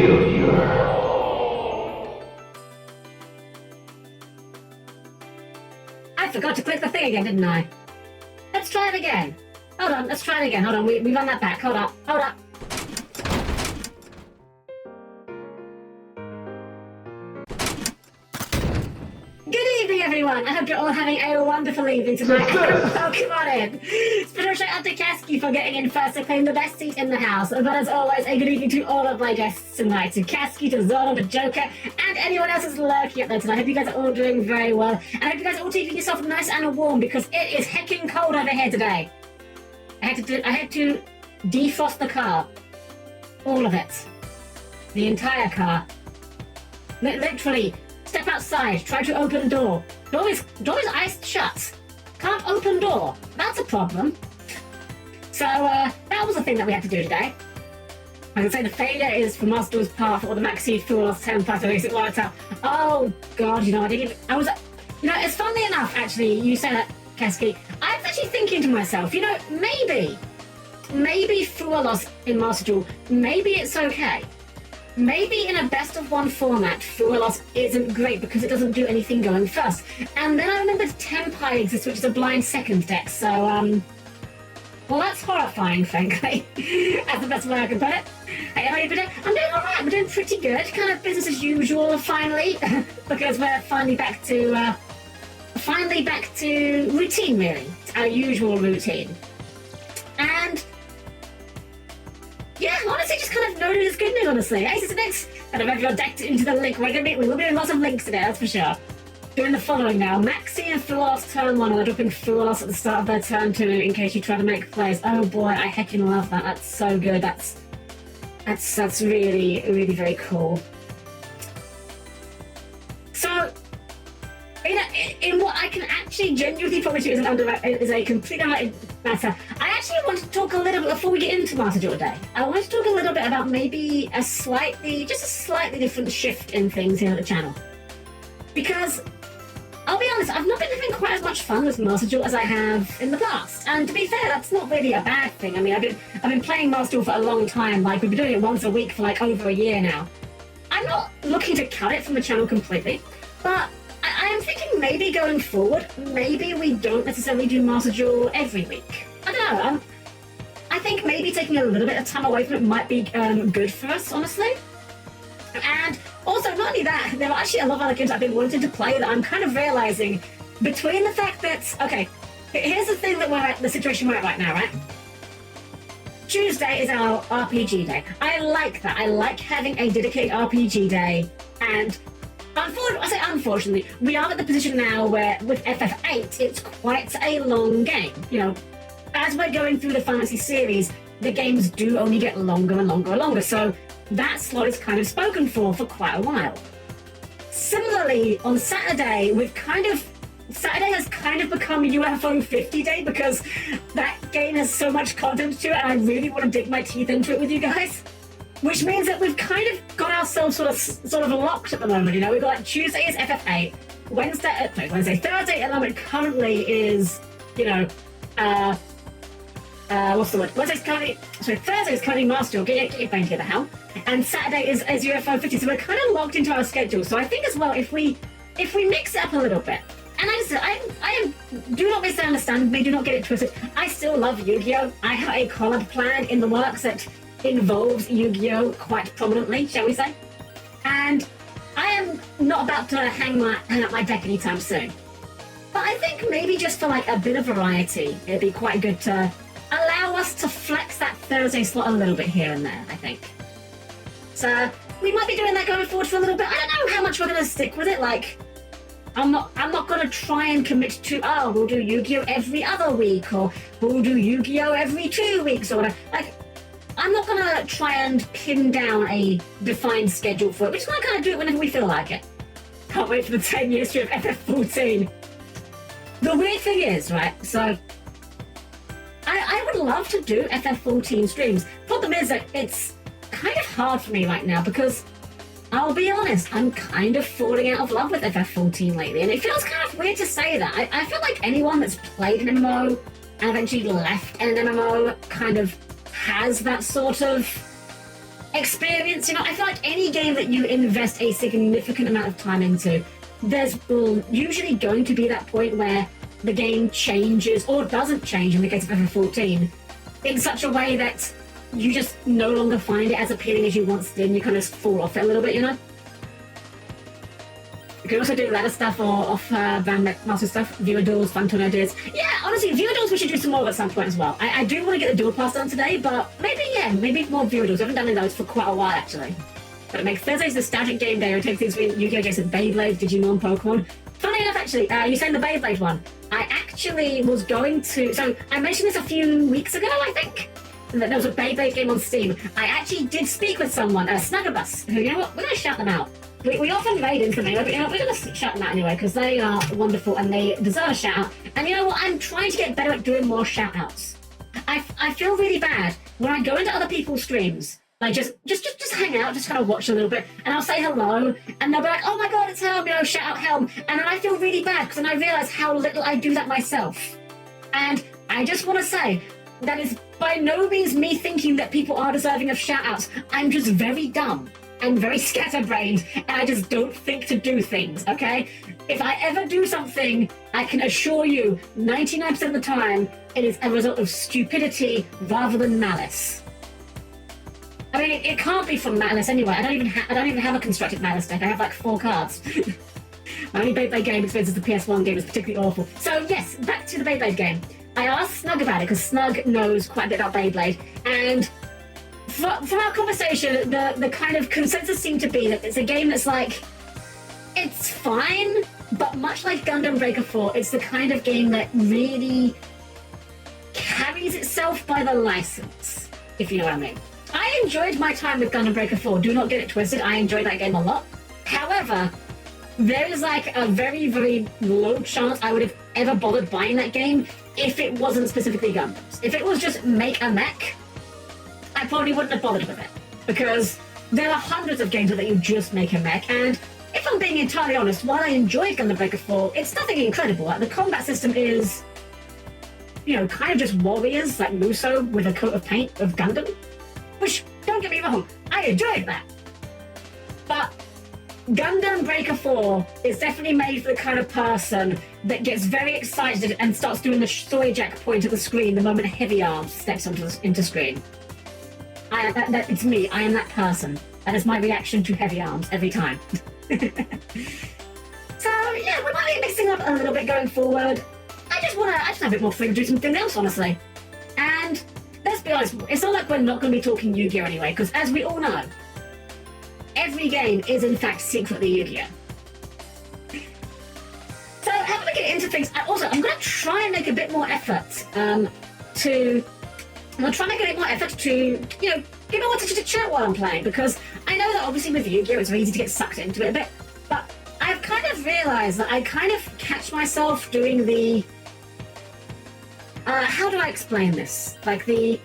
failure. I forgot to click the thing again, didn't I? Let's try it again. Hold on, let's try it again. Hold on, we run that back. Hold up, hold up. Good evening, everyone. I hope you're all having a wonderful evening tonight. Welcome on in. Special shout out to Kasky for getting in first to claim the best seat in the house. But as always, a good evening to all of my guests tonight. To Kasky, to Zoro, to Joker, and anyone else who's lurking up there tonight. I hope you guys are all doing very well. And I hope you guys are all keeping yourself nice and warm because it is heckin' cold over here today. I had to defrost the car. All of it. The entire car. Literally. Step outside, try to open the door. Door is iced shut. Can't open door. That's a problem. So, that was the thing that we had to do today. I can say the failure is for Master's Path or the Maxi Fuwalos 10 plus basic water. Oh, God, it's funnily enough, actually, you say that, Kasky. I was actually thinking to myself, maybe Fuwalos in Master Duel, maybe it's okay. Maybe in a best of one format, Fuwalos isn't great because it doesn't do anything going first. And then I remembered Tenpai exists, which is a blind second deck, so, well, that's horrifying, frankly. That's the best way I can put it. Hey, how are you doing? I'm doing alright, we're doing pretty good. Kind of business as usual, finally, because we're finally back to routine, really. Our usual routine. And yeah, honestly, just kind of noted as good news, honestly. Hey, since the next, I don't know if you're decked into the link, we will be doing lots of links today, that's for sure. Doing the following now. Maxi and Fuwalos turn 1, and they're dropping Fuwalos at the start of their turn 2 in case you try to make plays. Oh boy, I heckin' love that. That's so good. That's really, really very cool. So, in what I can actually genuinely promise you is a complete unrelated matter, I actually want to talk a little bit, before we get into Master Duel today, I want to talk a little bit about maybe a slightly different shift in things here at the channel. Because, I'll be honest, I've not been having quite as much fun with Master Duel as I have in the past. And to be fair, that's not really a bad thing. I mean, I've been playing Master Duel for a long time, like we've been doing it once a week for like over a year now. I'm not looking to cut it from the channel completely, but I am thinking maybe going forward, maybe we don't necessarily do Master Duel every week. I don't know. I think maybe taking a little bit of time away from it might be good for us, honestly. And also, not only that, there are actually a lot of other games I've been wanting to play that I'm kind of realizing between the fact that, okay, here's the thing that the situation we're at right now, right? Tuesday is our RPG day. I like that. I like having a dedicated RPG day, and unfortunately, we are at the position now where with FF8, it's quite a long game. As we're going through the Fantasy series, the games do only get longer and longer and longer, so that slot is kind of spoken for quite a while. Similarly, on Saturday, Saturday has kind of become UFO 50 day because that game has so much content to it, and I really want to dig my teeth into it with you guys. Which means that we've kind of got ourselves sort of locked at the moment. We've got Tuesday is FF8, Thursday at the moment currently is, what's the word? Thursday is currently Master Duel, get your brain together, Helm. And Saturday is UFO 50, so we're kind of locked into our schedule. So I think as well, if we mix it up a little bit, and I do not misunderstand me, do not get it twisted. I still love Yu-Gi-Oh! I have a collab plan in the works that involves Yu-Gi-Oh! Quite prominently, shall we say. And I am not about to hang up my deck anytime soon. But I think maybe just for like a bit of variety, it'd be quite good to allow us to flex that Thursday slot a little bit here and there, I think. So we might be doing that going forward for a little bit. I don't know how much we're going to stick with it. Like, I'm not going to try and commit to, we'll do Yu-Gi-Oh! Every other week, or we'll do Yu-Gi-Oh! Every 2 weeks, or whatever. Like, I'm not going to try and pin down a defined schedule for it. We're just going to kind of do it whenever we feel like it. Can't wait for the 10-year history of FF14. The weird thing is, right, so I would love to do FF14 streams. Problem is that it's kind of hard for me right now because, I'll be honest, I'm kind of falling out of love with FF14 lately, and it feels kind of weird to say that. I feel like anyone that's played an MMO and eventually left an MMO kind of has that sort of experience. You know, I feel like any game that you invest a significant amount of time into, there's usually going to be that point where the game changes or doesn't change in the case of FF14 in such a way that you just no longer find it as appealing as you once did, and you kind of fall off it a little bit, you know? You can also do ladder stuff or Master stuff, viewer duels, fun tornado duels. Yeah, honestly, viewer duels we should do some more at some point as well. I do want to get the duel pass done today, but maybe more viewer duels. I haven't done those for quite a while, actually. But it makes Thursday's nostalgic game day. I take things with Yu-Gi-Oh! Jason, Beyblade, Digimon, Pokemon. Funny enough, actually, you saying the Beyblade one. I actually was going to... So, I mentioned this a few weeks ago, I think. That there was a Beyblade game on Steam. I actually did speak with someone, Snuggabus, who, you know what, we're going to shout them out. We often raid into them, but you know, we're going to shout them out anyway, because they are wonderful and they deserve a shout out. And you know what, I'm trying to get better at doing more shout outs. I feel really bad when I go into other people's streams, like just hang out, just kind of watch a little bit, and I'll say hello, and they'll be like, oh my god, it's Helm, you know, shout out Helm. And then I feel really bad, because then I realise how little I do that myself. And I just want to say, that is by no means me thinking that people are deserving of shout outs. I'm just very dumb and very scatterbrained, and I just don't think to do things, okay? If I ever do something, I can assure you, 99% of the time, it is a result of stupidity rather than malice. I mean, it can't be from malice anyway. I don't even have a constructed malice deck. I have like 4 cards. My only Beyblade game experience is the PS1 game is particularly awful. So yes, back to the Beyblade game. I asked Snug about it because Snug knows quite a bit about Beyblade, and from our conversation, the kind of consensus seemed to be that it's a game that's like, it's fine, but much like Gundam Breaker 4, it's the kind of game that really carries itself by the license, if you know what I mean. I enjoyed my time with Gundam Breaker 4, do not get it twisted, I enjoyed that game a lot. However, there is like a very, very low chance I would have ever bothered buying that game if it wasn't specifically Gundams. If it was just make a mech, I probably wouldn't have bothered with it, because there are hundreds of games that you just make a mech, and if I'm being entirely honest, while I enjoyed Gundam Breaker 4, it's nothing incredible. Like, the combat system is, you know, kind of just warriors, like Muso, with a coat of paint of Gundam, which, don't get me wrong, I enjoyed that. But Gundam Breaker 4 is definitely made for the kind of person that gets very excited and starts doing the soy jack point at the screen the moment Heavy Arms steps into screen. It's me. I am that person. That is my reaction to Heavy Arms every time. So yeah, we might be mixing up a little bit going forward. I just have a bit more freedom to do something else, honestly. And let's be honest, it's not like we're not going to be talking Yu-Gi-Oh anyway, because as we all know, every game is in fact secretly Yu-Gi-Oh. So having to get into things, I'm going to try and make a bit more effort to, you know, give more attention to chat while I'm playing, because I know that obviously with Yu-Gi-Oh it's very easy to get sucked into it a bit, but I've kind of realised that I kind of catch myself doing the, how do I explain this? Like the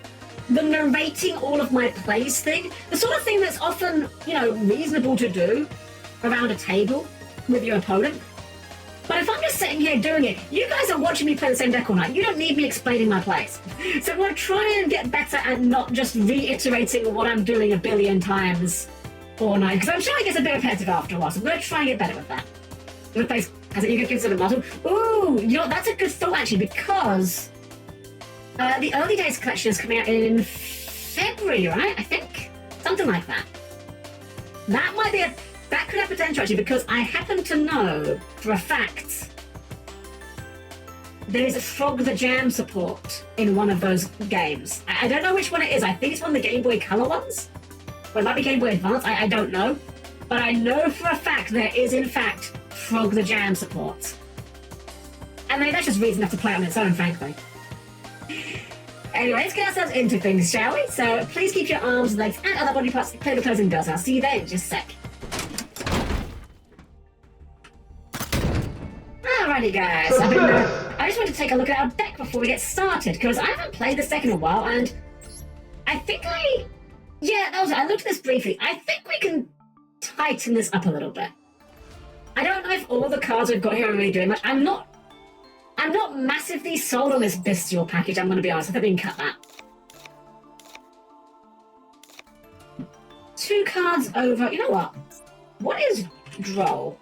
narrating all of my plays thing, the sort of thing that's often, you know, reasonable to do around a table with your opponent. But if I'm just sitting here doing it, you guys are watching me play the same deck all night. You don't need me explaining my plays. So I'm going to try and get better at not just reiterating what I'm doing a billion times all night, because I'm sure it gets a bit repetitive after a while. So I'm going to try and get better with that. Replace, has it you considered model? Ooh, you know, that's a good thought actually, because the Early Days collection is coming out in February, right? I think. Something like that. That could have potential actually, because I happen to know for a fact there is a Frog the Jam support in one of those games. I don't know which one it is. I think it's one of the Game Boy Color ones. Or it might be Game Boy Advance. I don't know. But I know for a fact there is in fact Frog the Jam support. And maybe that's just reason enough to play it on its own, frankly. Anyway, let's get ourselves into things, shall we? So please keep your arms, legs, and other body parts clear the closing doors. I'll see you there in just a sec. Alrighty, guys. I just want to take a look at our deck before we get started, because I haven't played this deck in a while, and I think I looked at this briefly. I think we can tighten this up a little bit. I don't know if all the cards we've got here are really doing much. I'm not massively sold on this bestial package, I'm going to be honest. I think we can cut that. 2 cards over... You know what? What is Droll?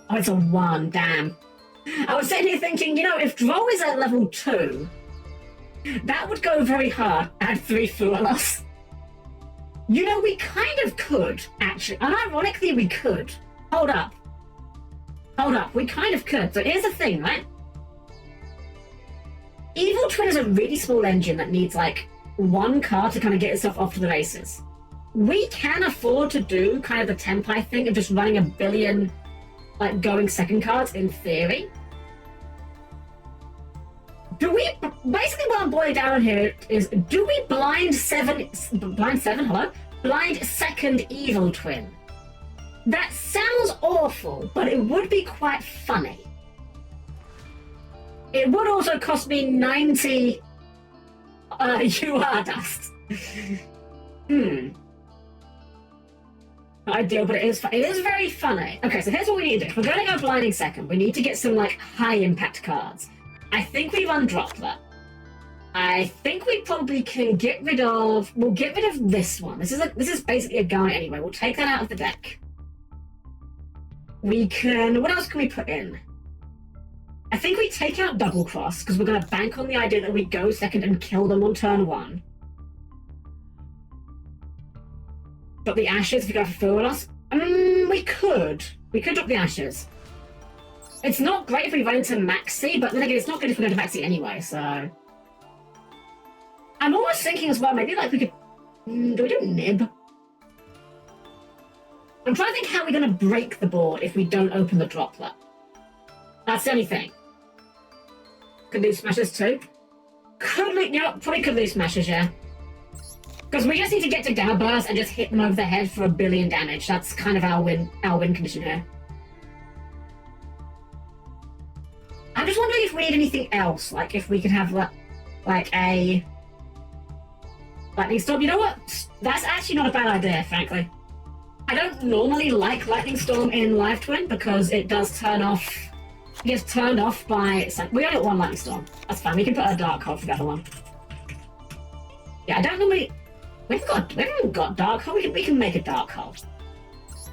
Oh, it's a 1, damn. I was sitting here thinking, you know, if Droll is at level 2, that would go very hard at 3 Fuwalos. You know, we kind of could, actually. Unironically, we could. Hold up. Hold up, we kind of could. So here's the thing, right? Evil Twin is a really small engine that needs, like, 1 card to kind of get itself off to the races. We can afford to do kind of the Tempai thing of just running a billion, like, going second cards, in theory. Do we... Basically what I'm boiling down here is, do we blind 7... Blind 7? Hello? Blind second Evil Twin? That sounds awful, but it would be quite funny. It would also cost me 90 UR dust. Not ideal, but it is very funny. Okay, so here's what we need to do. If we're going to go blinding second, we need to get some, like, high impact cards. I think we run Droplet. I think we probably can get rid of... We'll get rid of this one. This is basically a guy anyway. We'll take that out of the deck. We can... What else can we put in? I think we take out Double Cross, because we're going to bank on the idea that we go second and kill them on turn 1. Drop the Ashes if we go for Fuwalos. We could. We could drop the Ashes. It's not great if we run into Maxi, but then again, it's not good if we go to Maxi anyway, so... I'm almost thinking as well, maybe like we could... do we do Nib? I'm trying to think how we're going to break the board if we don't open the Droplet. That's the only thing. Could lose Smashes too. Could lose... You know, probably could lose Smashes, yeah. Because we just need to get to Down Burst and just hit them over the head for 1 billion damage. That's kind of our win condition here. I'm just wondering if we need anything else, like if we could have like a Lightning Storm. You know what? That's actually not a bad idea, frankly. I don't normally like Lightning Storm in Live Twin because it does turn off. It gets turned off by... We only got 1 Lightning Storm. That's fine. We can put a Dark Hole for the other one. Yeah, I don't normally... We haven't got Dark Hole. We can make a Dark Hole.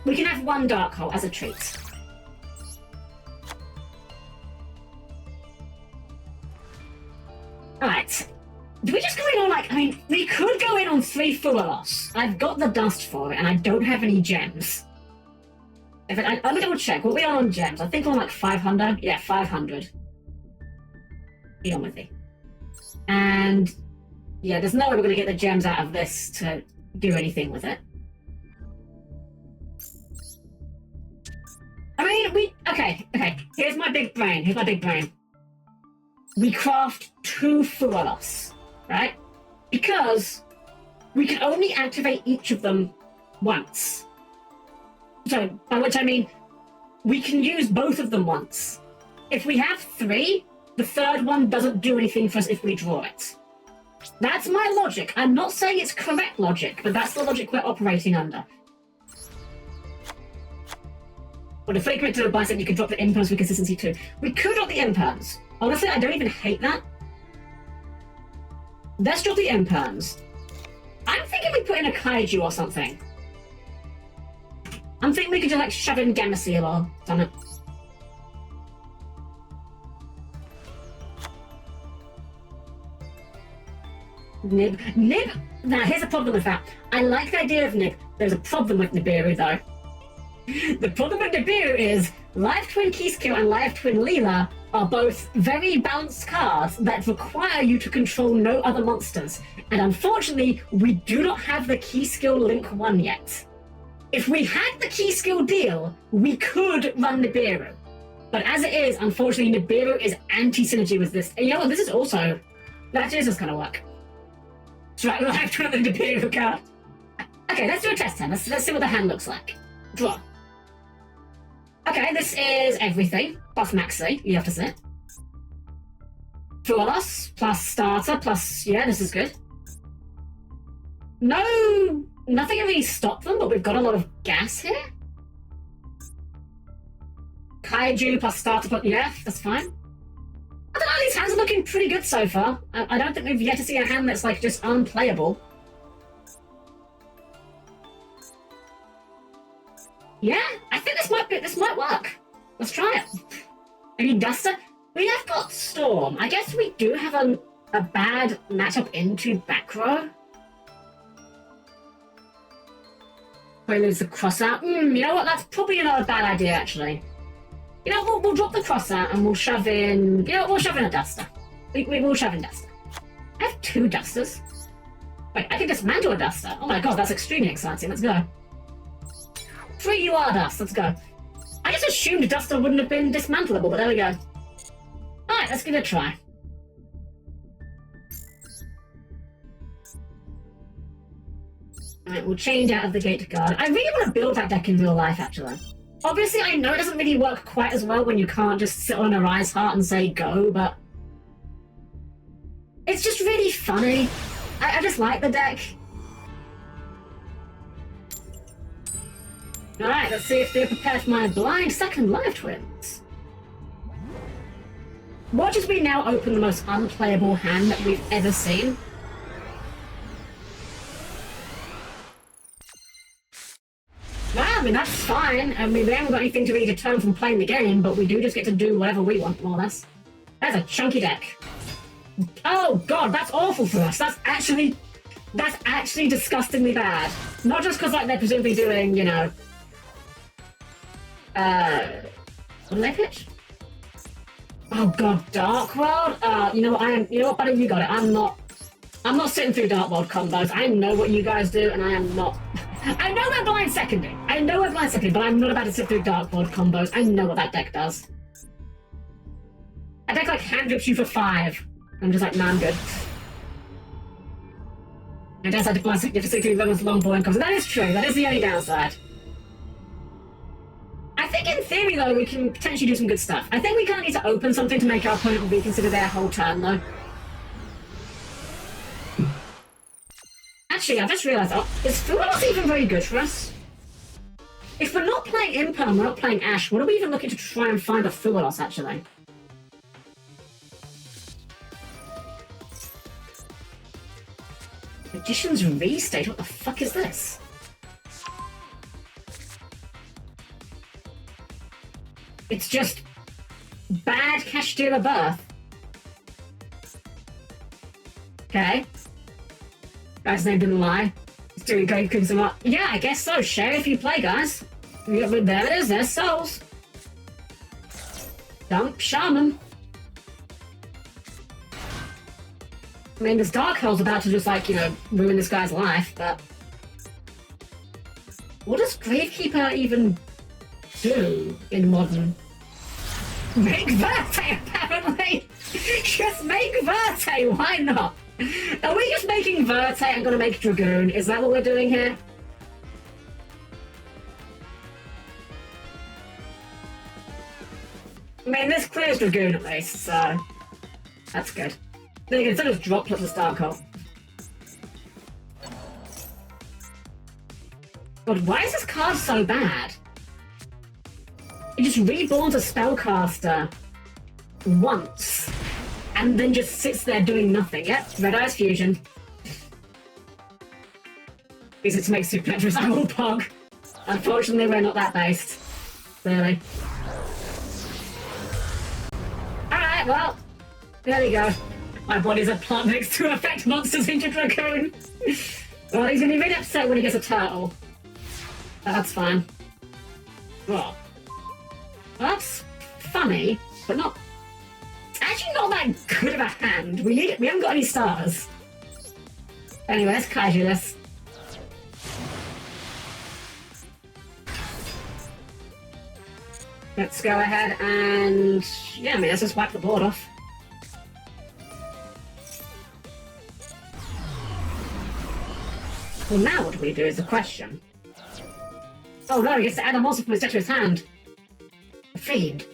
We can have 1 Dark Hole as a treat. Alright. Do we just go in on, like... I mean, we could go in on 3 Fuwalos. I've got the dust for it, and I don't have any gems. Let me double check. What are we on gems? I think we're on, like, 500. Yeah, 500. Be on with me. And... Yeah, there's no way we're going to get the gems out of this to do anything with it. I mean, Okay. Here's my big brain. We craft 2 Fuwalos, right? Because we can only activate each of them once. So, by which I mean, we can use both of them once. If we have 3, the 3rd one doesn't do anything for us if we draw it. That's my logic. I'm not saying it's correct logic, but that's the logic we're operating under. Well, if they commit to the bicep, you can drop the imperms for consistency too. We could drop the imperms. Honestly, I don't even hate that. Let's drop the imperms. I'm thinking we put in a kaiju or something. I'm thinking we could just like shove in Gamma-Seal or something. Nib. Now, here's a problem with that. I like the idea of Nib. There's a problem with Nibiru, though. The problem with Nibiru is Live Twin Keyskill and Live Twin Leela are both very balanced cards that require you to control no other monsters. And unfortunately, we do not have the Keyskill Link 1 yet. If we had the Keyskill deal, we could run Nibiru. But as it is, unfortunately, Nibiru is anti-synergy with this. And you know what? This is also... Actually, this is going to work. So right, Live Twin the Nibiru card. Okay, let's do a test then. Let's see what the hand looks like. Draw. Okay, this is everything, plus Maxi, you have to say. Fuwalos, plus starter, plus... Yeah, this is good. No... Nothing can really stop them, but we've got a lot of gas here. Kaiju plus starter, plus... Yeah, that's fine. I don't know, these hands are looking pretty good so far. I don't think we've yet to see a hand that's, like, just unplayable. Yeah, I think this might work. Let's try it. Any Duster? We have got Storm. I guess we do have a bad matchup into back row. We lose the cross out. You know what? That's probably not a bad idea, actually. You know, we'll drop the cross out and we'll shove in. You know, we'll shove in a Duster. We will shove in Duster. I have 2 Dusters. Wait, I can dismantle a Duster. Oh my god, that's extremely exciting. Let's go. 3 UR Dust. Let's go. I just assumed Duster wouldn't have been dismantleable, but there we go. Alright, let's give it a try. Alright, we'll change out of the Gate Guard. I really want to build that deck in real life, actually. Obviously, I know it doesn't really work quite as well when you can't just sit on a Rise Heart and say go, but... it's just really funny. I just like the deck. Alright, let's see if they're prepared for my blind second life twins. Watch as we now open the most unplayable hand that we've ever seen. Well, I mean, that's fine. I mean, we haven't got anything to really deter from playing the game, but we do just get to do whatever we want, more or less. That's a chunky deck. Oh god, that's awful for us. That's actually disgustingly bad. Not just because, like, they're presumably doing, you know... what did they pitch? Oh god, Dark World? You know what, you know what, buddy, you got it. I'm not sitting through Dark World combos. I know what you guys do, and I am not... I know we're blind seconding. But I'm not about to sit through Dark World combos. I know what that deck does. That deck, like, hand drips you for 5. I'm just like, nah, I'm good. I guess I had to blind significantly with long ball combos. That is true. That is the only downside. I think in theory, though, we can potentially do some good stuff. I think we kind of need to open something to make our opponent reconsider their whole turn, though. Actually, I just realised, is Fuwalos even very good for us? If we're not playing Impa and we're not playing Ash, what are we even looking to try and find a Fuwalos, actually? Magician's Restate? What the fuck is this? It's just bad Cash Dealer Birth. Okay. Guy's name didn't lie. He's doing Goku some up. Yeah, I guess so. Share if you play, guys. There it is. There's Souls. Dump Shaman. I mean, this Dark Hole's about to just, like, you know, ruin this guy's life, but... what does Gravekeeper even do in Modern? Make Verte, apparently! Just make Verte, why not? Are we just making Verte and gonna make Dragoon? Is that what we're doing here? I mean, this clears Dragoon at least, so... that's good. Then you can still just drop plus the Dark Hole. God, why is this card so bad? It just reborns a spellcaster once, and then just sits there doing nothing. Yep, Red Eyes Fusion. Use it to make Super Petrus Owl Pog. Unfortunately, we're not that based. Clearly. Alright, well, there we go. My body's a plant mix to affect monsters into Dragoon. Well, he's gonna be really upset when he gets a turtle. That's fine. Oh. Well, that's funny, but not... it's actually not that good of a hand. We haven't got any stars. Anyway, let's kaiju this. Let's go ahead and... yeah, I mean, let's just wipe the board off. Well, now what do we do is the question. Oh no, he gets to add a monster from his deck to his hand. A fiend.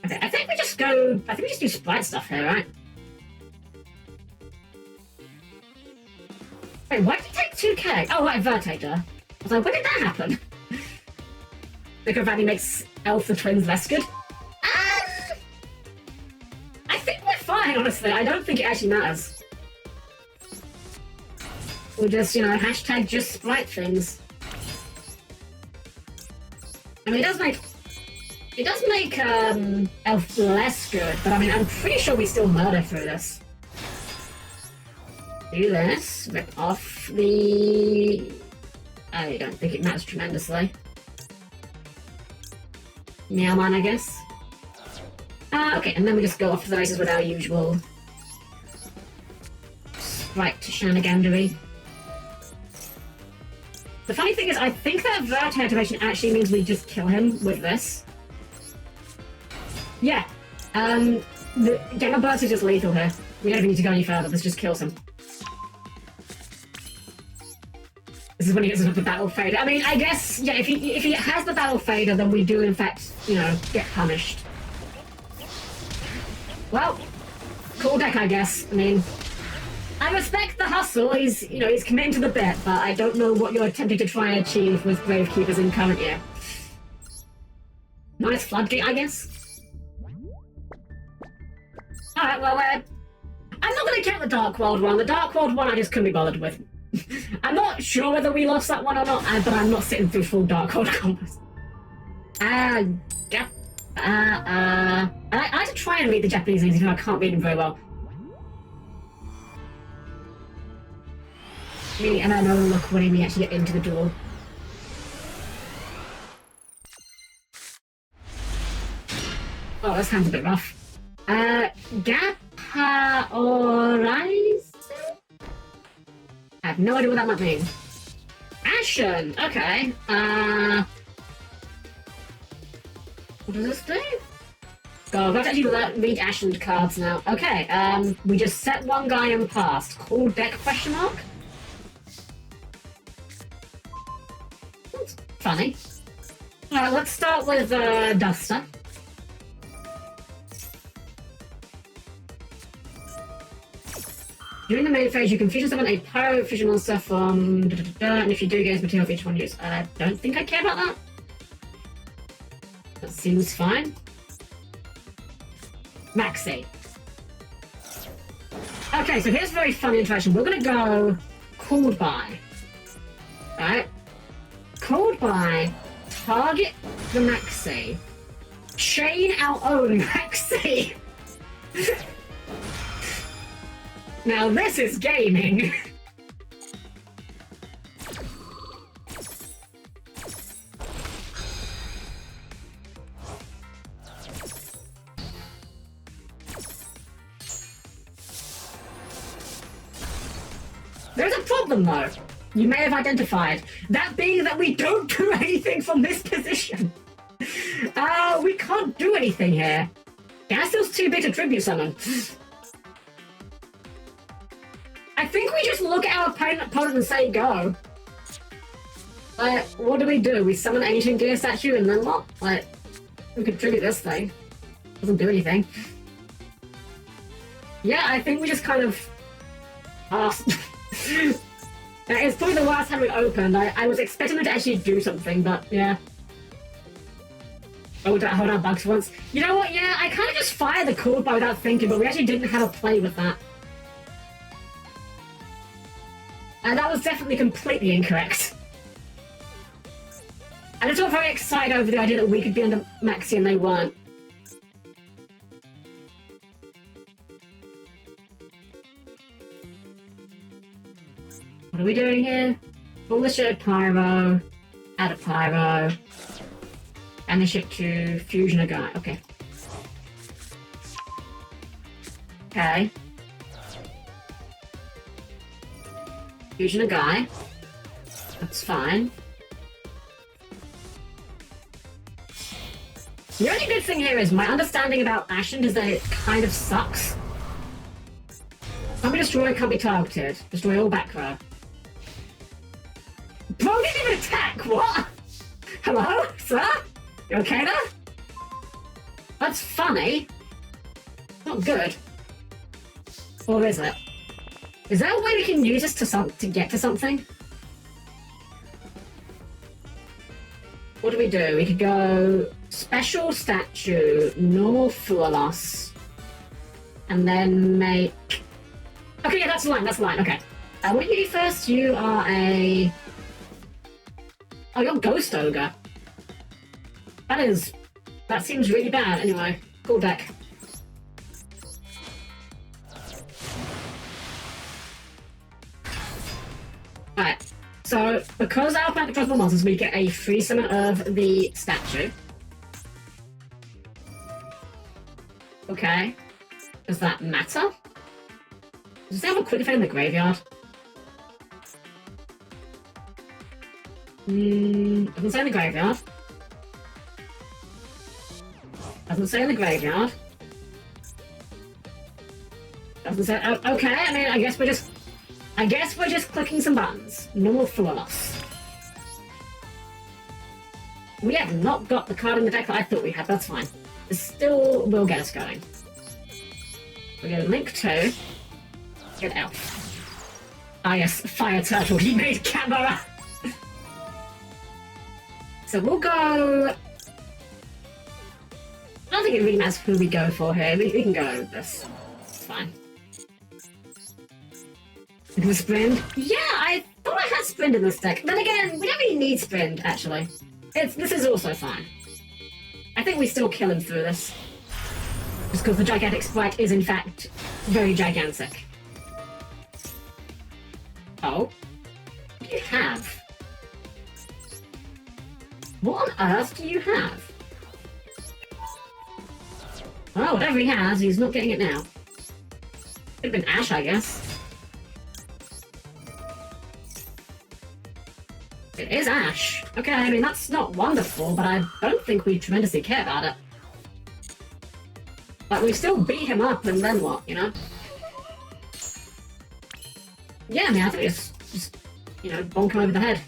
Okay, I think we just go... I think we just do sprite stuff here, right? Wait, why did he take 2k? Oh, right, Vertator. I was like, when did that happen? Because Vanny makes Elf the Twins less good? I think we're fine, honestly. I don't think it actually matters. We'll just, you know, hashtag just sprite things. I mean, it does make Elf less good, but I mean, I'm pretty sure we still murder through this. Do this, rip off the... I don't think it matters tremendously. Meowman, I guess. Okay, and then we just go off to the races with our usual sprite shenaniganery. The funny thing is, I think that Vert activation actually means we just kill him with this. Yeah. The Gamma Burst is just lethal here. We don't even need to go any further, this just kills him. This is when he gets the battle fader. I mean, I guess, yeah, if he has the battle fader, then we do in fact, you know, get punished. Well, cool deck, I guess. I mean, I respect the hustle. He's, you know, he's committing to the bit, but I don't know what you're attempting to try and achieve with Gravekeepers in current year. Nice Floodgate, I guess. Alright, well, I'm not going to count the Dark World one. The Dark World one I just couldn't be bothered with. I'm not sure whether we lost that one or not, but I'm not sitting through full Dark World combos. I had to try and read the Japanese names, even though I can't read them very well. Really, and I know look when we actually get into the duel. Oh, this hand's a bit rough. Gapaorais? I have no idea what that might mean. Ashen! Okay. What does this do? Oh, I've got to actually read Ashen cards now. Okay, we just set one guy and passed. Cool deck, question mark? That's funny. Alright, let's start with, Duster. During the main phase, you can fusion summon a pyro fusion monster from and if you do, gain material for each one used. I don't think I care about that. That seems fine. Maxi. Okay, so here's a very fun interaction. We're gonna go called by. Right? Called by, target the Maxi, chain our own Maxi. Now this is gaming! There's a problem though, you may have identified, that being that we don't do anything from this position. We can't do anything here. Gastel's too big to tribute summon. I think we just look at our opponent and say go. Like, what do? We summon Ancient Gear Statue and then what? Like, we could tribute this thing. Doesn't do anything. Yeah, I think we just kind of asked. It's probably the last time we opened. I was expecting them to actually do something, but yeah. Oh, did I hold our bugs once? You know what, yeah, I kind of just fired the call by without thinking, but we actually didn't have a play with that. And that was definitely completely incorrect. I just got very excited over the idea that we could be under Maxi and they weren't. What are we doing here? Pull the ship Pyro, add a Pyro, and the ship to fusion a guy. Okay. Okay. Fusion a guy. That's fine. The only good thing here is my understanding about Ashen is that it kind of sucks. Somebody destroy can't be targeted. Destroy all back row. Bro didn't even attack! What? Hello? Sir? You okay there? That's funny. Not good. Or is it? Is there a way we can use this to get to something? What do? We could go special statue, normal Fuwalos, and then make... Okay, yeah, that's a line, okay. What do you do first? You are a... Oh, you're Ghost Ogre. That seems really bad. Anyway, cool deck. Alright, so because our planet controls more monsters, we get a free summon of the statue. Okay. Does that matter? Does it have a quick effect in the graveyard? Doesn't say in the graveyard. Doesn't say in the graveyard. Doesn't say. Oh, okay, I mean, I guess we're just clicking some buttons. Normal Fuwalos. We have not got the card in the deck that I thought we had. That's fine. It still will get us going. We go Link 2. Get Elf. Ah yes, Fire Turtle. He made camera. So we'll go. I don't think it really matters who we go for here. We can go with this. It's fine. Into a Sprint? Yeah, I thought I had Sprint in this deck. Then again, we don't really need Sprint, actually. This is also fine. I think we still kill him through this. Just because the gigantic sprite is, in fact, very gigantic. Oh? What do you have? What on earth do you have? Well, whatever he has, he's not getting it now. Could have been Ash, I guess. It is Ash. Okay, I mean, that's not wonderful, but I don't think we tremendously care about it. Like, we still beat him up, and then what, you know? Yeah, I mean, I think we just you know, bonk him over the head.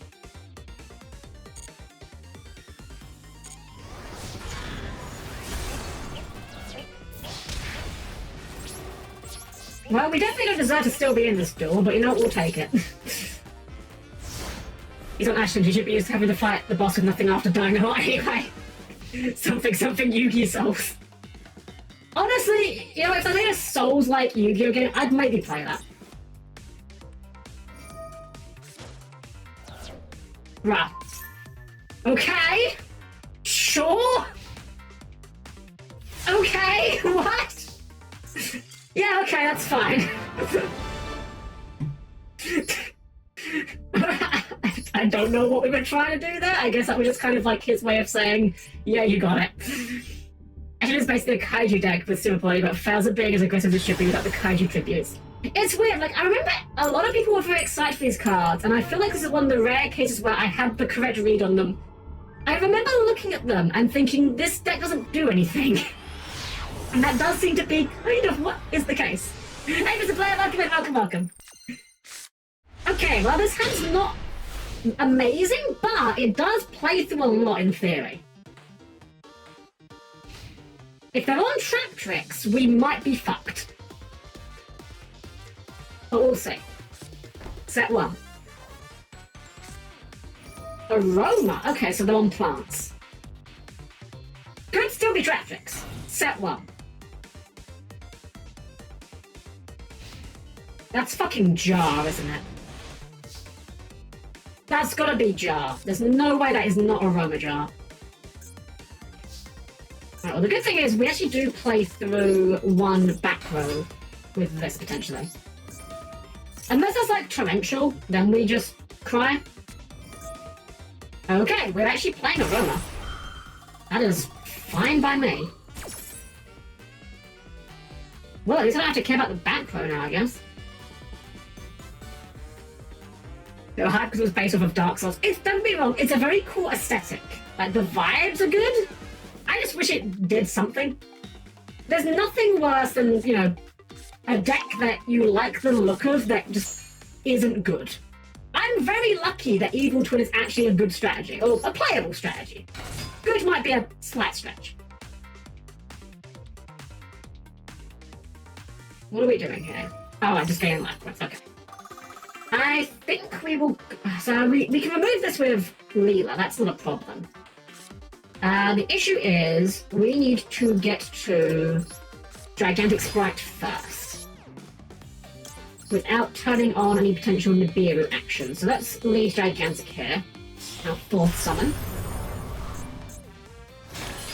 Well, we definitely don't deserve to still be in this duel, but you know what, we'll take it. He's on Ashton, he should be used to having to fight the boss with nothing after dying a lot anyway. something Yu-Gi-Oh! Souls. Honestly, you know, if I made a Souls-like Yu-Gi-Oh! Game, I'd maybe play that. Right. Okay. Sure. Okay, what? Yeah, okay, that's fine. I don't know what we were trying to do there. I guess that was just kind of like his way of saying, yeah, you got it. Actually, it's basically a kaiju deck with super body, but fails at being as aggressive as it should be without the kaiju tributes. It's weird, like, I remember a lot of people were very excited for these cards, and I feel like this is one of the rare cases where I had the correct read on them. I remember looking at them and thinking, this deck doesn't do anything. And that does seem to be kind of what is the case. Hey, Mr. Player, welcome. Okay, well, this hand's not amazing, but it does play through a lot in theory. If they're on trap tricks, we might be fucked. But we'll see. Set 1. Aroma. Okay, so they're on plants. Could still be trap tricks. Set 1. That's fucking Jar, isn't it? That's gotta be Jar. There's no way that is not Aroma Jar. Right, well, the good thing is we actually do play through one back row with this, potentially. Unless it's like torrential, then we just cry. Okay, we're actually playing Aroma. That is fine by me. Well, at least I don't have to care about the back row now, I guess. They were hyped because it was based off of Dark Souls. Don't get me wrong, it's a very cool aesthetic. Like, the vibes are good. I just wish it did something. There's nothing worse than, you know, a deck that you like the look of that just isn't good. I'm very lucky that Evil Twin is actually a good strategy, or a playable strategy. Good might be a slight stretch. What are we doing here? Oh, I'm just getting life points, okay. I think we will... So we can remove this with Leela, that's not a problem. The issue is we need to get to Gigantic Sprite first without turning on any potential Nibiru action. So let's leave Gigantic here. Our 4th summon.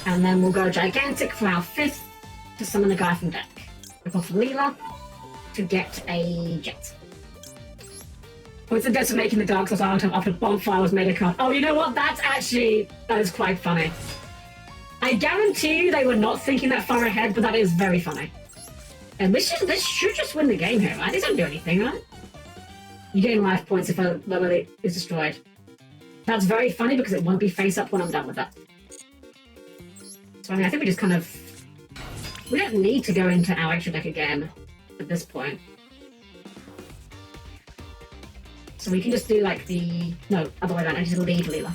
And then we'll go Gigantic for our 5th to summon a guy from deck. We'll off Leela to get a Jet. Coincidence of making the Dark Souls item after Bonfire was made a card. Oh, you know what? That is quite funny. I guarantee you they were not thinking that far ahead, but that is very funny. And this should just win the game here, right? This doesn't do anything, right? You gain life points if a level is destroyed. That's very funny because it won't be face up when I'm done with that. So I mean, I think we just kind of... We don't need to go into our extra deck again at this point. So we can just do like the... No, other way around, I just lead Leela.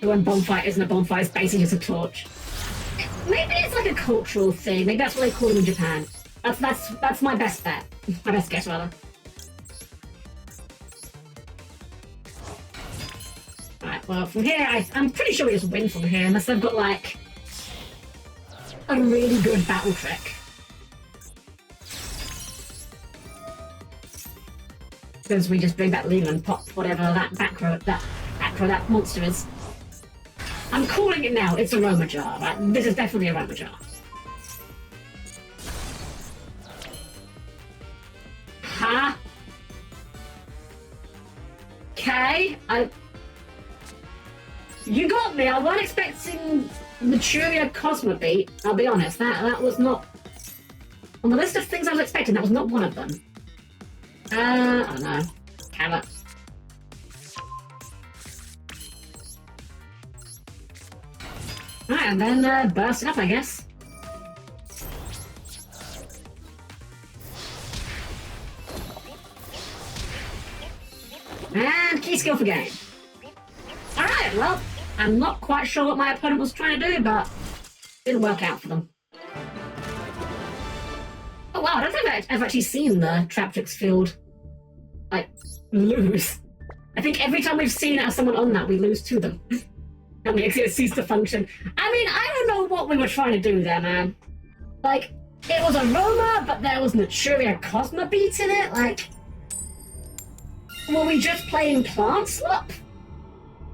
When Bonfire isn't a bonfire, it's basically just a torch. Maybe it's like a cultural thing. Maybe that's what they call them in Japan. That's my best bet. My best guess, rather. Alright, well, from here, I'm pretty sure we just win from here, unless they've got, like, a really good battle trick. Because we just bring back Leela and pop whatever that monster is. I'm calling it now, it's Aroma Jar, right? This is definitely Aroma Jar. Huh? Okay, You got me, I wasn't expecting Maturia Cosmo Beat, I'll be honest, that was not... On the list of things I was expecting, that was not one of them. I don't know. Carrot. Right, and then burst it up, I guess. And key skill for game. Alright, well, I'm not quite sure what my opponent was trying to do, but it didn't work out for them. Oh wow, I don't think I've actually seen the Traptrix field, like, lose. I think every time we've seen it as someone on that, we lose to them. And makes it cease to function. I mean, I don't know what we were trying to do there, man. Like, it was Aroma, but there was Naturia Cosmo Beat in it, like... Were we just playing Plant Slop?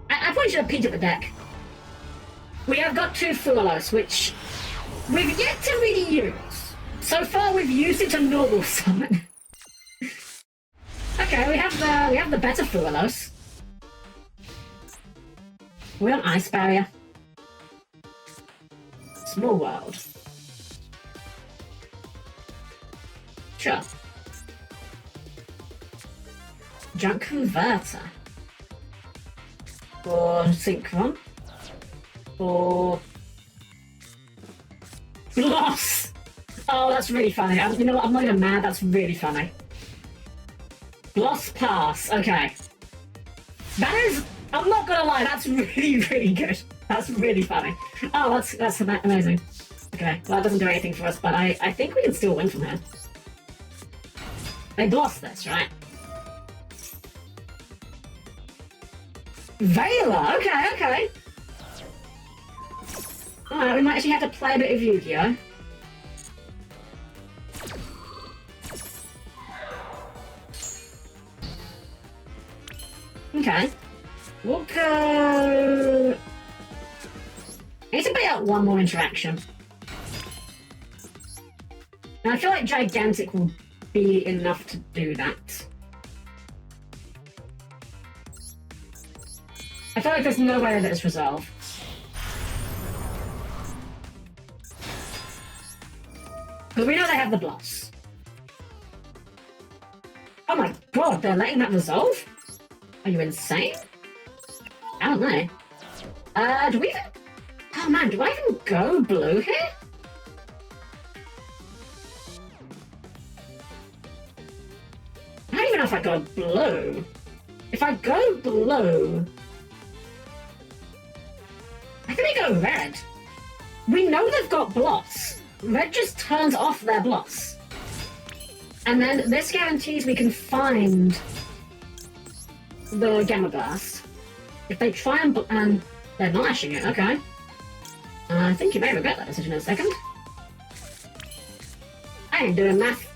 I probably should have peeked at the deck. We have got 2 Fuwalos, which we've yet to really use. So far, we've used it to normal summon. Okay, we have the better Fuwalos. We're on Ice Barrier. Small World. Sure. Junk Converter. Or Synchron. Or... Gloss! Oh, that's really funny. You know what? I'm not even mad. That's really funny. Gloss Pass. Okay. That is... I'm not gonna lie. That's really, really good. That's really funny. Oh, that's amazing. Okay. Well, that doesn't do anything for us, but I think we can still win from here. They lost this, right? Vela! Okay, okay. Alright, we might actually have to play a bit of Yu-Gi-Oh! Okay. We'll go... I need to pay out one more interaction. And I feel like Gigantic will be enough to do that. I feel like there's no way that it's resolved. Because we know they have the blocks. Oh my god, they're letting that resolve? Are you insane? I don't know. Do we even... Oh man, do I even go blue here? I don't even know if I go blue. If I go blue... I think we go red. We know they've got blocks. Red just turns off their blocks. And then this guarantees we can find the Gamma Burst. If they try and they're not ashing it, okay. I think you may regret that decision in a second. I ain't doing math.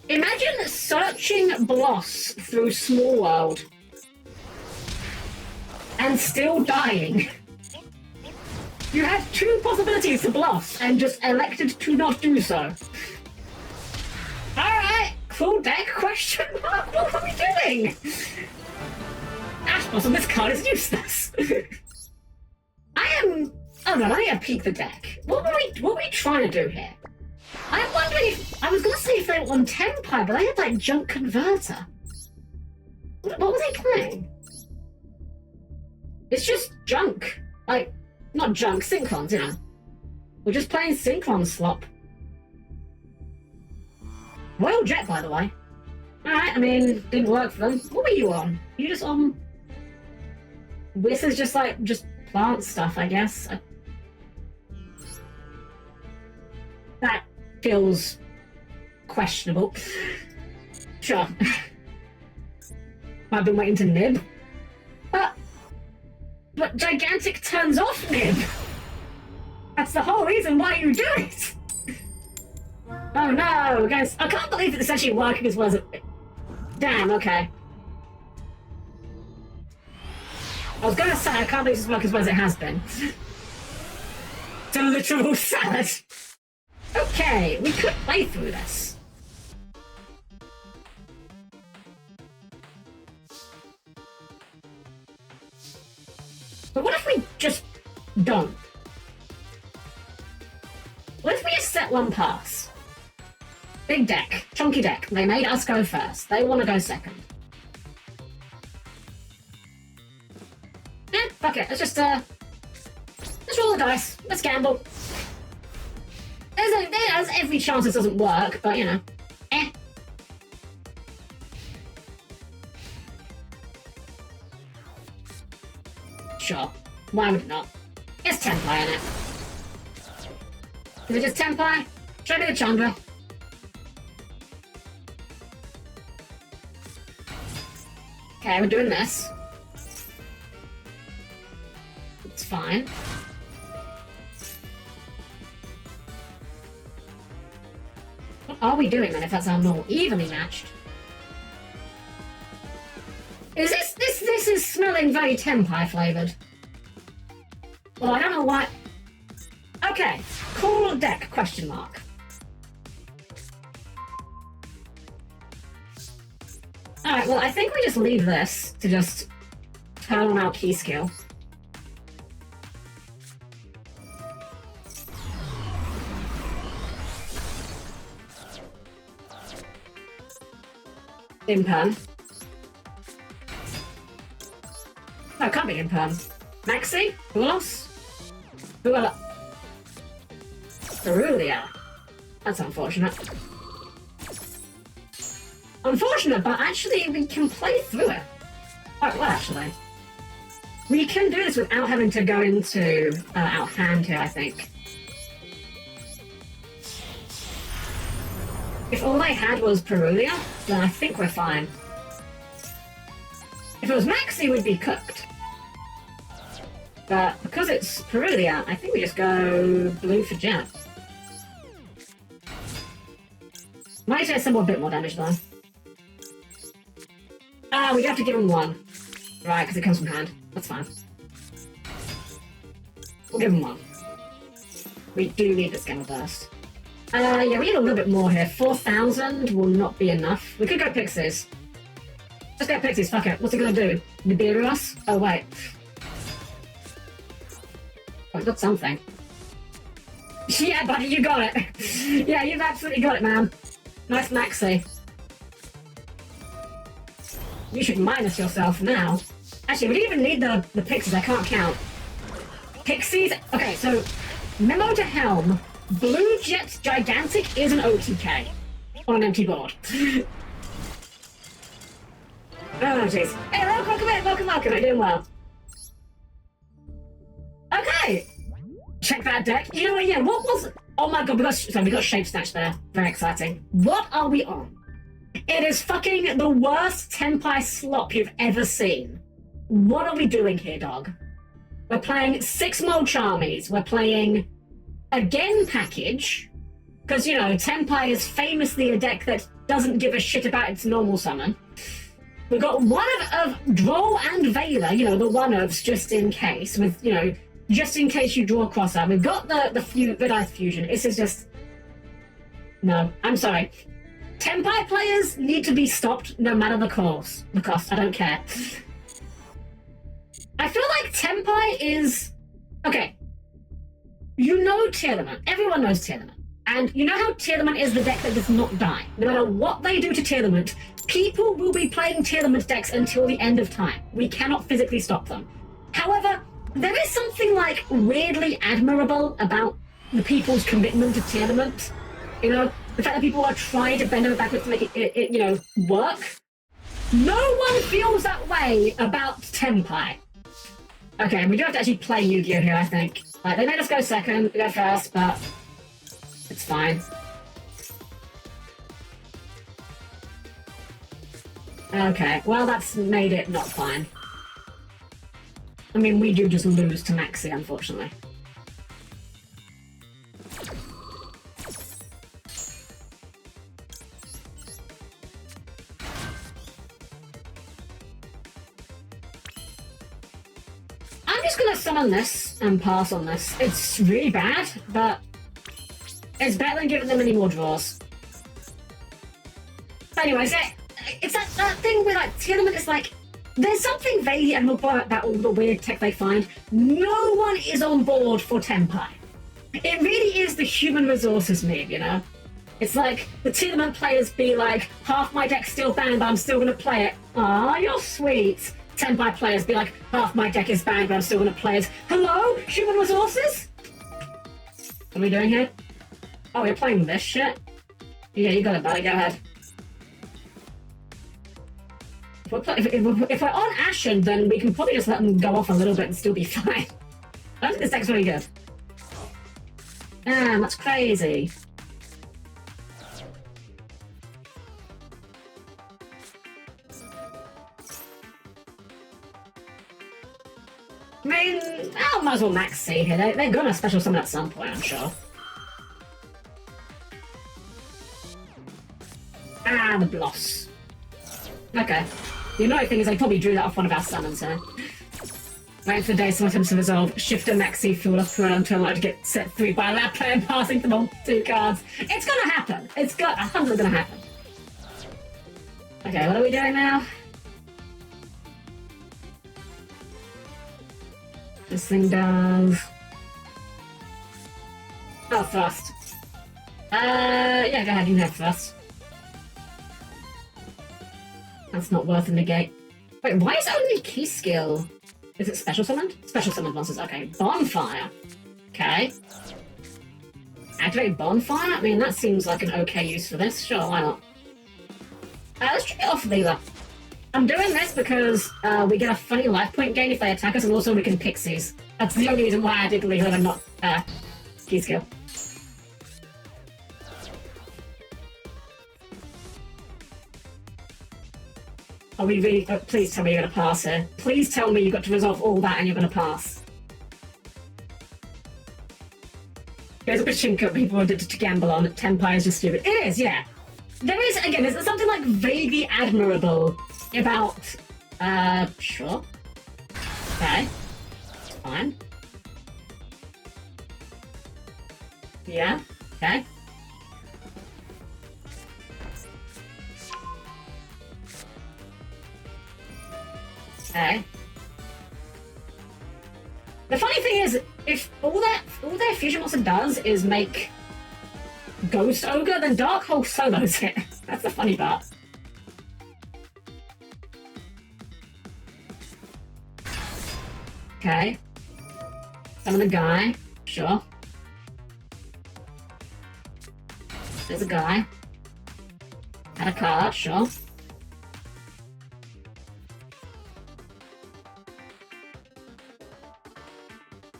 Imagine searching Bloss through Small World and still dying. You had two possibilities to Bloss and just elected to not do so. Alright, cool deck, question mark, what are we doing? Ash Blossom, this card is useless. Oh no, I need to peek the deck. What were we trying to do here? I'm wondering if... I was going to say if they were on Tenpai, but they had, like, Junk Converter. What were they playing? It's just junk. Like, not junk, Synchrons, you know. We're just playing Synchron slop. Royal Jet, by the way. Alright, I mean, didn't work for them. What were you on? You just on... This is just, like, just plant stuff, I guess. That feels questionable. Sure. I've been waiting to nib. But Gigantic turns off nib. That's the whole reason why you do it. Oh no, guys, I can't believe it's actually working as well as it... Damn, okay. I was gonna say, I can't believe it's working as well as it has been. The literal salad. Okay, we could play through this. But what if we just don't? What if we just set one pass? Big deck, chunky deck. They made us go first. They want to go second. Eh, fuck it. Let's just roll the dice. Let's gamble. There's every chance this doesn't work, but you know. Eh. Sure. Why would it not? It's Tenpai in it. Is it just Tenpai? Show me the Chandra. Okay, we're doing this. It's fine. What are we doing then if that's our normal? Evenly matched. Is this is smelling very Tenpai flavoured. Well, I don't know why. Okay, cool deck, question mark. Alright, well, I think we just leave this to just turn on our key skill. Imperm. No, it can't be Imperm. Maxi? Fuwalos? Fuwalos. Cerulean. That's unfortunate. Unfortunate, but actually we can play through it. Quite well, actually. We can do this without having to go into our hand here, I think. If all they had was Perulia, then I think we're fine. If it was Maxi, we'd be cooked. But because it's Perulia, I think we just go blue for Jet. Might say some a bit more damage though. Ah, we have to give him one. Right, because it comes from hand. That's fine. We'll give him one. We do need this Gamma Burst. Yeah, we need a little bit more here. 4,000 will not be enough. We could go Pixies. Just go Pixies, fuck it. What's it gonna do? Nibiru us? Oh, wait. Oh, it got something. Yeah, buddy, you got it. Yeah, you've absolutely got it, man. Nice Maxi. You should minus yourself now. Actually, we don't even need the Pixies, I can't count. Pixies? Okay, so, memo to Helm. Blue Jet Gigantic is an OTK. On an empty board. Oh, jeez. Hey, welcome in, welcome. You're doing well. Okay. Check that deck. You know what, yeah, what was... Oh my god, we got Shape Snatch there. Very exciting. What are we on? It is fucking the worst Tenpai slop you've ever seen. What are we doing here, dog? We're playing 6 Molcharmies. We're playing... Again package. Because, you know, Tenpai is famously a deck that doesn't give a shit about its normal summon. We've got one of Droll and Veiler, you know, the one-ofs just in case, with, you know, just in case you draw a cross-out. We've got the Red Eye Fusion. This is just... No, I'm sorry. Tenpai players need to be stopped no matter the cost. I don't care. I feel like Tenpai is... Okay. You know Tearlament. Everyone knows Tearlament. And you know how Tearlament is the deck that does not die. No matter what they do to Tearlament, people will be playing Tearlament decks until the end of time. We cannot physically stop them. However, there is something like weirdly admirable about the people's commitment to Tearlament. You know, the fact that people are trying to bend over backwards to make it you know, work. No one feels that way about Tenpai. Okay, we do have to actually play Yu-Gi-Oh! Here, I think. Like, they made us go second, we go first, but it's fine. Okay, well, that's made it not fine. I mean, we do just lose to Maxi, unfortunately. I'm just gonna summon this and pass on this. It's really bad, but it's better than giving them any more draws. But anyways, it's that thing where, like, Tearlament is like, there's something vaguely admirable about all the weird tech they find. No one is on board for Tenpai. It really is the human resources meme, you know? It's like, the Tearlament players be like, half my deck's still banned, but I'm still gonna play it. Aw, you're sweet. Tenpai players be like, half my deck is banned, but I'm still gonna play it. Hello, human resources? What are we doing here? Oh, you're playing this shit? Yeah, you got it, buddy, go ahead. If we're on Ashen, then we can probably just let them go off a little bit and still be fine. I think this deck's really good. Damn, that's crazy. I mean, I might as well max C here. They're gonna special summon at some point, I'm sure. Ah, the Bloss. Okay. The annoying thing is I probably drew that off one of our summons here. Waiting for day some attempts to resolve. Shift a Maxi Fuwalos through until I get set free by a lab player and passing them on 2 cards. It's gonna happen. It's 100% gonna happen. Okay, what are we doing now? This thing does... Oh, thrust. Yeah, go ahead, you can have thrust. That's not worth a negate. Wait, why is it only key skill? Is it special summoned? Special summoned monsters, okay. Bonfire. Okay. Activate Bonfire? I mean, that seems like an okay use for this. Sure, why not? Let's try it off Leela. I'm doing this because we get a funny life point gain if they attack us, and also we can Pixies. That's the only reason why I did Leela and not key skill. Are we really... Oh, please tell me you're going to pass here. Please tell me you got to resolve all that and you're going to pass. There's a Pachinko people wanted to gamble on. Tenpai is just stupid. It is, yeah. There is, again, there's something like vaguely admirable about... Sure. Okay. It's fine. Yeah. Okay. Okay. The funny thing is, if all their fusion monster does is make Ghost Ogre, then Dark Hole solos it. That's the funny part. Okay. Summon a guy. Sure. There's a guy. Add a card. Sure.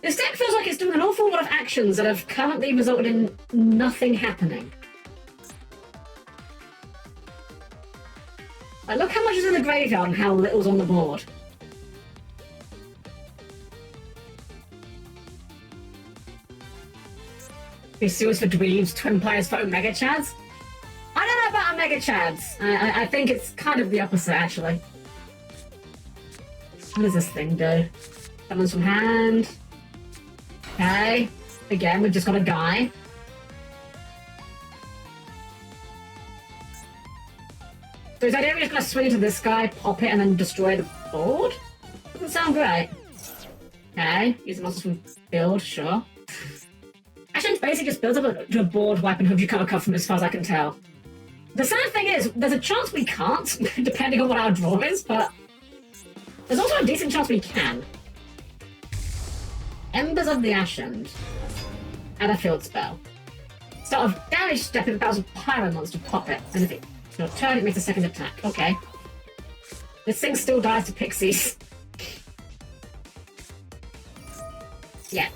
This deck feels like it's doing an awful lot of actions that have currently resulted in nothing happening. Like, look how much is in the graveyard and how little's on the board. Pursuers for dweebs, twin players for Omega Chads? I don't know about Omega Chads. I think it's kind of the opposite, actually. What does this thing do? Summons from hand. Okay. Again, we've just got a guy. So is the idea we're just gonna swing into this guy, pop it, and then destroy the board? Doesn't sound great. Okay, use the monsters from build, sure. Actually, it's basically just builds up a board wipe and hope you can't recover from it as far as I can tell. The sad thing is, there's a chance we can't, depending on what our draw is, but there's also a decent chance we can. Embers of the Ashend. Add a field spell. Start of damage step if it battles a pyro monster, pop it. And if it's your turn, it makes a second attack. Okay. This thing still dies to pixies. Yeah.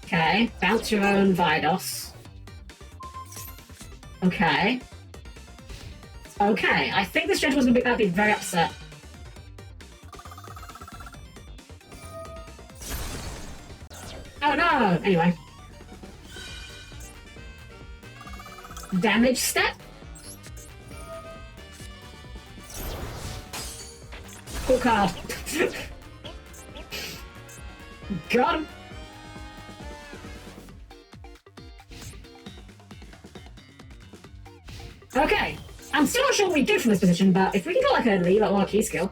Okay. Bounce your own Vidos. Okay. Okay, I think this gentleman's gonna be very upset. Oh no! Anyway. Damage step? Cool card. Got him. Okay. I'm still not sure what we do from this position, but if we can get like a lever or a key skill,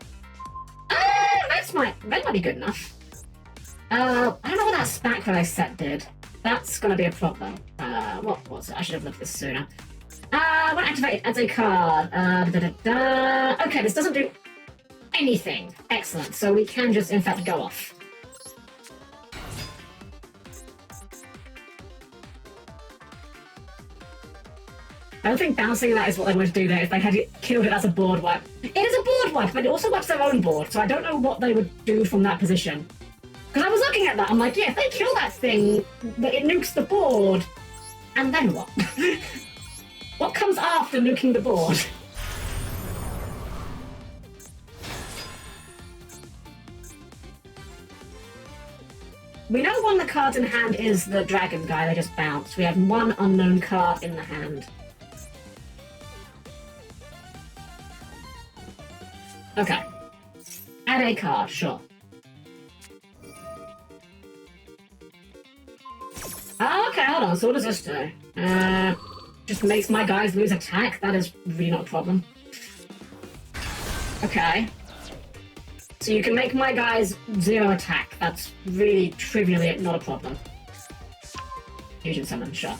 that might be good enough. I don't know what that SPAC that I set did. That's gonna be a problem. What was it? I should have looked at this sooner. When activated, adds a card. Okay, this doesn't do anything. Excellent. So we can just, in fact, go off. I don't think bouncing that is what they would do there if they had killed it as a board wipe. It is a board wipe, but it also wipes their own board, so I don't know what they would do from that position. Because I was looking at that, I'm like, yeah, if they kill that thing, it nukes the board. And then what? What comes after nuking the board? We know one of the cards in hand is the dragon guy they just bounced. We have one unknown card in the hand. Okay. Add a card, sure. Okay, hold on. So what does this do? Just makes my guys lose attack? That is really not a problem. Okay. So you can make my guys 0 attack. That's really trivially not a problem. Fusion summon, sure.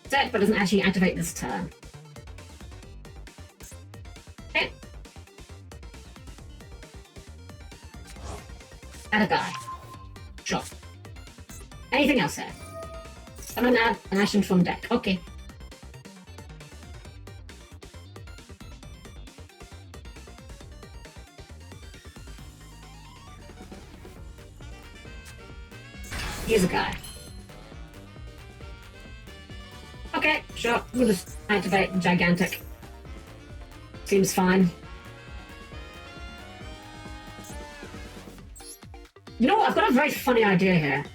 Set, but doesn't actually activate this turn. Okay. Add a guy. Sure. Anything else here? I'm gonna add an Ashen from deck. Okay. Here's a guy. Okay, sure. We'll just activate Gigantic. Seems fine. You know what? I've got a very funny idea here.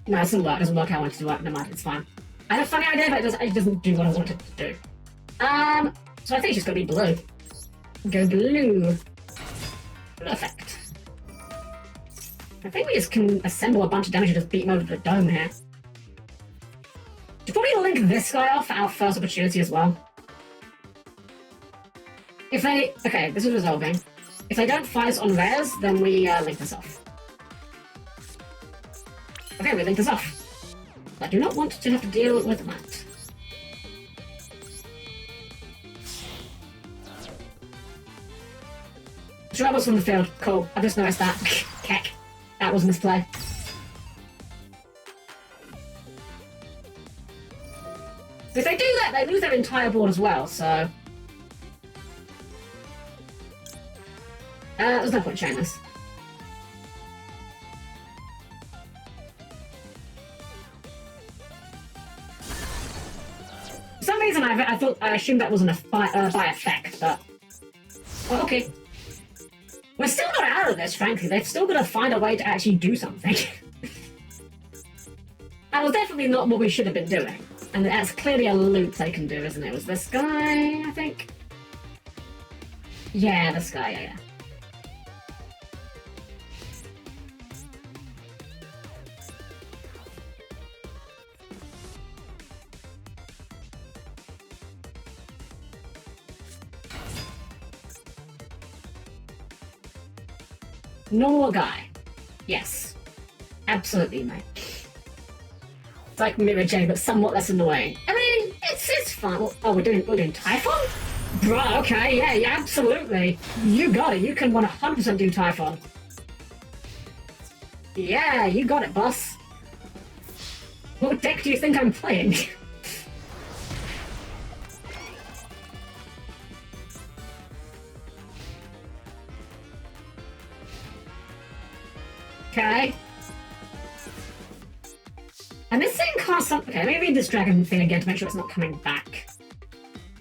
No, it doesn't work. It doesn't work how I want it to work. Never mind, it's fine. I have a funny idea, but it doesn't do what I want it to do. So I think it's just gonna be blue. Go blue. Perfect. I think we just can assemble a bunch of damage and just beat him over the dome here. Should probably link this guy off at our first opportunity as well. If they... Okay, this is resolving. If they don't fight us on rares, then we link this off. Okay, we link this off. I do not want to have to deal with that. Troubles from the field. Cool. I just noticed that. Keck. That was misplay. If they do that, they lose their entire board as well, so... there's no point in showing this. reason, I assumed that wasn't by effect, but... Oh, okay. We're still not out of this, frankly. They've still got to find a way to actually do something. That was definitely not what we should have been doing. And that's clearly a loop they can do, isn't it? It was this guy, I think? Yeah, this guy, yeah. Normal guy. Yes. Absolutely, mate. It's like Mirror J, but somewhat less annoying. I mean, it's fun. Oh, we're doing Typhon? Bruh, okay, yeah, absolutely. You got it. You can 100% do Typhon. Yeah, you got it, boss. What deck do you think I'm playing? Okay. And this thing costs something. Okay, let me read this dragon thing again to make sure it's not coming back.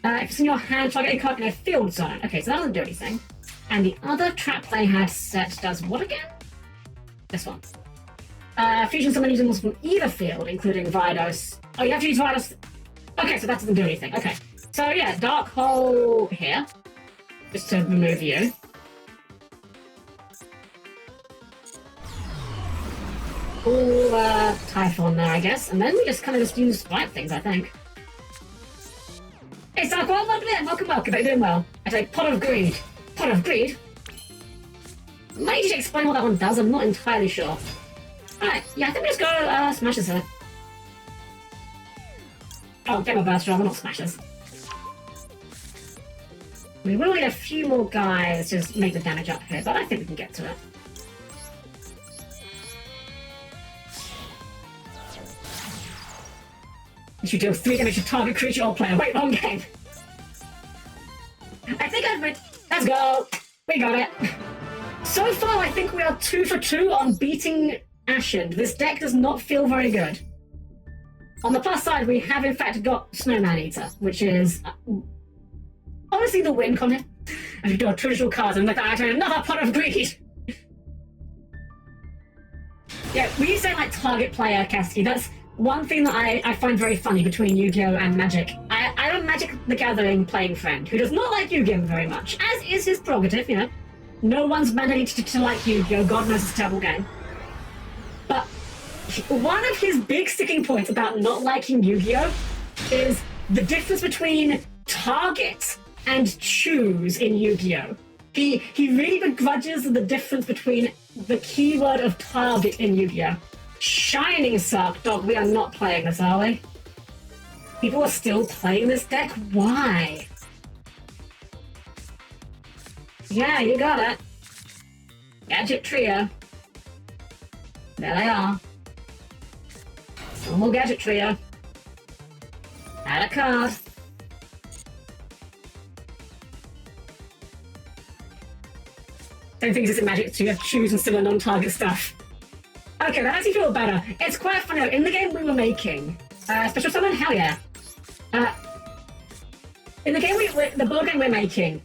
If it's in your hand, target a card in a field zone. Okay, so that doesn't do anything. And the other trap they had set does what again? This one. Fusion summon using ones from either field, including Vidos. Oh, you have to use Vidos. Okay, so that doesn't do anything. Okay. So yeah, Dark Hole here. Just to remove you. All Typhon there, I guess. And then we just kind of just use Swipe things, I think. Hey, Stark, welcome. How you doing well? I say Pot of Greed. Pot of Greed? Might you explain what that one does? I'm not entirely sure. Alright, yeah, I think we just go Smashes here. Oh, Gamma Burst rather, not Smashes. We will need a few more guys to just make the damage up here, but I think we can get to it. You should deal 3 damage to target creature or player. Wait, wrong game. I think I've read. Let's go. We got it. So far, I think we are 2 for 2 on beating Ashen. This deck does not feel very good. On the plus side, we have in fact got Snowman Eater, which is honestly the win content. And we do a traditional card and look at another Pot of Greed. Yeah, when you say like target player, Kasky, that's one thing that I find very funny between Yu-Gi-Oh! And Magic. I'm a Magic the Gathering playing friend who does not like Yu-Gi-Oh! Very much, as is his prerogative, you know. No one's mandated to like Yu-Gi-Oh! God knows it's a terrible game. But one of his big sticking points about not liking Yu-Gi-Oh! Is the difference between target and choose in Yu-Gi-Oh! He really begrudges the difference between the keyword of target in Yu-Gi-Oh! Shining Suck, dog, we are not playing this, are we? People are still playing this deck? Why? Yeah, you got it. Gadget Trio. There they are. Normal Gadget Trio. Add a card. Same thing as in Magic 2, you have to choose and similar non-target stuff. Okay, that makes me feel better. It's quite funny. In the game we were making, Special Summon, hell yeah. In the game the board game we're making,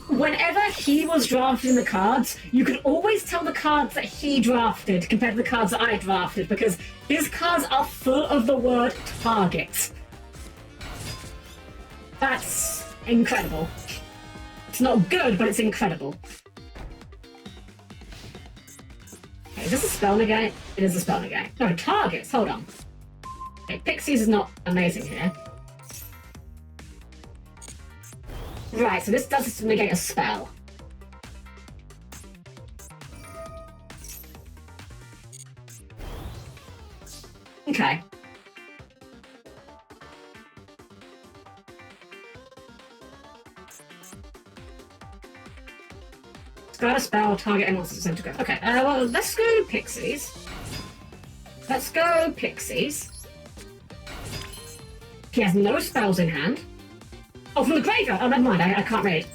whenever he was drafting the cards, you could always tell the cards that he drafted compared to the cards that I drafted because his cards are full of the word target. That's incredible. It's not good, but it's incredible. Okay, is this a spell negate? It is a spell negate. No, targets, hold on. Okay, Pixies is not amazing here. Right, so this does negate a spell. Okay. Got a spell, target and wants to go. Okay, well, let's go Pixies. Let's go Pixies. He has no spells in hand. Oh, from the graveyard! Oh, never mind, I can't read.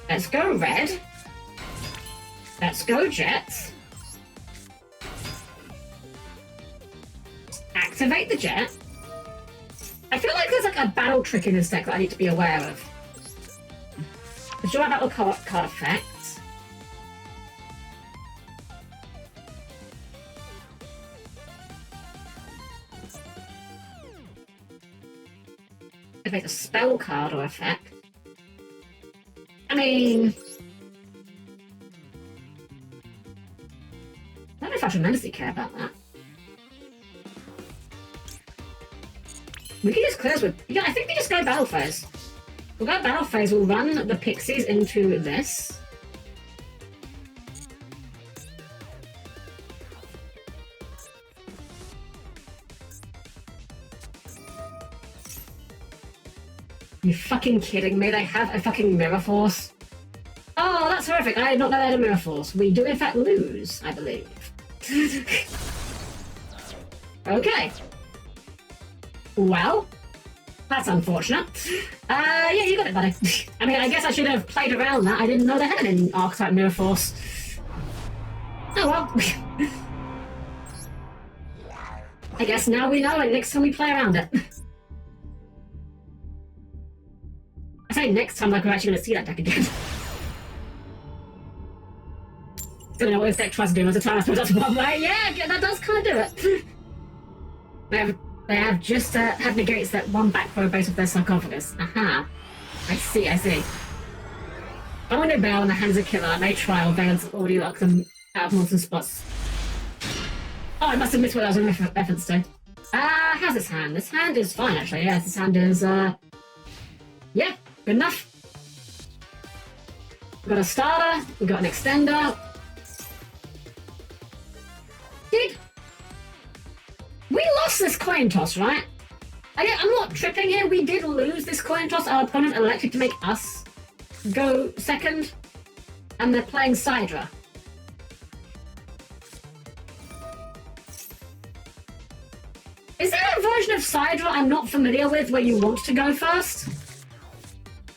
Let's go Red. Let's go Jet. Activate the Jet. I feel like there's like a battle trick in this deck that I need to be aware of. Do I battle card effect? If it's a spell card or effect. I mean... I don't know if I tremendously care about that. We can just clear this with... Yeah, I think we just go battle phase. We'll go battle phase, we'll run the pixies into this. You fucking kidding me? They have a fucking Mirror Force? Oh, that's horrific. I did not know they had a Mirror Force. We do in fact lose, I believe. Okay. Well, that's unfortunate. Yeah, you got it, buddy. I mean, I guess I should have played around that. I didn't know they had an Archetype Mirror Force. Oh well. I guess now we know, and next time we play around it. I say next time like we're actually going to see that deck again. I don't know what this deck tries to do most of the time. I suppose that's one way. Yeah, that does kind of do it. They have just had negates that one back row base of their sarcophagus. Aha. I see. I want to bail on the hands of killer. I may try, or Bail's already locked them out of multiple spots. Oh, I must have missed what I was in reference to. How's this hand? This hand is fine, actually. Yeah, this hand is, yeah, good enough. We've got a starter, we've got an extender. We lost this coin toss, right? I'm not tripping here. We did lose this coin toss. Our opponent elected to make us go second, and they're playing Sidra. Is there a version of Sidra I'm not familiar with where you want to go first?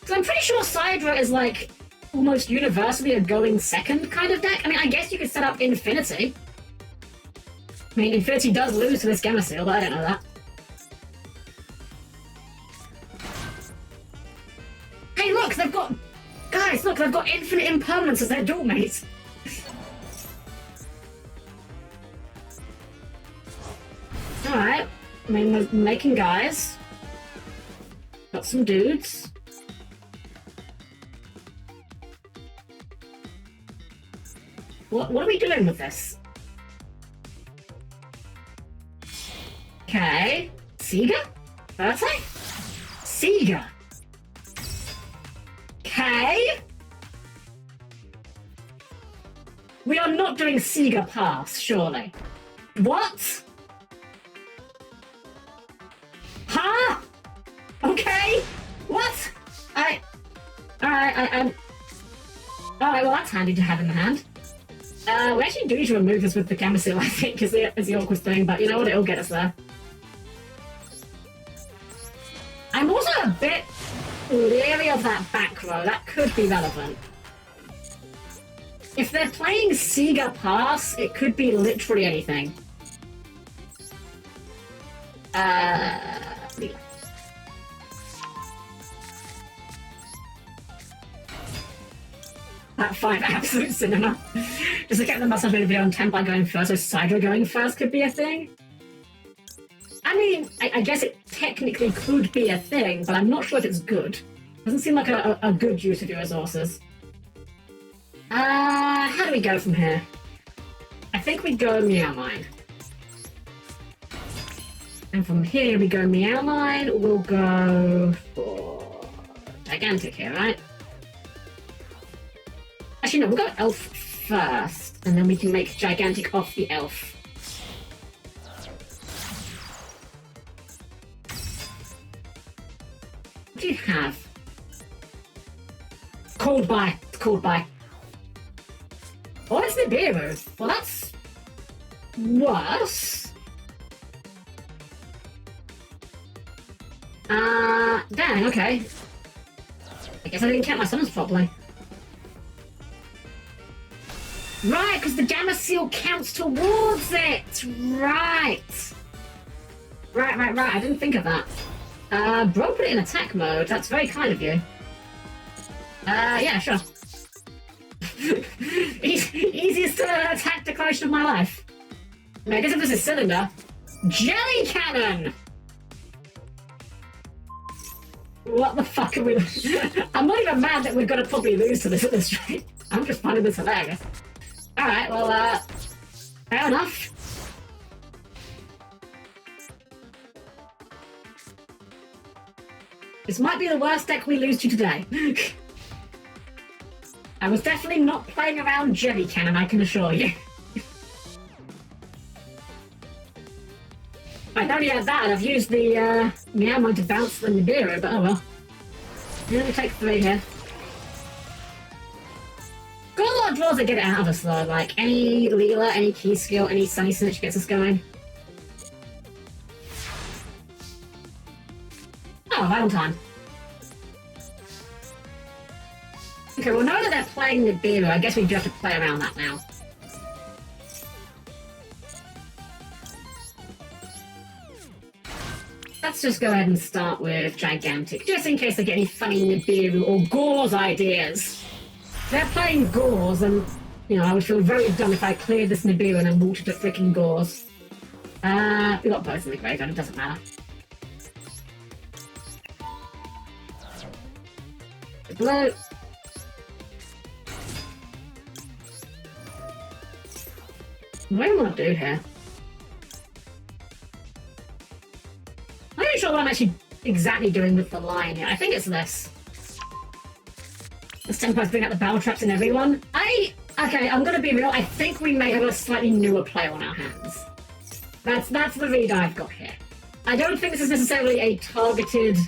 Because I'm pretty sure Sidra is like almost universally a going second kind of deck. I mean, I guess you could set up Infinity. I mean, Infinity does lose to this Gamma Seal, but I don't know that. Hey, look, they've got... Guys, look, they've got Infinite Impermanence as their duel mates. Alright. I mean, we're making guys. Got some dudes. What are we doing with this? Okay. Sega? Birthday? Sega. Okay. We are not doing Sega Pass, surely. What? Huh? Okay. What? Alright, well that's handy to have in the hand. We actually do need to remove this with the Gamma Seal, I think, is the awkward thing, but you know what, it'll get us there. I'm also a bit leery of that back row. That could be relevant. If they're playing Sega Pass, it could be literally anything. That 5 absolute cinema. Just to get the massage video on 10 by going first, so Sidra going first could be a thing. I mean, I guess it technically could be a thing, but I'm not sure if it's good. Doesn't seem like a good use of your resources. How do we go from here? I think we go Meow Mine. And from here we go Meow Mine, we'll go for Gigantic here, right? Actually no, we'll go Elf first, and then we can make Gigantic off the Elf. What do you have? Called by. It's called by. Oh, it's Nibiru. Well, that's worse. Dang, okay. I guess I didn't count my summons properly. Right, because the Gamma Seal counts towards it! Right! Right. I didn't think of that. Bro put it in attack mode. That's very kind of you. Yeah, sure. Easiest attack declaration of my life. I mean, I guess if this is cylinder. Jelly cannon! What the fuck are we... I'm not even mad that we're gonna probably lose to this at this rate. I'm just finding this hilarious. Alright, well, fair enough. This might be the worst deck we lose to today. I was definitely not playing around Jelly Cannon, I can assure you. I not only had that, I've used the Meowmon to bounce the Nibiru, but oh well. You only take 3 here. Got a lot of draws that get it out of us though, like any Leela, any Key Skill, any Sunny Snitch gets us going. Oh, right on time. Okay, well now that they're playing Nibiru, I guess we do have to play around that now. Let's just go ahead and start with Gigantic, just in case they get any funny Nibiru or Gauze ideas. They're playing Gauze, and, you know, I would feel very dumb if I cleared this Nibiru and then walked to freaking Gauze. We got both in the graveyard, it doesn't matter. Blue. What do I want to do here? I'm not even sure what I'm actually exactly doing with the line here. I think it's this. This tempo's bring out the battle traps in everyone. Okay, I'm gonna be real. I think we may have a slightly newer play on our hands. That's the read I've got here. I don't think this is necessarily a targeted,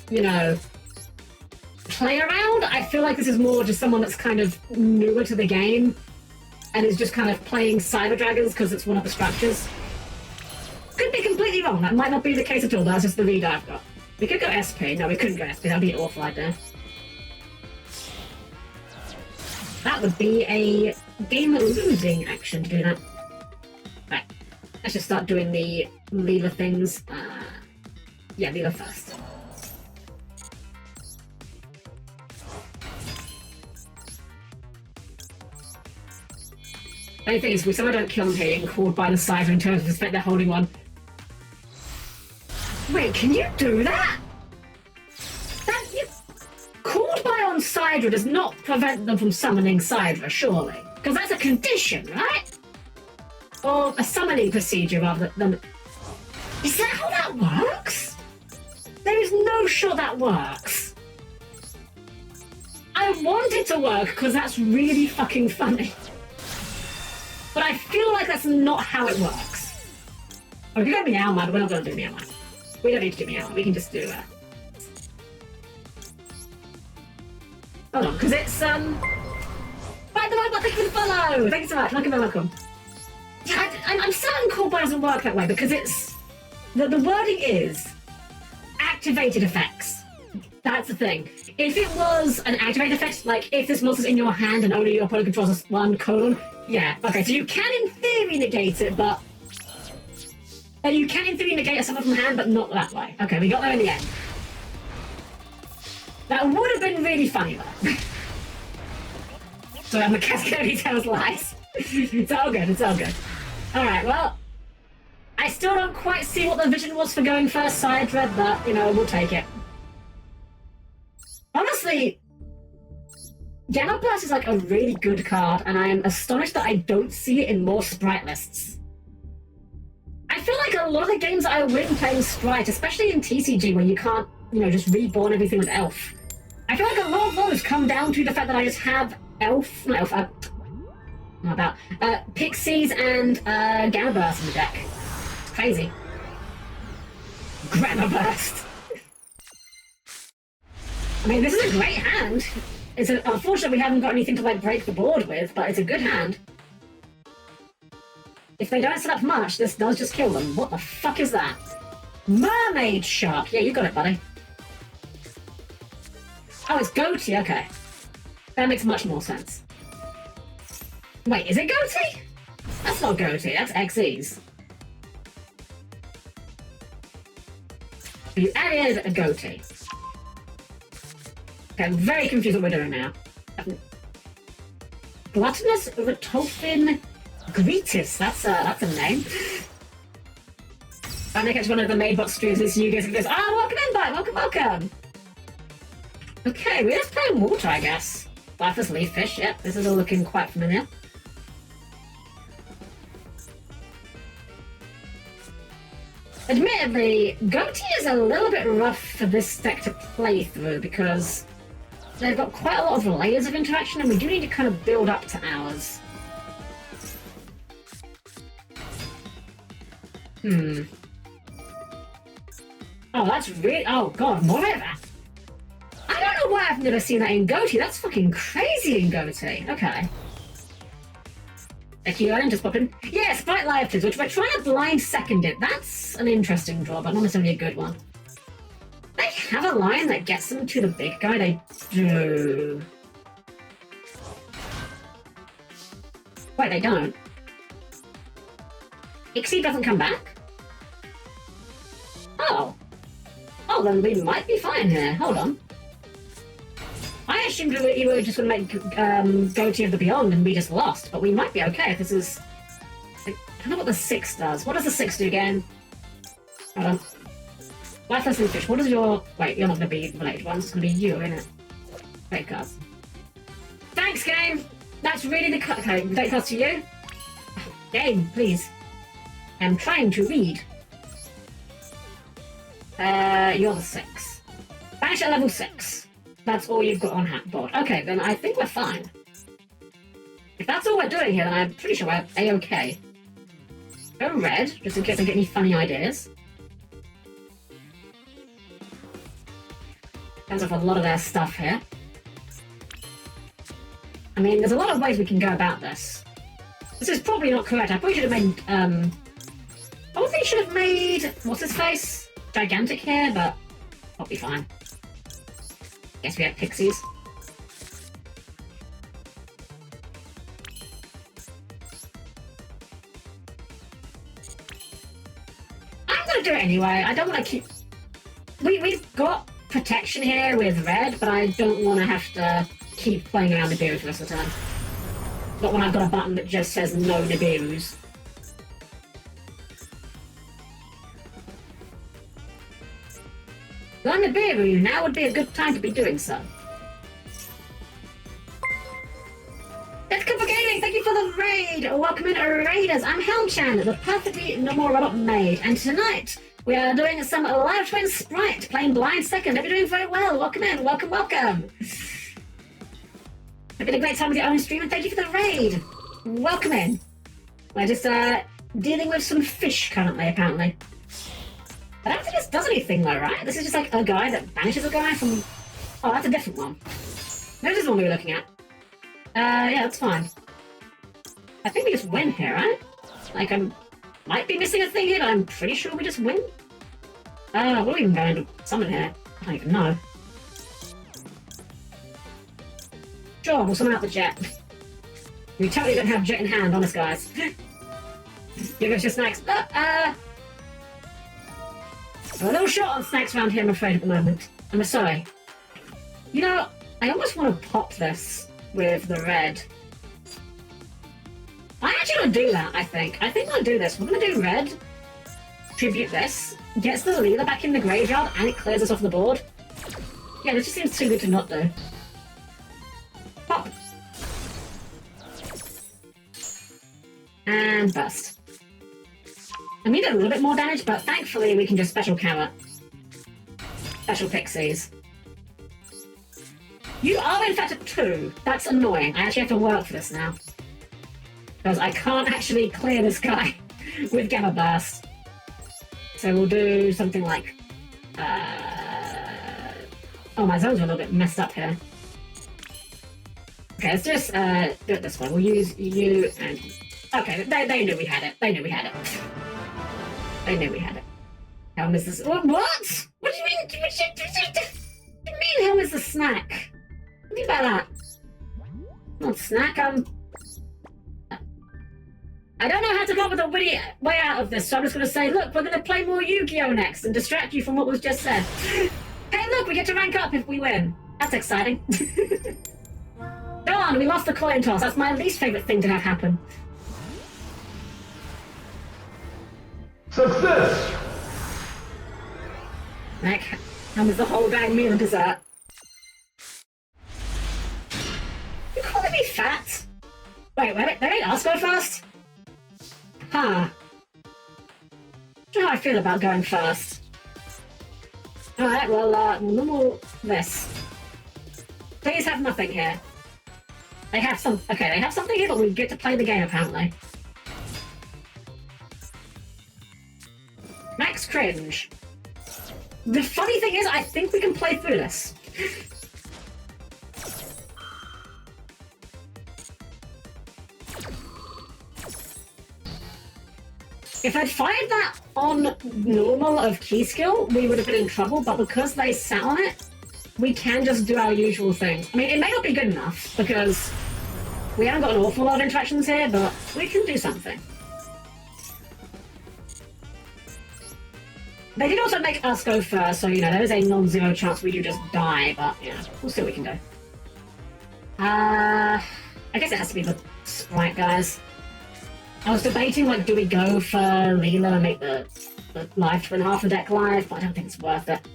you know, play around. I feel like this is more just someone that's kind of newer to the game and is just kind of playing Cyber Dragons because it's one of the structures. Could be completely wrong. That might not be the case at all. That's just the read I've got. We could go SP. No, we couldn't go SP. That'd be an awful idea. That would be a game-losing action to do that. Right. Let's just start doing the Leela things. Yeah, Leela first. The only thing is, if someone don't kill them here, you can called by the Cyber in terms of suspect they're holding one. Wait, can you do that? Called by on Sidra does not prevent them from summoning Sidra, surely. Because that's a condition, right? Or a summoning procedure rather than... Is that how that works? There is no sure that works. I want it to work because that's really fucking funny. But I feel like that's not how it works. Oh, we can go Meowmon, but we're not going to do Meowmon. We don't need to do Meowmon, we can just do hold on, because it's, Right, the right button, thank you for the follow! Thank you so much, welcome. Yeah, I'm certain Call By doesn't work that way, because it's... The wording is... activated effects. That's the thing. If it was an activated effect, like if this monster's in your hand and only your opponent controls one colon, yeah, okay, so you can in theory negate it, but... you can in theory negate a summon from hand, but not that way. Okay, we got there in the end. That would have been really funny, though. So I'm a Cascade tells lies. It's all good, it's all good. Alright, well... I still don't quite see what the vision was for going first side dread, but, you know, we'll take it. Honestly, Gamma Burst is like a really good card, and I am astonished that I don't see it in more Sprite lists. I feel like a lot of the games I win playing Sprite, especially in TCG where you can't, you know, just reborn everything with Elf. I feel like a lot of those come down to the fact that I just have Pixies and Gamma Burst in the deck. It's crazy. Gamma Burst. I mean, this is a great hand. Unfortunately, we haven't got anything to like break the board with, but it's a good hand. If they don't set up much, this does just kill them. What the fuck is that? Mermaid Shark. Yeah, you got it, buddy. Oh, it's Goatee, okay. That makes much more sense. Wait, is it Goatee? That's not Goatee, that's XE's. You added a goatee. Okay, I'm very confused what we're doing now. Gluttonous Retolfin Greetus. That's a name. I make it to one of the main box streams this you guys can just welcome in, bye, welcome. Okay, we're just playing water, I guess. Lifeless leaf fish, yep, this is all looking quite familiar. Admittedly, Goatee is a little bit rough for this deck to play through because they've got quite a lot of layers of interaction and we do need to kind of build up to ours. Oh, that's really... Oh, God, more of that. I don't know why I've never seen that in Goatee. That's fucking crazy in Goatee. Okay. Thank you, Ellen, just pop in. Yeah, Sprite Live Tips, which we're trying to blind second it. That's an interesting draw, but not necessarily a good one. They have a line that gets them to the big guy. They do. Wait, they don't. Ixie doesn't come back? Oh. Oh, then we might be fine here. Hold on. I assumed you were just going to make Goatee of the Beyond and we just lost, but we might be okay if this is... I don't know what the 6 does. What does the 6 do again? Hold on. Lifeless Fish, what is your... Wait, you're not going to be the late one. It's going to be you, isn't it? Great cards. Thanks, game! That's really the... Okay, great cards to you. Game, please. I'm trying to read. You're the 6. Banish at level 6. That's all you've got on hand board. Okay, then I think we're fine. If that's all we're doing here, then I'm pretty sure we're A-okay. Go red, just in case I get any funny ideas. Turns off a lot of their stuff here. I mean, there's a lot of ways we can go about this. This is probably not correct. I probably should have made, I probably should have made, what's his face? Gigantic here, but I'll be fine. Guess we have pixies. I'm gonna do it anyway. I don't want to keep... We've got protection here with red, but I don't want to have to keep playing around Nibiru for the rest of the time. Not when I've got a button that just says no Nibirus. On Nibiru, now would be a good time to be doing so. Let's go for gaming! Thank you for the raid! Welcome in, raiders! I'm Helm-Chan, the perfectly normal robot maid, and tonight we are doing some live twin sprite, playing blind second. Hope you're doing very well. Welcome in, welcome. Having a great time with your own stream, and thank you for the raid. Welcome in. We're just dealing with some fish currently, apparently. I don't think this does anything though, right? This is just like a guy that banishes a guy from... Oh, that's a different one. No, this is the one we were looking at. Yeah, that's fine. I think we just win here, right? Like, I might be missing a thing here, but I'm pretty sure we just win. What are we even going to summon here? I don't even know. Sure, we'll summon out the jet. We totally don't have jet in hand, honest guys. Give us your snacks. I'm a little short on snacks around here, I'm afraid, at the moment. I'm sorry. You know, I almost want to pop this with the red. I'm actually going to do that, I think. I think I'll do this. We're going to do red. Tribute this. Gets the leader back in the graveyard, and it clears us off the board. Yeah, this just seems too good to not do. Pop. And burst. I need a little bit more damage, but thankfully we can just special carrot. Special pixies. You are in fact a 2. That's annoying. I actually have to work for this now. Because I can't actually clear this guy with Gamma Burst. So we'll do something like... Oh, my zones are a little bit messed up here. Okay, let's just do it this way. We'll use you and... Okay, they knew we had it. They knew we had it. They knew we had it. Helm is the... What? What do you mean? What do you mean Helm is the snack? What do you mean by that? Not snack, I don't know how to come up with a witty way out of this, so I'm just going to say, look, we're going to play more Yu-Gi-Oh! Next and distract you from what was just said. Hey, look, we get to rank up if we win. That's exciting. Darn, we lost the coin toss. That's my least favourite thing to have happen. Success! Heck, how was the whole dang meal and dessert? You calling me fat? Wait, they made us go first? Huh. Not sure how I feel about going first. Alright, well, normal this. Please have nothing here. They have some. Okay, they have something here, but we get to play the game apparently. Max cringe. The funny thing is, I think we can play through this. If I'd fired that on normal of key skill, we would have been in trouble, but because they sat on it, we can just do our usual things. I mean, it may not be good enough, because we haven't got an awful lot of interactions here, but we can do something. They did also make us go first, so, you know, there is a non-zero chance we do just die, but, yeah, we'll see what we can do. I guess it has to be the sprite, guys. I was debating, like, do we go for Leela and make the live twin half the deck live, but I don't think it's worth it.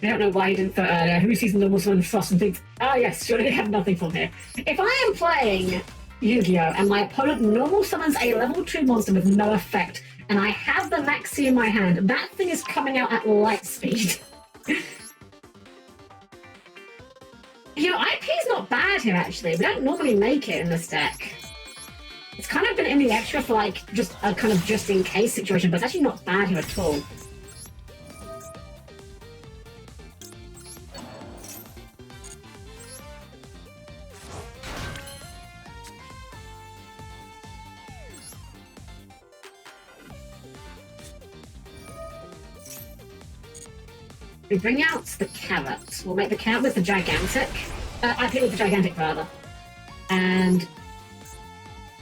I don't know why he didn't throw earlier. Who sees normal summon Frost and thinks, oh yes, surely they have nothing from here. If I am playing Yu-Gi-Oh! And my opponent normal summons a level 2 monster with no effect, and I have the Maxi in my hand, that thing is coming out at light speed. You know, IP is not bad here, actually. We don't normally make it in this deck. It's kind of been in the extra for, like, just a kind of just-in-case situation, but it's actually not bad here at all. We bring out the carrot. We'll make the carrot with the gigantic. IP with the gigantic, rather. And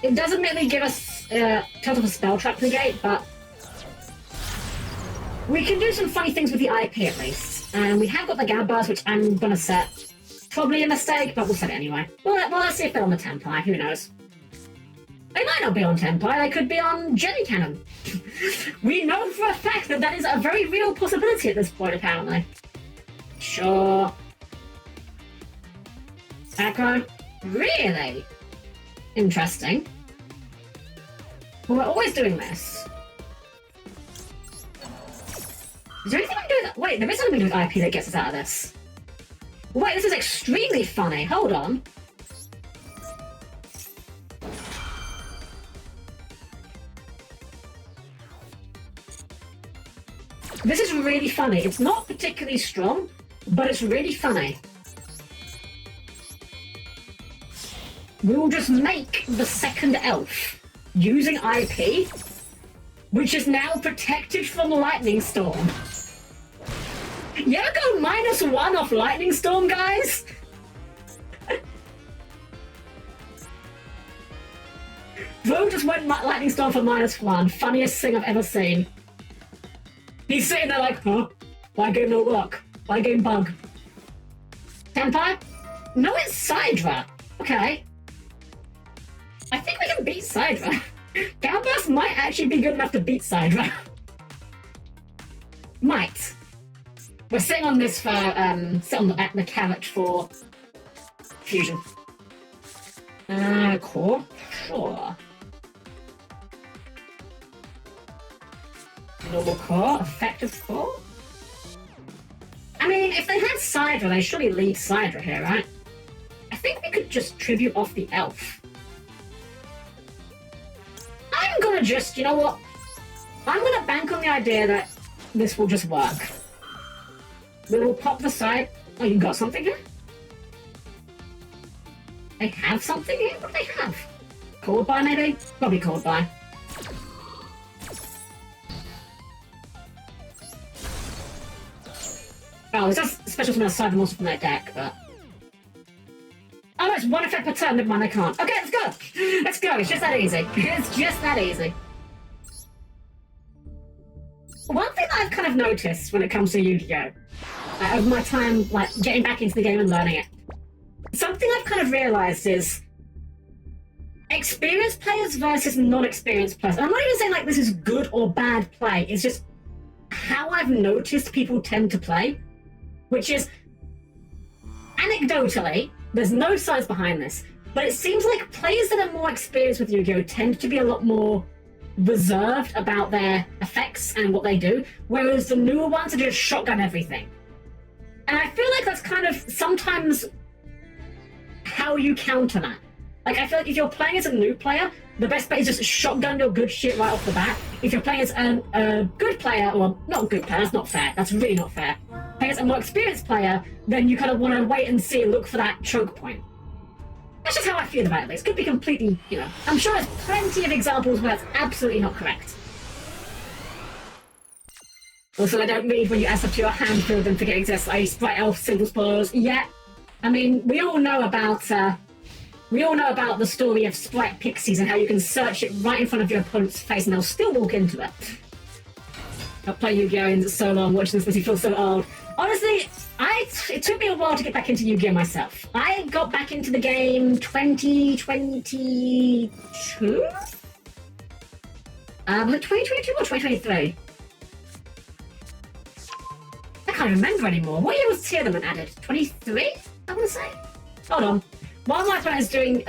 it doesn't really give us total spell trap negate, but we can do some funny things with the IP at least. And we have got the Gab bars, which I'm gonna set. Probably a mistake, but we'll set it anyway. Well, let's see if they're on the Tempai. Who knows? They might not be on Tempai. They could be on Jelly Cannon. We know for a fact that that is a very real possibility at this point, apparently. Sure. Acro? Really? Interesting. Well, we're always doing this. Is there anything we can do with that? Wait, there is something we can do with IP that gets us out of this. Wait, this is extremely funny. Hold on. This is really funny. It's not particularly strong, but it's really funny. We will just make the second elf using IP, which is now protected from Lightning Storm. You ever go -1 off Lightning Storm, guys? Bro just went Lightning Storm for -1. Funniest thing I've ever seen. He's sitting there like, huh? Why game no luck? Why game bug? Tempai? No, it's Sidra. Okay. I think we can beat Sidra. Galburst might actually be good enough to beat Sidra. Might. We're sitting on this for, at the carrot for fusion. Core? Sure. Normal core? Effective core? I mean, if they had Sidra, they surely lead Sidra here, right? I think we could just tribute off the elf. I'm gonna just, you know what? I'm gonna bank on the idea that this will just work. We will pop the side. Oh, you got something here? They have something here? What do they have? Called by, maybe? Probably called by. Oh, it's just special from outside the monster from that deck, but... Oh, no, it's one effect per turn. Never mind, I can't. Okay, let's go. Let's go. It's just that easy. It's just that easy. One thing that I've kind of noticed when it comes to Yu-Gi-Oh! Over my time, like, getting back into the game and learning it, something I've kind of realized is experienced players versus non-experienced players. And I'm not even saying, like, this is good or bad play. It's just how I've noticed people tend to play, which is, anecdotally, there's no science behind this, but it seems like players that are more experienced with Yu-Gi-Oh! Tend to be a lot more reserved about their effects and what they do, whereas the newer ones are just shotgun everything. And I feel like that's kind of sometimes how you counter that. Like, I feel like if you're playing as a new player, the best bet is just shotgun your good shit right off the bat. If you're playing as a good player, or not a good player, that's not fair, that's really not fair. Playing as a more experienced player, then you kind of want to wait and see, look for that choke point. That's just how I feel about it. This could be completely, I'm sure there's plenty of examples where it's absolutely not correct. Also, I don't read when you ask up to your hand field and forget exists. I sprite elf simple spoilers. Yeah, I mean, we all know about the story of sprite pixies and how you can search it right in front of your opponent's face and they'll still walk into it. I've played Yu-Gi-Oh! In so long, watching this makes me feel so old. Honestly, it took me a while to get back into Yu-Gi-Oh! Myself. I got back into the game 2022? Was it 2022 or 2023? I can't remember anymore. What year was Tournament added? 23? I want to say. Hold on. While my friend is doing,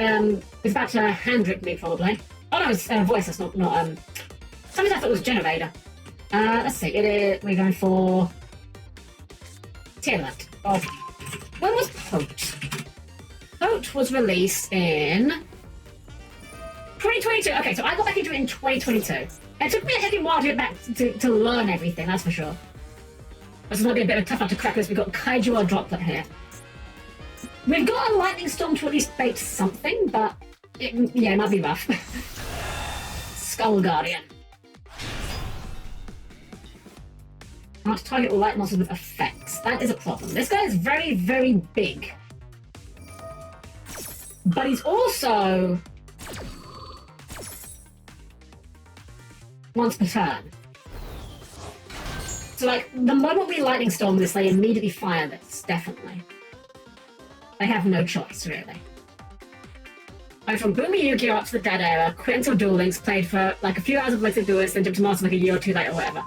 is about to hand-rip me, probably. Oh no, it's voice, that's not, something I thought was generator. Let's see, we're going for Tournament. Oh. When was Pote? Pote was released in 2022. Okay, so I got back into it in 2022. It took me a heavy while to get back to learn everything, that's for sure. This might be a bit of a tough nut to crack because we've got Kaiju or Droplet here. We've got a Lightning Storm to at least bait something, but it might be rough. Skull Guardian. I want to target all light monsters with effects. That is a problem. This guy is very, very big. But he's also once per turn. So, like, the moment we Lightning Storm this, they immediately fire this, definitely. They have no choice, really. I'm from Boomy Yu-Gi-Oh! Up to the Dead Era, quit until Duel Links, played for, like, a few hours of Blitz Duelist, then jumped to Master like a year or two later, or whatever.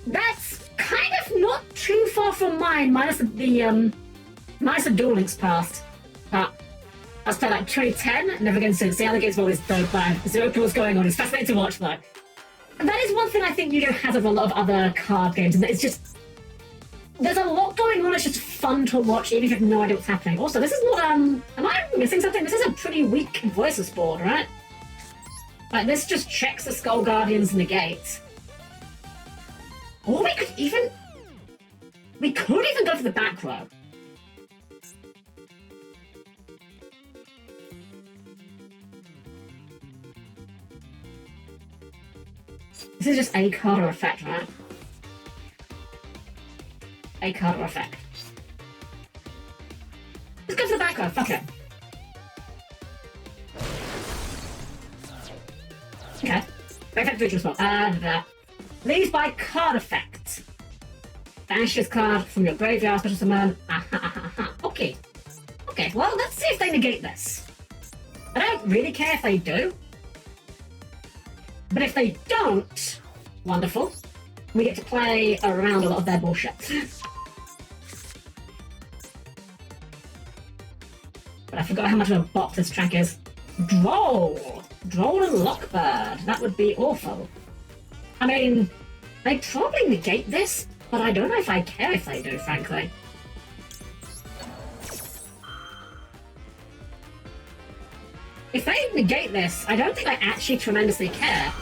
That's kind of not too far from mine, minus the Duel Links past. But I was playing, like, 2010, never again since. The other games were always dope, but zero clue what's going on. It's fascinating to watch, though. And that is one thing I think Yu-Gi-Oh! Has over a lot of other card games, and it's just... There's a lot going on, it's just fun to watch, even if you have no idea what's happening. Also, this is not, am I missing something? This is a pretty weak Voices board, right? Like, this just checks the Skull Guardian's negate. Or we could even go for the back row. This is just a card or effect, right? A card or effect. Let's go for the back row, fuck it. Okay. Effect ritual spell. Leaves by card effect. Banish this card from your graveyard, special summon. Okay. Okay, well, let's see if they negate this. I don't really care if they do. But if they don't, wonderful. We get to play around a lot of their bullshit. But I forgot how much of a bop this track is. Droll! Droll and Lockbird. That would be awful. I mean, they probably negate this, but I don't know if I care if they do, frankly. If they negate this, I don't think I actually tremendously care.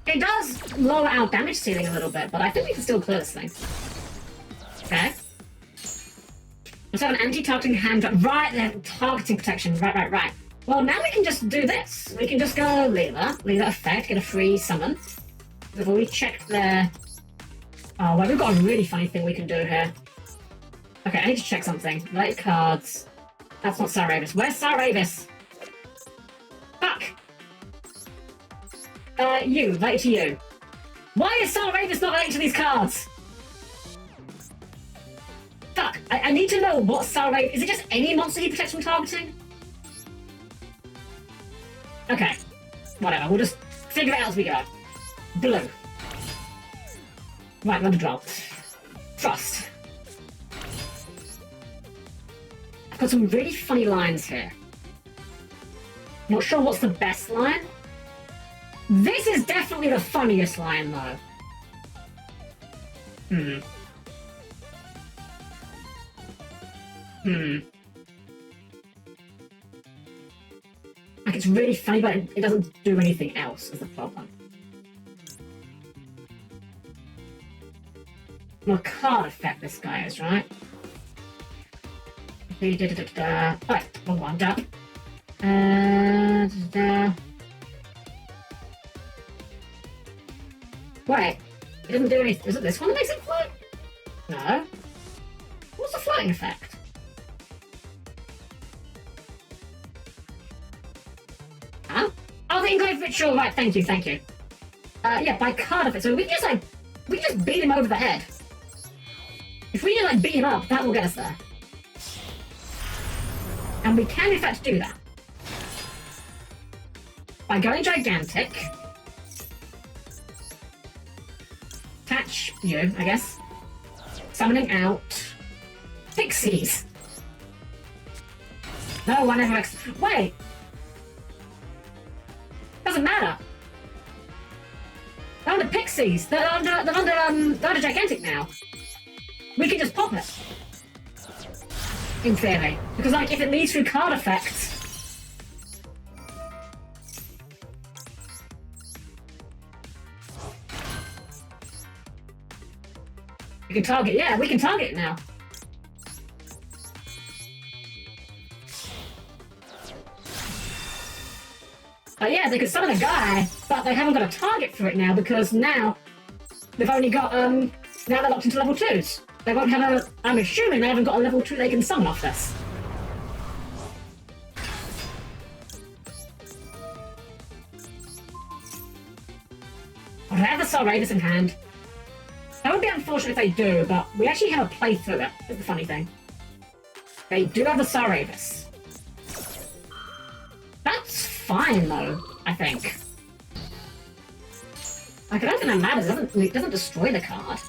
It does lower our damage ceiling a little bit, but I think we can still clear this thing. Okay. Let's have an anti-targeting hand drop. Right, they're targeting protection. Right. Well, now we can just do this. We can just go Leela effect, get a free summon. We've already checked their... Oh, well, we've got a really funny thing we can do here. Okay, I need to check something. Related cards. That's not Sir Avis. Where's Sir Avis? Fuck! You. Related to you. Why is Sir Avis not related to these cards? Fuck! I need to know what Sir Avis... Is it just any monster he protects from targeting? Okay. Whatever, we'll just figure it out as we go. Blue. Right, another drop. Frost. I've got some really funny lines here. Not sure what's the best line. This is definitely the funniest line, though. Like, it's really funny, but it doesn't do anything else, is the problem. What card effect this guy is, right? Alright, one wound up. Wait, it doesn't do anything. Is it this one that makes it float? No. What's the floating effect? Huh? Oh, the engraved ritual, right, thank you. Yeah, by card effect. So we can just beat him over the head. If we just beat him up, that will get us there. And we can in fact do that. By going gigantic. Attach you, I guess. Summoning out pixies. No one ever wait! Doesn't matter. They're under pixies. They're under gigantic now. We can just pop it. In theory. Because like if it leads through card effects. We can target, yeah, we can target it now. Yeah, they could summon a guy, but they haven't got a target for it now because now they've only got, now they're locked into level 2s. They won't have a, I'm assuming they haven't got a level 2 they can summon off this. I'd have the Sir Avis in hand. That would be unfortunate if they do, but we actually have a playthrough it, is the funny thing. They do have the Sir Avis. That's fine though, I think. Like, I don't think that matters, it doesn't destroy the card.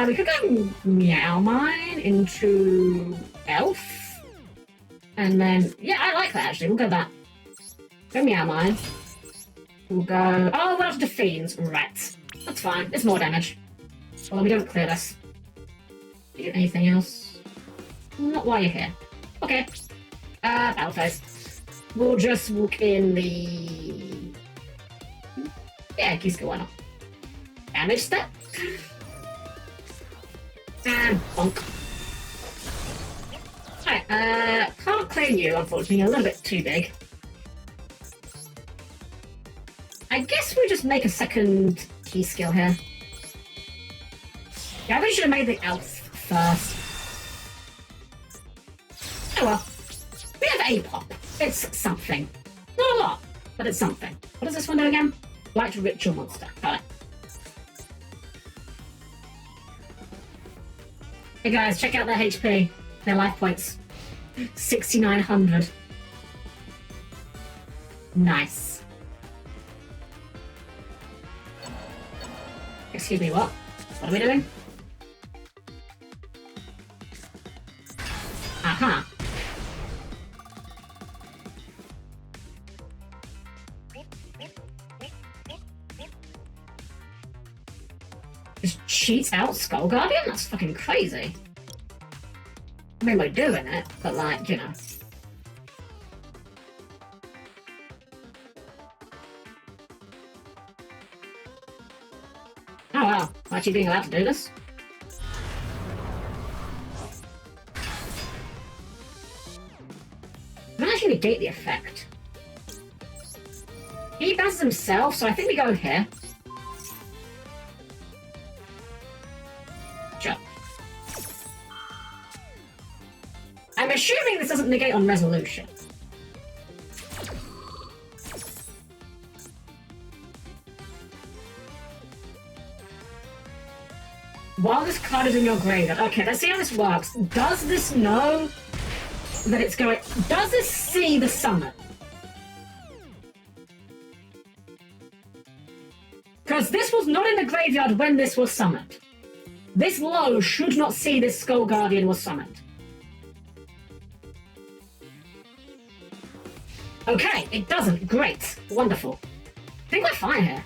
We could go Meow Mine into Elf. And then, yeah, I like that actually, we'll go that. Go Meow Mine. We'll go... Oh, we're out to Fiends. Right. That's fine. It's more damage. Although we don't clear this. Do you get anything else? Not while you're here. Okay. Battle phase. We'll just walk in the... Yeah, keep going on. Damage step. And bonk. Alright, can't clear you, unfortunately. A little bit too big. I guess we just make a second key skill here. Yeah, I really should have made the elf first. Oh well. We have a pop. It's something. Not a lot, but it's something. What does this one do again? Light ritual monster. Got it. Hey guys, check out their HP. Their life points. 6,900. Nice. Excuse me, what? What are we doing? Aha. Just cheats out Skull Guardian? That's fucking crazy. I mean, we're doing it, but like, you know. Oh wow, I'm actually being allowed to do this? I can actually negate the effect. He bounces himself, so I think we go here. Sure. assuming this doesn't negate on resolution. While this card is in your graveyard. Okay, let's see how this works. Does this know that it's going... Does this see the summon? Because this was not in the graveyard when this was summoned. This low should not see this Skull Guardian was summoned. Okay, it doesn't. Great. Wonderful. I think we're fine here.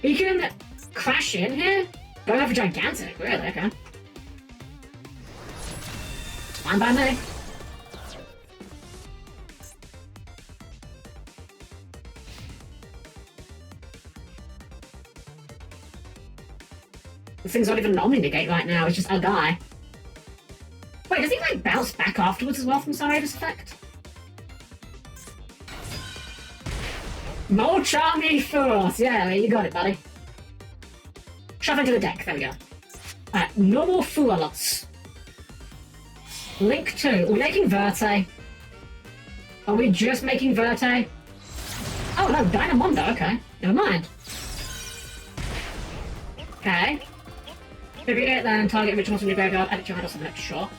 We can crash in here? Go over Gigantic, really, okay. Fine by me. This thing's not even Omni-Negate right now, it's just a guy. Wait, does he like bounce back afterwards as well from Sarado's effect? More Charmy Fuwalos! Yeah, you got it, buddy. Shove into the deck, there we go. Alright, no more Fuwalos. Link 2. Are we making Verte? Are we just making Verte? Oh no, Dynamondo, okay. Never mind. Okay. Tribute it, then target rituals from your graveyard, add it to your hand or something, sure.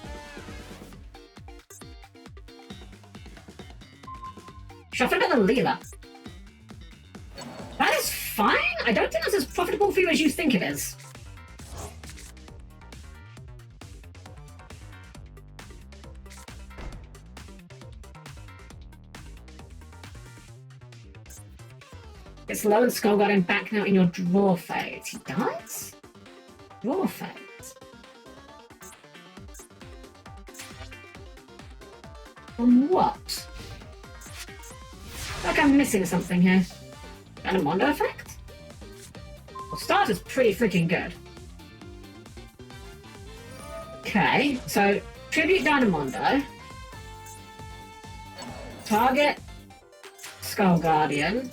Shuffle into the Leela. That is fine. I don't think that's as profitable for you as you think it is. It's low and Skull Guardian back now in your draw phase. He does? Draw phase. From what? Like I'm missing something here. Dynamondo effect? Well, start is pretty freaking good. Okay, so tribute Dynamondo. Target Skull Guardian.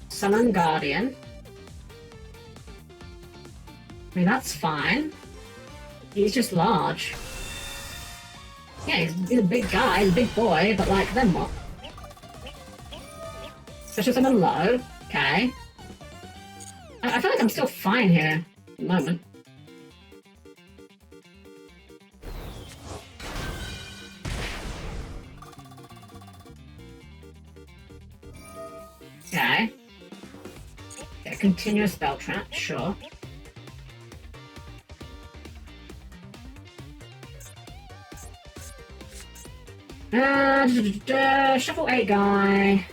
Summon Guardian. I mean, that's fine. He's just large. Yeah, he's a big guy, he's a big boy, but like, then what? Special summon low. Okay. I feel like I'm still fine here at the moment. Okay. Get a continuous spell trap, sure. Shuffle a guy.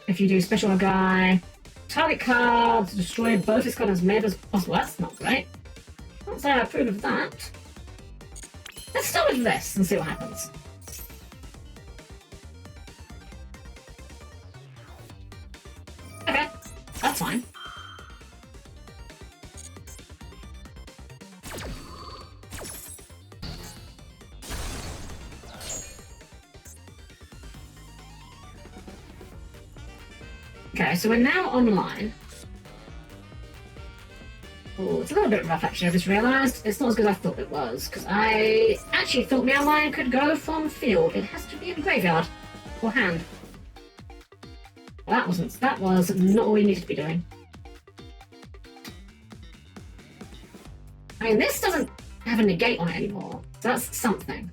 If you do special a guy. Target cards, destroy both his cards as many as possible. That's not great. Can't say I approve of that. Let's start with this and see what happens. Okay, that's fine. Okay, so we're now online. Oh, it's a little bit rough actually, I just realised. It's not as good as I thought it was, because I actually thought Meow Lion could go from field. It has to be in graveyard. Or hand. Well, that was not what we needed to be doing. I mean, this doesn't have a negate on it anymore, so that's something.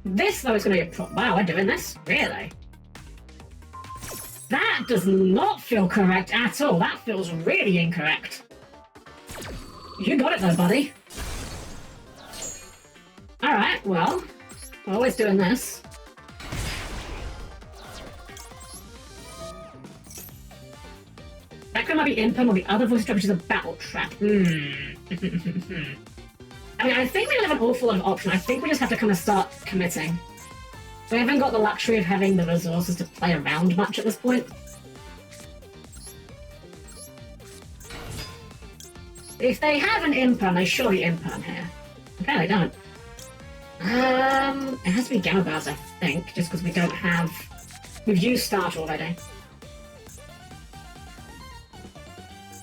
This, though, is going to be a problem. Wow, we're doing this? Really? That does not feel correct at all. That feels really incorrect. You got it, though, buddy. Alright, well, we're always doing this. That might be Imperm, or the other voice trap, which is a battle trap. I mean, I think we don't have an awful lot of option. I think we just have to kind of start committing. We haven't got the luxury of having the resources to play around much at this point. If they have an Imperm, they surely Imperm here. Okay, they don't. It has to be Gamma Bars, I think, just because we don't have... We've used Start already.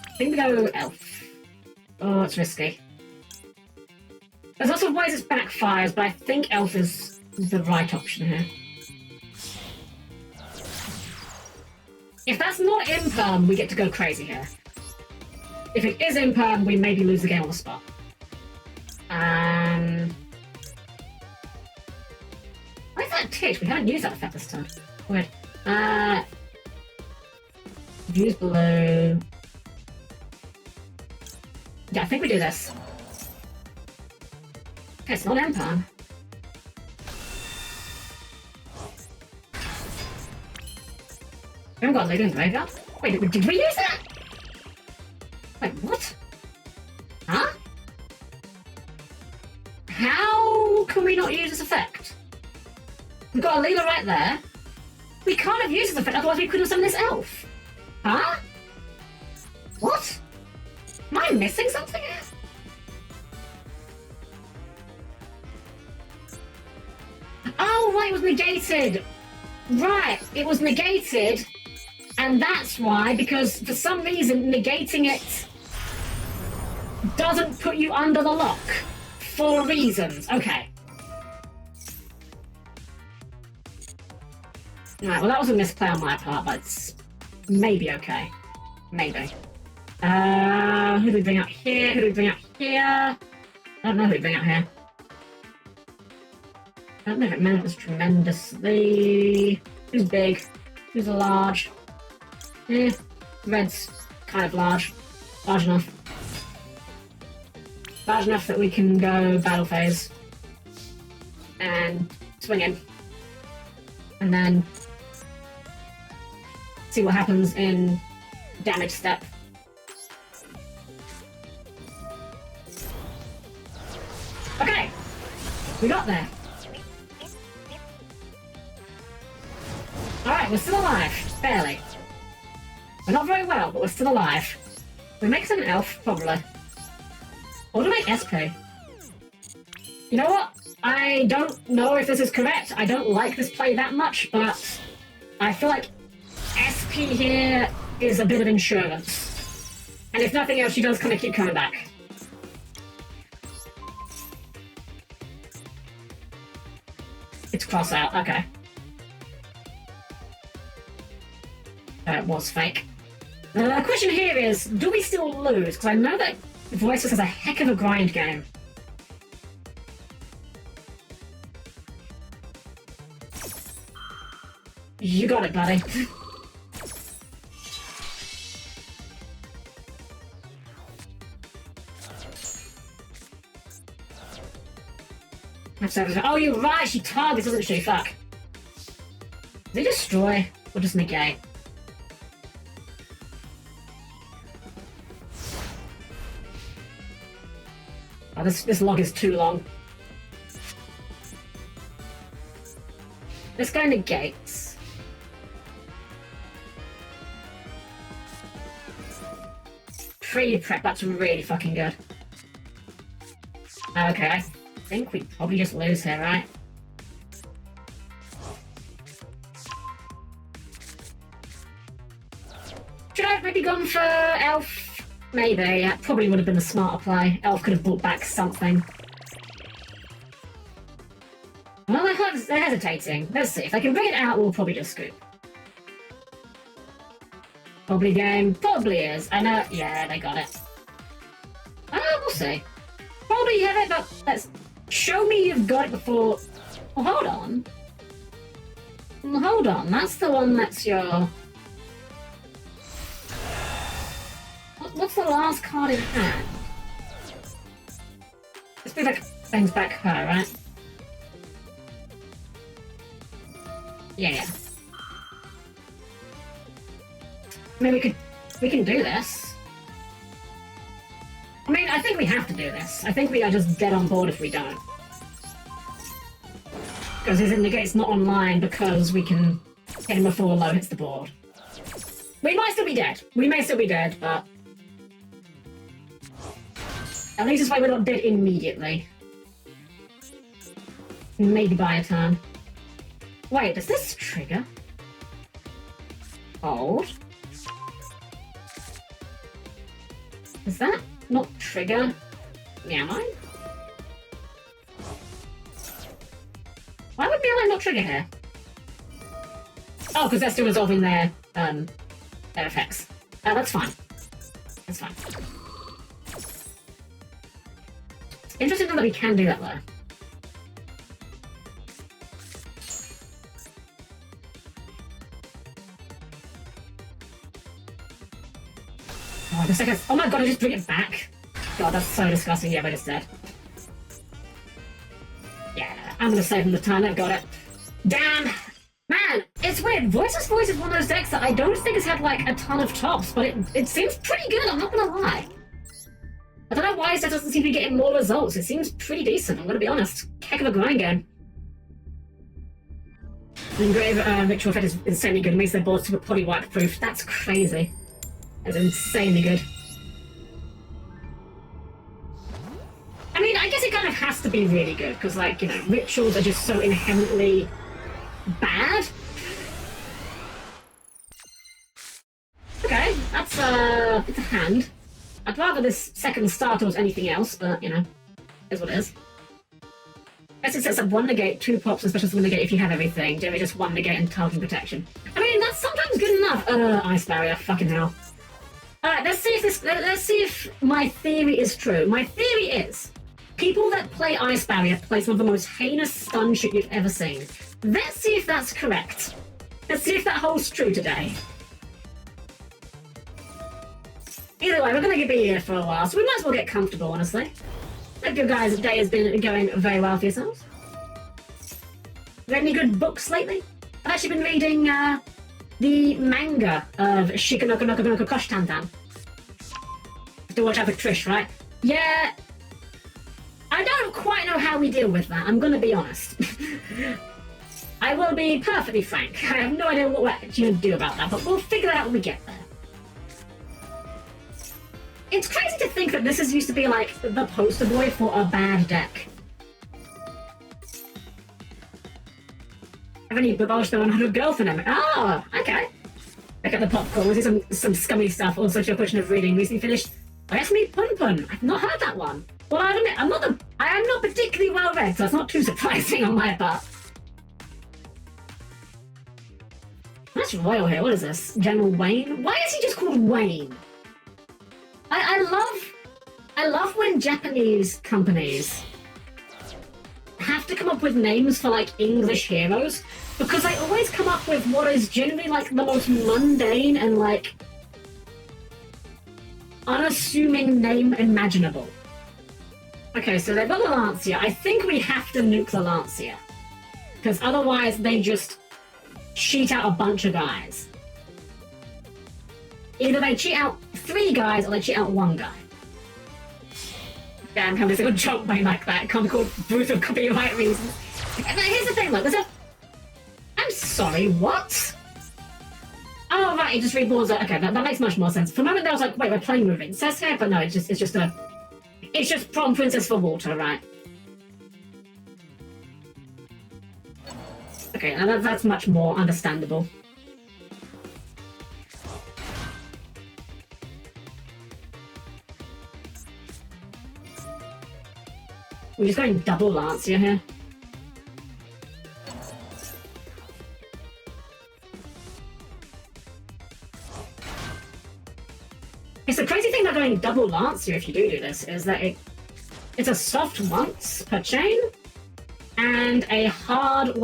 I think we go Elf. Oh, it's risky. There's lots of ways it backfires, but I think Elf is the right option here. If that's not imperm, we get to go crazy here. If it is imperm, we maybe lose the game on the spot. Why is that tick? We haven't used that effect this time. Weird. Use blue. Yeah, I think we do this. Okay, it's not imperm. We haven't got a leader in the graveyard? Wait, did we use that? Wait, what? Huh? How can we not use this effect? We've got a leader right there. We can't have used this effect, otherwise we could have summoned this elf. Huh? What? Am I missing something here? Oh, right, it was negated. Right, it was negated. And that's why, because for some reason, negating it doesn't put you under the lock. For reasons. Okay. Right, well that was a misplay on my part, but it's maybe okay. Maybe. Who do we bring out here? Who do we bring out here? I don't know who we bring out here. I don't know if it matters tremendously. Who's big? Who's large? Red's kind of large. Large enough. Large enough that we can go battle phase. And swing in. And then see what happens in damage step. Okay! We got there. Alright, we're still alive. Barely. We're not very well, but we're still alive. We make an elf, probably. Or do we make SP? You know what? I don't know if this is correct. I don't like this play that much, but I feel like SP here is a bit of insurance. And if nothing else, she does kind of keep coming back. It's cross out, okay. It was fake. The question here is, do we still lose? Because I know that Voiceless has a heck of a grind game. You got it, buddy. Oh, you're right, she targets, doesn't she? Fuck. Does he destroy or just negate? Oh, this log is too long. Let's go negates. Pre-prep, that's really fucking good. Okay, I think we probably just lose here, right? Should I have maybe gone for Elf? Maybe. That probably would have been a smarter play. Elf could have brought back something. Well, they're hesitating. Let's see. If they can bring it out, we'll probably just scoop. Probably game. Probably is. I know. Yeah, they got it. We'll see. Probably have it, but let's... Show me you've got it before... Well, hold on. Well, hold on. That's the one that's your... What's the last card in hand? Let's be like things back her, right? Yeah. I mean, we can do this. I mean, I think we have to do this. I think we are just dead on board if we don't. Because his negate's not online because we can hit him before low hits the board. We might still be dead. We may still be dead, but... At least this way we're not dead immediately. Maybe buy a turn. Wait, does this trigger? Hold. Does that not trigger? Yeah, mine? I not trigger here? Oh, because they're still resolving their effects. That's fine. That's fine. Interesting that we can do that though. Oh, the second. Oh my god, I just bring it back. God, that's so disgusting. Yeah, but it's dead. Yeah, I'm gonna save him the time. I got it. Damn! Man, it's weird. Voice is one of those decks that I don't think has had like a ton of tops, but it seems pretty good, I'm not gonna lie. I don't know why that doesn't seem to be getting more results. It seems pretty decent, I'm gonna be honest. Heck of a grind game. The Engrave Ritual Effect is insanely good. It makes their board super potty wipe proof. That's crazy. That's insanely good. I mean, I guess it kind of has to be really good, because, like, you know, rituals are just so inherently bad. Okay, that's it's a hand. I'd rather this second starter was anything else, but, you know, is what it is. I guess it sets up one negate, 2 pops, and special summon negate if you have everything. Generally just 1 negate and targeting protection. I mean, that's sometimes good enough. Ice barrier, fucking hell. Alright, let's see if my theory is true. My theory is, people that play Ice Barrier play some of the most heinous stun shit you've ever seen. Let's see if that's correct. Let's see if that holds true today. Either way, we're going to be here for a while, so we might as well get comfortable, honestly. Hope your guys' day has been going very well for yourselves. Read any good books lately? I've actually been reading the manga of Shikanoko no Kokonoko Kosh Tantan. Have to watch out for Trish, right? Yeah. I don't quite know how we deal with that, I'm gonna be honest. I will be perfectly frank. I have no idea what we're actually gonna do about that, but we'll figure that out when we get there. It's crazy to think that this is used to be like the poster boy for a bad deck. Have any Babosh that want to have a girlfriend? Oh, okay. Look at the popcorn. We'll see some scummy stuff. Also, to your question of reading, recently finished. Ask me Pun Pun. I've not heard that one. Well, I admit, I am not particularly well read, so it's not too surprising on my part. That's royal here. What is this? General Wayne? Why is he just called Wayne? I love when Japanese companies have to come up with names for like English heroes, because they always come up with what is generally like the most mundane and like unassuming name imaginable. Okay, so they've got the Lancia. I think we have to nuke the Lancia, because otherwise they just cheat out a bunch of guys. Either they cheat out 3 guys or they cheat out 1 guy. Damn, how does it joke by like that? It can't be called brutal copyright reasons. But here's the thing, look, there's a... I'm sorry, what? Oh, right, it just reborns it. Okay, that makes much more sense. For a moment there I was like, wait, we're playing with Princess here? But no, it's just Prom Princess for water, right? Okay, now that's much more understandable. We're just going double Lancia here. It's the crazy thing about going double Lancia if you do this is that it's a soft once per chain and a hard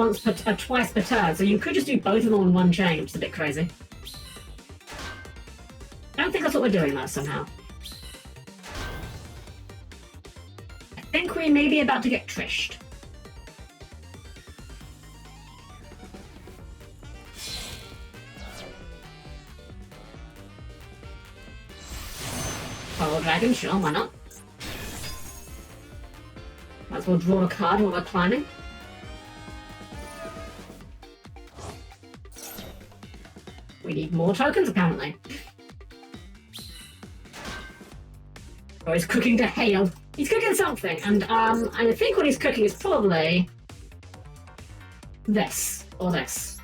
twice per turn. So you could just do both of them on 1 chain, which is a bit crazy. I don't think that's what we're doing though somehow. I think we may be about to get trished. Oh, dragon, sure, why not? Might as well draw a card while we're climbing. We need more tokens, apparently. Oh, he's cooking to hail. He's cooking something, and I think what he's cooking is probably this, or this.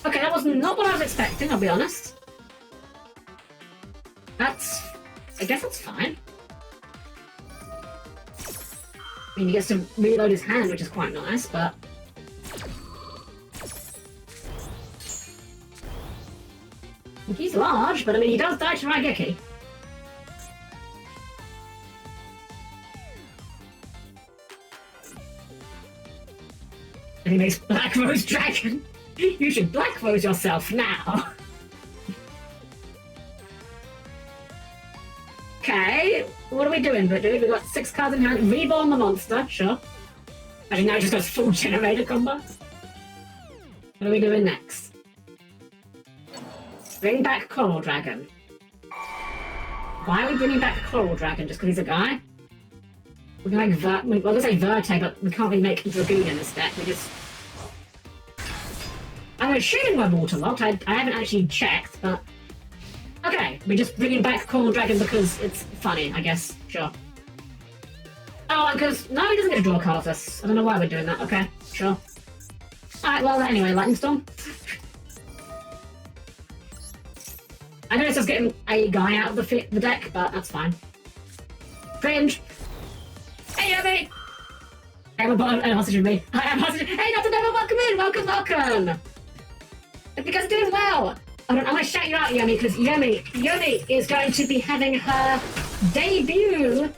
Okay, that was not what I was expecting, I'll be honest. I guess that's fine. I mean, he gets to reload his hand, which is quite nice, but... He's large, but I mean, he does die to Raigeki. And he makes Black Rose Dragon. You should Black Rose yourself now. Okay, what are we doing, dude? We've got 6 cards in hand. Reborn the monster, sure. I think now it just goes full generator combo. What are we doing next? Bring back Coral Dragon. Why are we bringing back Coral Dragon? Just because he's a guy? We can make well, I'm gonna say Verte, but we can't really make Dragoon in this deck. We just... I'm assuming we're waterlogged. I haven't actually checked, but... Okay, we're just bringing back Coral Dragon because it's funny, I guess. Sure. Oh, and because... No, he doesn't get to draw a card off this. I don't know why we're doing that. Okay, sure. Alright, well, anyway, Lightning Storm. I know it's just getting a guy out of the deck, but that's fine. Cringe! Hey, Yummy! I'm a hostage with me. I am hostage. Hey, Dr. Devil, welcome in! Welcome! You guys are doing well! I'm gonna shout you out, Yummy, because Yummy is going to be having her debut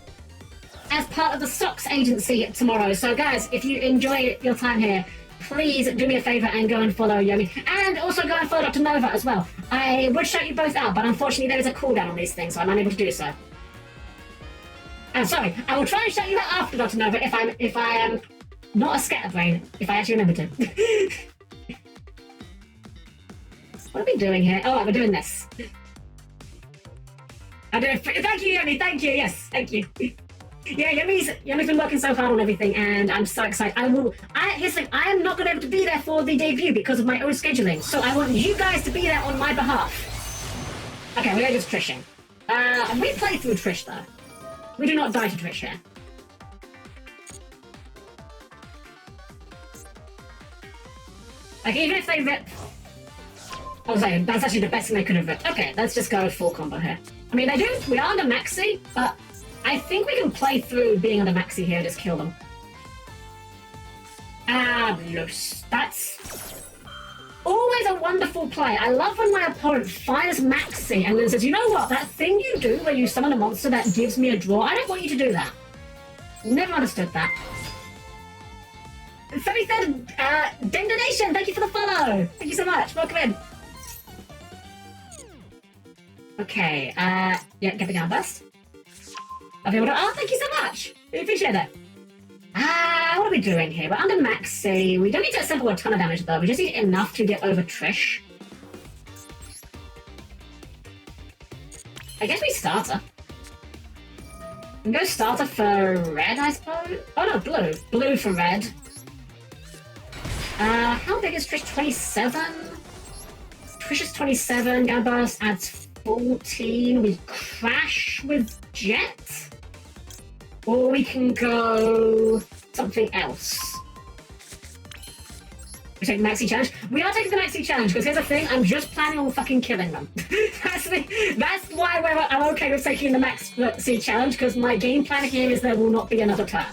as part of the Socks agency tomorrow. So, guys, if you enjoy your time here, please do me a favour and go and follow Yummy. And also go and follow Dr. Nova as well. I would shout you both out, but unfortunately there is a cooldown on these things, so I'm unable to do so. I'm sorry, I will try and shout you out after Dr. Nova if I am not a scatterbrain, if I actually remember to. What are we doing here? Oh, we're doing this. I'm doing thank you, Yummy, thank you, yes, thank you. Yeah, Yummy's been working so hard on everything, and I'm so excited. Here's the thing, I am not going to be able to be there for the debut because of my own scheduling, so I want you guys to be there on my behalf. Okay, we are just Trishing. We play through Trish, though. We do not die to Trish here. Like, even if they rip... I was saying, that's actually the best thing they could have ripped. Okay, let's just go full combo here. I mean, we are under Maxi, but I think we can play through being under Maxi here and just kill them. Loose. That's always a wonderful play. I love when my opponent fires Maxi and then says, you know what, that thing you do where you summon a monster that gives me a draw, I don't want you to do that. Never understood that. 33rd, Dendonation, thank you for the follow. Thank you so much. Welcome in. Okay, yeah, get the gun burst. Oh, thank you so much. We appreciate it. What are we doing here? We're under Maxi. We don't need to assemble a ton of damage, though. We just need enough to get over Trish. I guess we starter. We can go starter for red, I suppose? Oh, no, blue. Blue for red. How big is Trish? 27? Trish is 27. Gun burst adds 14. We crash with Jet? Or we can go something else. We take the Maxi Challenge. We are taking the Maxi Challenge, because here's the thing, I'm just planning on fucking killing them. That's why I'm okay with taking the Maxi Challenge, because my game plan here is there will not be another turn.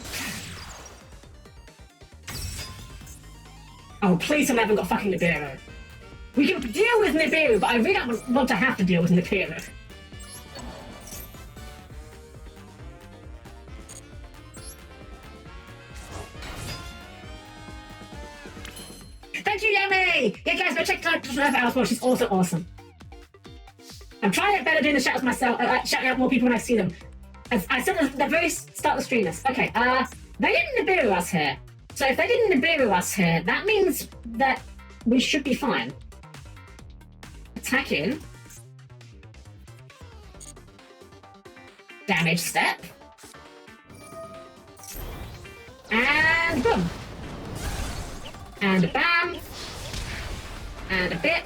Oh, please I haven't got fucking Nibiru. We can deal with Nibiru, but I really don't want to have to deal with Nibiru. Thank you, Yummy! Yeah, guys, go check Dr. Nova out as well. She's also awesome. I'm trying to get better doing the shouts myself, shouting out more people when I see them. As I said at the very start of the stream this. Okay, they didn't Nibiru us here. So if they didn't Nibiru us here, that means that we should be fine. Attacking. Damage step. And boom. And a bam. And a bit.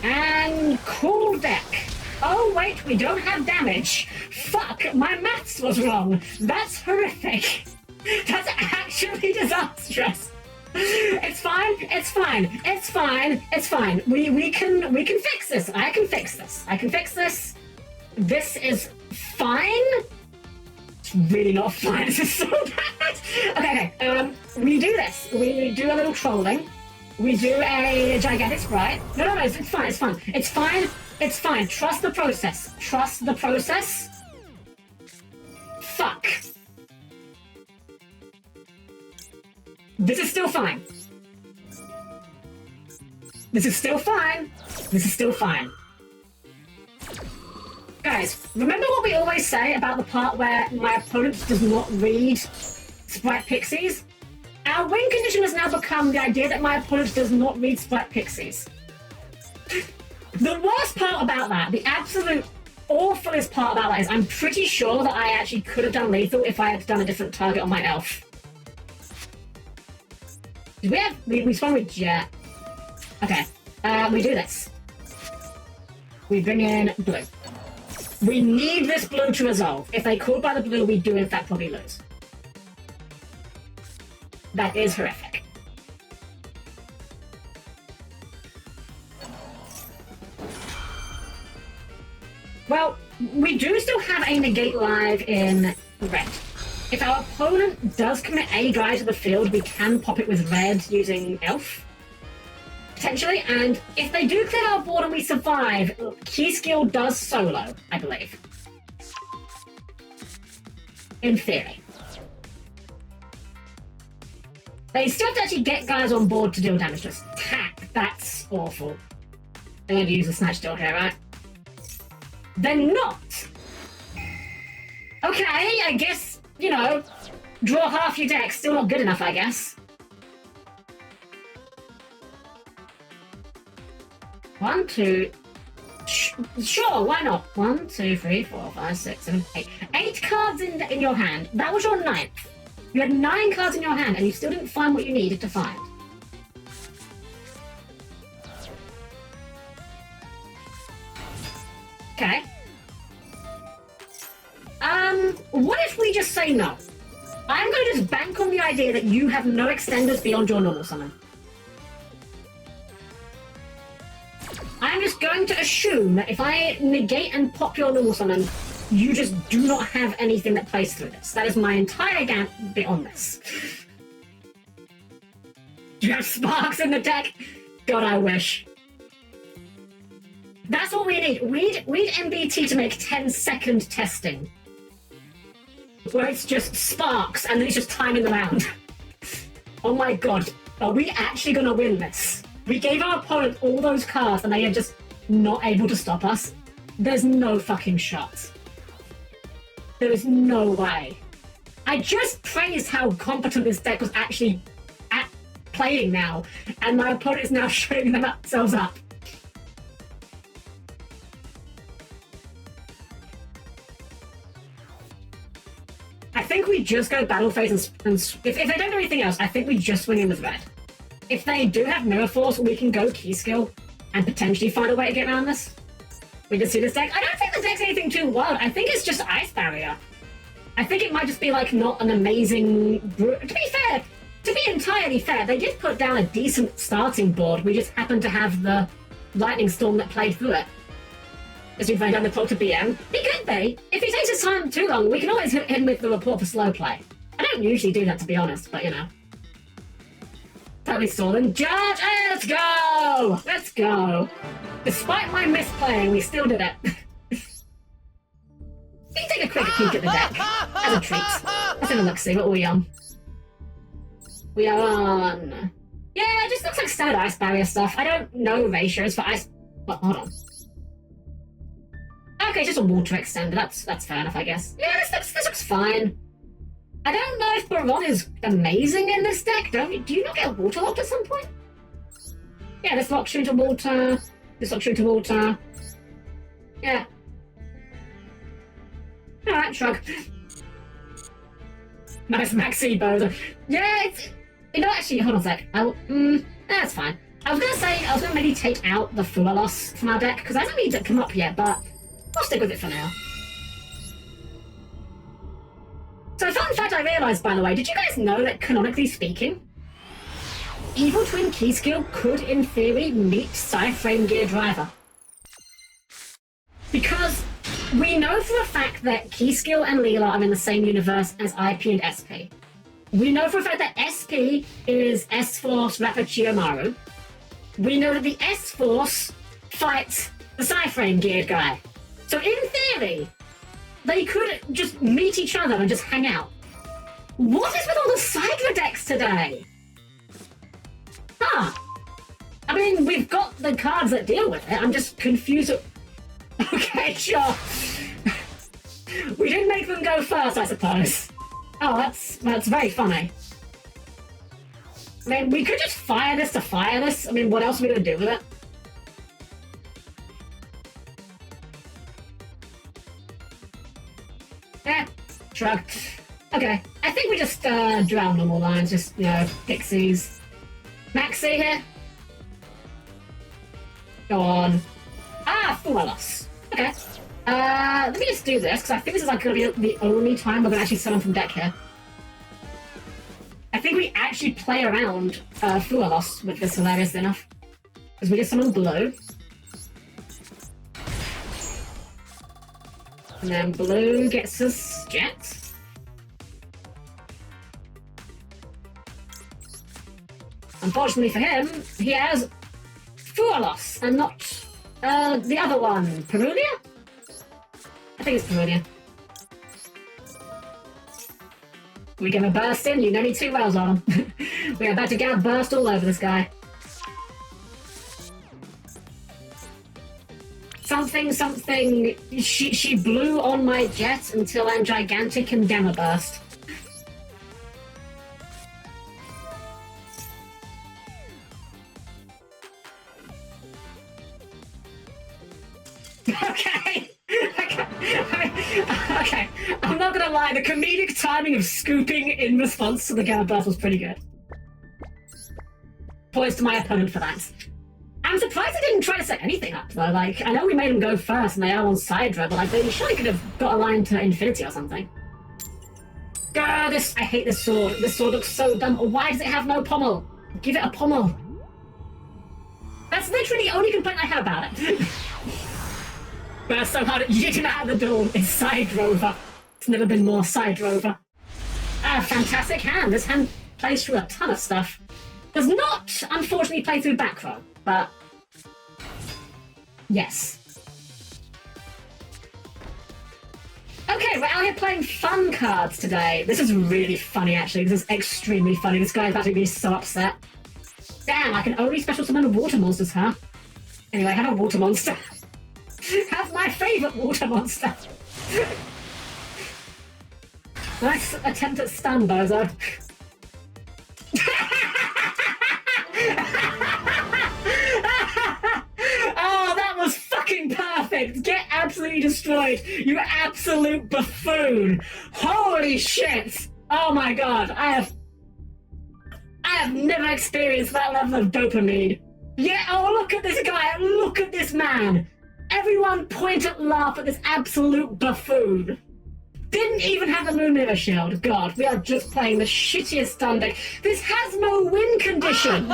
And cool deck. Oh wait, we don't have damage. Fuck, my maths was wrong. That's horrific. That's actually disastrous. It's fine, it's fine, it's fine, it's fine. We can fix this. I can fix this. I can fix this. This is fine. It's really not fine. This is so bad. Okay. We do this. We do a little trolling. We do a gigantic sprite. No, it's fine. It's fine. It's fine. It's fine. Trust the process. Trust the process. Fuck. This is still fine. This is still fine. This is still fine. Guys, remember what we always say about the part where my opponent does not read sprite pixies? Our win condition has now become the idea that my opponent does not read sprite pixies. The worst part about that, the absolute awfulest part about that is I'm pretty sure that I actually could have done lethal if I had done a different target on my elf. We spawn with Jet. Okay, we do this. We bring in blue. We need this blue to resolve. If they call by the blue, we do in fact probably lose. That is horrific. Well, we do still have a negate live in red. If our opponent does commit a guy to the field, we can pop it with red using elf. Potentially, and if they do clear our board and we survive, key skill does solo, I believe. In theory. They still have to actually get guys on board to deal damage to us. Tack, that's awful. They're going to use the snatch deal here, right? They're not! Okay, I guess, you know, draw half your deck, still not good enough, I guess. 1, 2... Sure, why not? 1, 2, 3, 4, 5, 6, 7, 8. 8 cards in your hand. That was your 9th. You had 9 cards in your hand and you still didn't find what you needed to find. Okay. What if we just say no? I'm going to just bank on the idea that you have no extenders beyond your normal summon. I'm just going to assume that if I negate and pop your normal summon, you just do not have anything that plays through this. That is my entire gambit on this. Do you have sparks in the deck? God, I wish. That's what we need. Read MBT to make 10-second testing. Where it's just sparks and then it's just timing the round. Oh my god. Are we actually gonna win this? We gave our opponent all those cards and they are just not able to stop us. There's no fucking shot. There is no way. I just praised how competent this deck was actually at playing now, and my opponent is now showing themselves up. I think we just go battle phase and if they don't do anything else, I think we just swing in with red. If they do have Mirror Force, we can go Key Skill and potentially find a way to get around this. We can see this deck. I don't think the deck's anything too wild. I think it's just Ice Barrier. I think it might just be like not an amazing... To be fair, to be entirely fair, they did put down a decent starting board. We just happened to have the Lightning Storm that played through it. As we find down the clock to BM. He could be. If he takes his time too long, we can always hit him with the report for slow play. I don't usually do that, to be honest, but you know. Totally stolen. Judge! Hey, let's go! Let's go! Despite my misplaying, we still did it. We can take a quick peek at the deck. As a treat. Let's have a look-see. What are we on? We are on... Yeah, it just looks like standard Ice Barrier stuff. I don't know ratios for Ice... Well, hold on. Okay, just a water extender. That's fair enough, I guess. Yeah, this looks fine. I don't know if Baron is amazing in this deck. Do you not get water locked at some point? Yeah, this locks you into water. This locks you into water. Yeah. Alright, shrug. Nice maxi bow. Yeah, it's... You know, actually, hold on a sec. That's fine. I was gonna maybe take out the Fuwalos from our deck, because I don't need it to come up yet, but I'll stick with it for now. So a fun fact I realised, by the way, did you guys know that, canonically speaking, Evil Twin Key Skill could, in theory, meet Psy-Frame Gear Driver? Because we know for a fact that Keyskill and Leela are in the same universe as IP and SP. We know for a fact that SP is S-Force Rapid Chiyomaru. We know that the S-Force fights the Cyframe geared guy. So in theory, they could just meet each other and just hang out. What is with all the Sidra decks today? Huh. I mean, we've got the cards that deal with it. I'm just confused. Okay, sure. We didn't make them go first, I suppose. Oh, that's very funny. I mean, we could just fire this to fire this. I mean, what else are we going to do with it? Shrug. Okay, I think we just draw normal lines, just, you know, pixies. Maxi here. Go on. Ah, Fuwalos. Okay. Let me just do this, because I think this is like going to be the only time we're going to actually summon from deck here. I think we actually play around Fuwalos with this, hilarious enough. Because we just summon Blue. And then Blue gets us Jet. Unfortunately for him, he has Fuwalos and not the other one. Perulia? I think it's Perulia. We're gonna burst in, you know me too well, Zon. We're about to get burst all over this guy. Something, she blew on my jet until I'm gigantic and gamma burst. Okay. Okay. I'm not gonna lie, the comedic timing of scooping in response to the gamma burst was pretty good. Points to my opponent for that. I'm surprised they didn't try to set anything up, though. Like, I know we made them go first and they are on Sidra, but like, they surely could have got a line to Infinity or something. God, I hate this sword. This sword looks so dumb. Why does it have no pommel? Give it a pommel. That's literally the only complaint I have about it. Burst so hard, you get him out of the door. It's Side Rover. It's never been more Side Rover. Ah, fantastic hand. This hand plays through a ton of stuff. Does not, unfortunately, play through back row, but yes. Okay, we're out here playing fun cards today. This is really funny, actually. This is extremely funny. This guy's about to be so upset. Damn, I can only special summon water monsters, huh? Anyway, have a water monster. Have my favourite water monster. Nice attempt at stun, Bozo. Oh, that was fucking perfect! Get absolutely destroyed, you absolute buffoon! Holy shit! Oh my god, I have never experienced that level of dopamine. Yeah, oh look at this guy, look at this man! Everyone point at laugh at this absolute buffoon. Didn't even have the Moon Mirror Shield. God, we are just playing the shittiest stun deck. This has no win condition.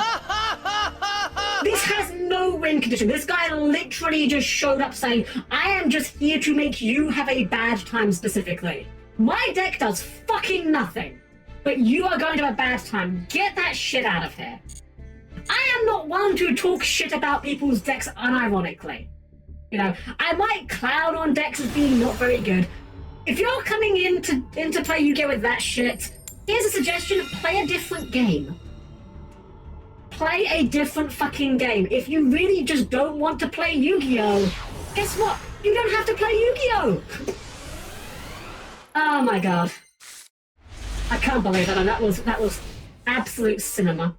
This has no win condition. This guy literally just showed up saying, I am just here to make you have a bad time specifically. My deck does fucking nothing, but you are going to have a bad time. Get that shit out of here. I am not one to talk shit about people's decks unironically. You know, I might clown on decks as being not very good. If you're coming into play Yu-Gi-Oh! With that shit, here's a suggestion, play a different game. Play a different fucking game. If you really just don't want to play Yu-Gi-Oh! Guess what? You don't have to play Yu-Gi-Oh! Oh my god. I can't believe it, and that was absolute cinema.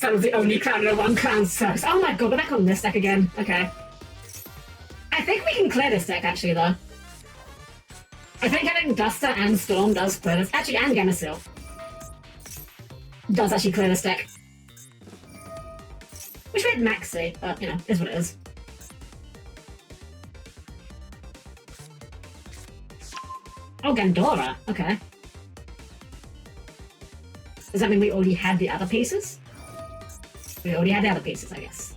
That was the only clown in a one clown circus. Oh my god, we're back on this deck again. Okay. I think we can clear this deck, actually, though. I think having Duster and Storm does clear this. Actually, and Gamma does actually clear this deck. Wish we had Maxi, but, you know, is what it is. Oh, Gandora. Okay. Does that mean we already had the other pieces? We already had the other pieces, I guess.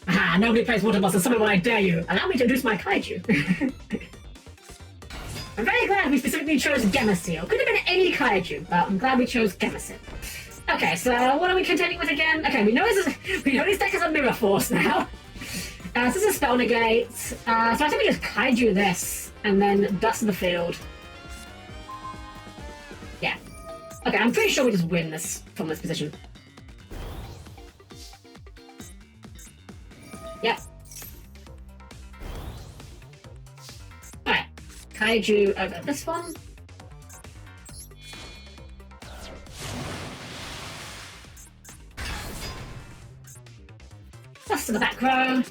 Ah, nobody plays water bosses. Summon when I dare you. Allow me to introduce my kaiju. I'm very glad we specifically chose Gemasil. Could have been any kaiju, but I'm glad we chose Gemasil. Okay, so what are we contending with again? Okay, we know this deck is a Mirror Force now. This is a Spell Negate. So I think we just kaiju this and then dust the field. Yeah. Okay, I'm pretty sure we just win this from this position. Yep. Alright. Kaiju over this one. Plus to the back row.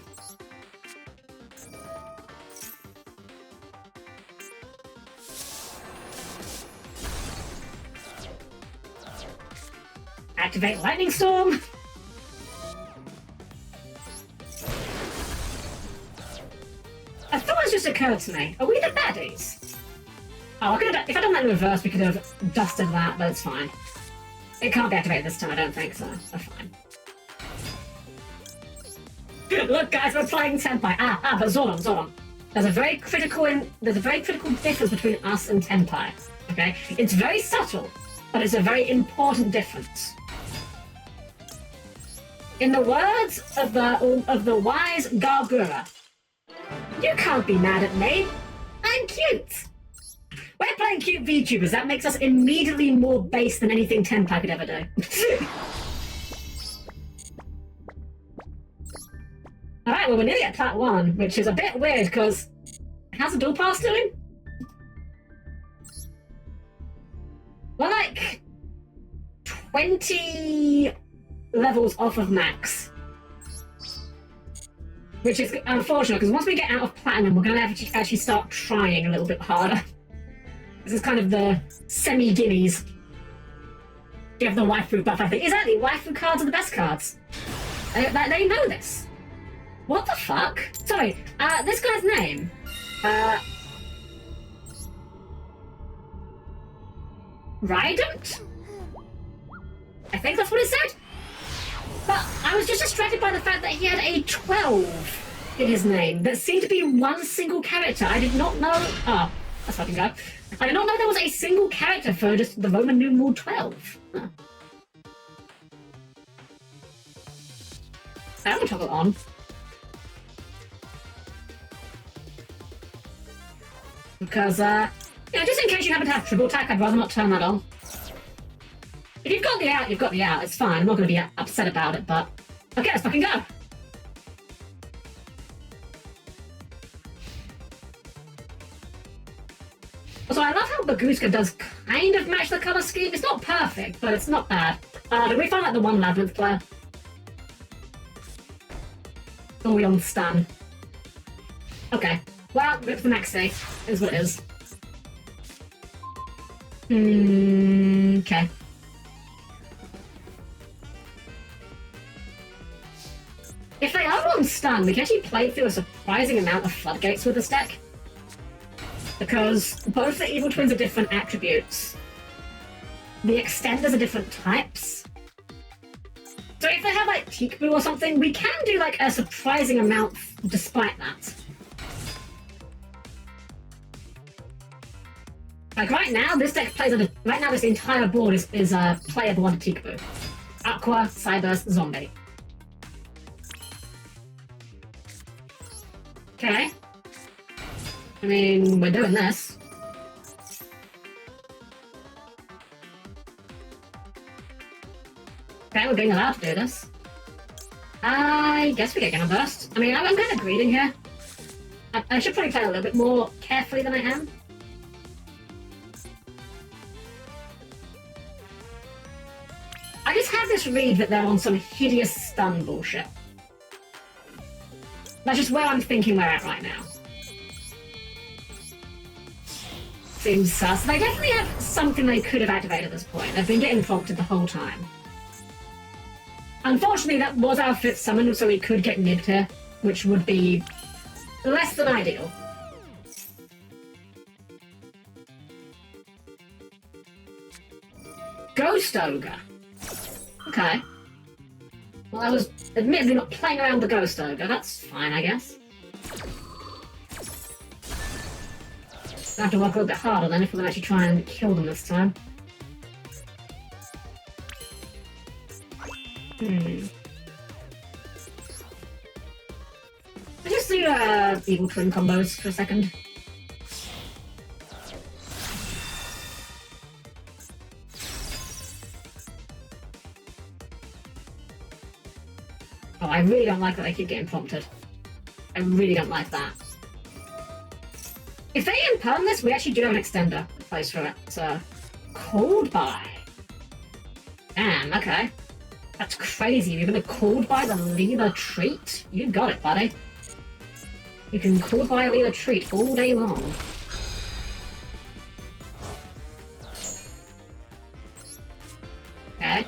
Activate Lightning Storm. A thought has just occurred to me. Are we the baddies? Oh, if I'd done that in reverse, we could have dusted that, but it's fine. It can't be activated this time, I don't think, so we're fine. Look, guys, we're playing Tenpai. But Zordon. There's a very critical difference between us and Tenpai. Okay, it's very subtle, but it's a very important difference. In the words of the wise Gargura, you can't be mad at me. I'm cute. We're playing cute VTubers. That makes us immediately more base than anything Tenpai could ever do. Alright, well, we're nearly at Plat 1, which is a bit weird, because how's the dual pass doing? We're like 20 levels off of max. Which is unfortunate, because once we get out of Platinum, we're going to have to actually start trying a little bit harder. This is kind of the semi-guineas. You have the waifu buff, I think. Exactly, waifu cards are the best cards. They know this. What the fuck? Sorry, this guy's name. Rydant? I think that's what it said. But I was just distracted by the fact that he had a 12 in his name. That seemed to be one single character. I did not know... Oh, let's fucking go. I did not know there was a single character for just the Roman numeral 12. Huh. I have to toggle on. Because, just in case you happen to have triple attack, I'd rather not turn that on. If you've got the out, you've got the out. It's fine. I'm not going to be upset about it, but... Okay, let's fucking go! Also, I love how Baguska does kind of match the colour scheme. It's not perfect, but it's not bad. Did we find like the one Labyrinth player? Or are we on stun? Okay. Well, rip the maxi. Is what it is. Okay. If they are on stun, we can actually play through a surprising amount of floodgates with this deck. Because both the Evil Twins are different attributes. The Extenders are different types. So if they have like Teakboo or something, we can do like a surprising amount despite that. Like right now, this deck plays right now this entire board is playable under Teakboo. Aqua, Cyburst, Zombie. Okay. I mean, we're doing this. Okay, we're being allowed to do this. I guess we get Gamma Burst. I mean, I'm kind of greedy here. I should probably play a little bit more carefully than I am. I just have this read that they're on some hideous stun bullshit. That's just where I'm thinking we're at right now. Seems sus. They definitely have something they could have activated at this point. They've been getting prompted the whole time. Unfortunately, that was our 5th summon, so we could get nibbed here, which would be less than ideal. Ghost Ogre. Okay. Well, I was admittedly not playing around the Ghost Ogre. That's fine, I guess. I have to work a little bit harder then if we're going to actually try and kill them this time. Let's just do evil twin combos for a second. Oh, I really don't like that they keep getting prompted. I really don't like that. If they imperm this, we actually do have an extender in place for it. So, called by. Damn, okay. That's crazy. You're gonna called by the leader treat? You got it, buddy. You can called by a leader treat all day long. Okay.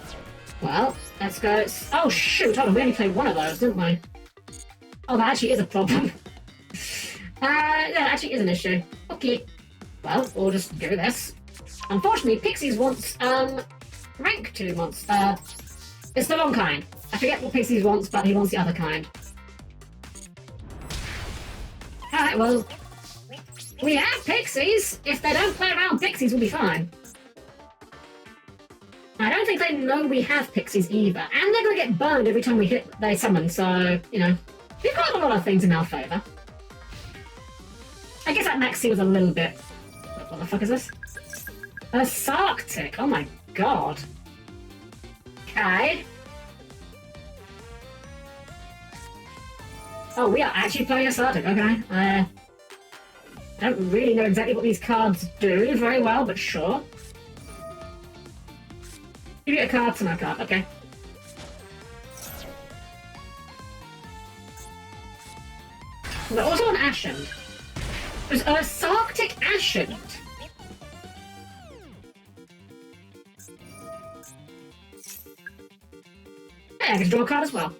Well, let's go. Oh shoot! Hold on, we only played one of those, didn't we? Oh, that actually is a problem. That actually is an issue. Okay. Well, we'll just do this. Unfortunately, Pixies wants, rank 2 monster. It's the wrong kind. I forget what Pixies wants, but he wants the other kind. Alright, well, we have Pixies. If they don't play around Pixies, we'll be fine. I don't think they know we have Pixies either. And they're gonna get burned every time they summon, so, you know, we've got a lot of things in our favour. I guess that Maxi was a little bit... What the fuck is this? A Sarctic! Oh my god. Okay. Oh, we are actually playing a Sarctic, okay. I don't really know exactly what these cards do very well, but sure. Give you a card to my card, okay. But also an Ashen. There's a Sarctic Ashen. Hey, I can draw a card as well.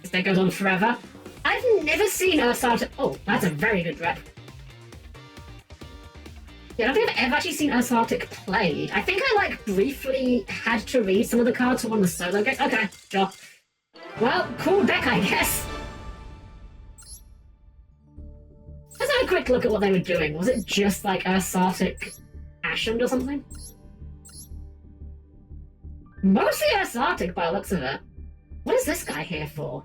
This day goes on forever. I've never seen a Sarctic. Oh, that's a very good rep. Yeah, I don't think I've ever actually seen Sarctic played. I think I, like, briefly had to read some of the cards for one of the solo games. Okay, sure. Well, cool deck, I guess. Let's have a quick look at what they were doing. Was it just, like, Sarctic Ashen or something? Mostly Sarctic by the looks of it. What is this guy here for?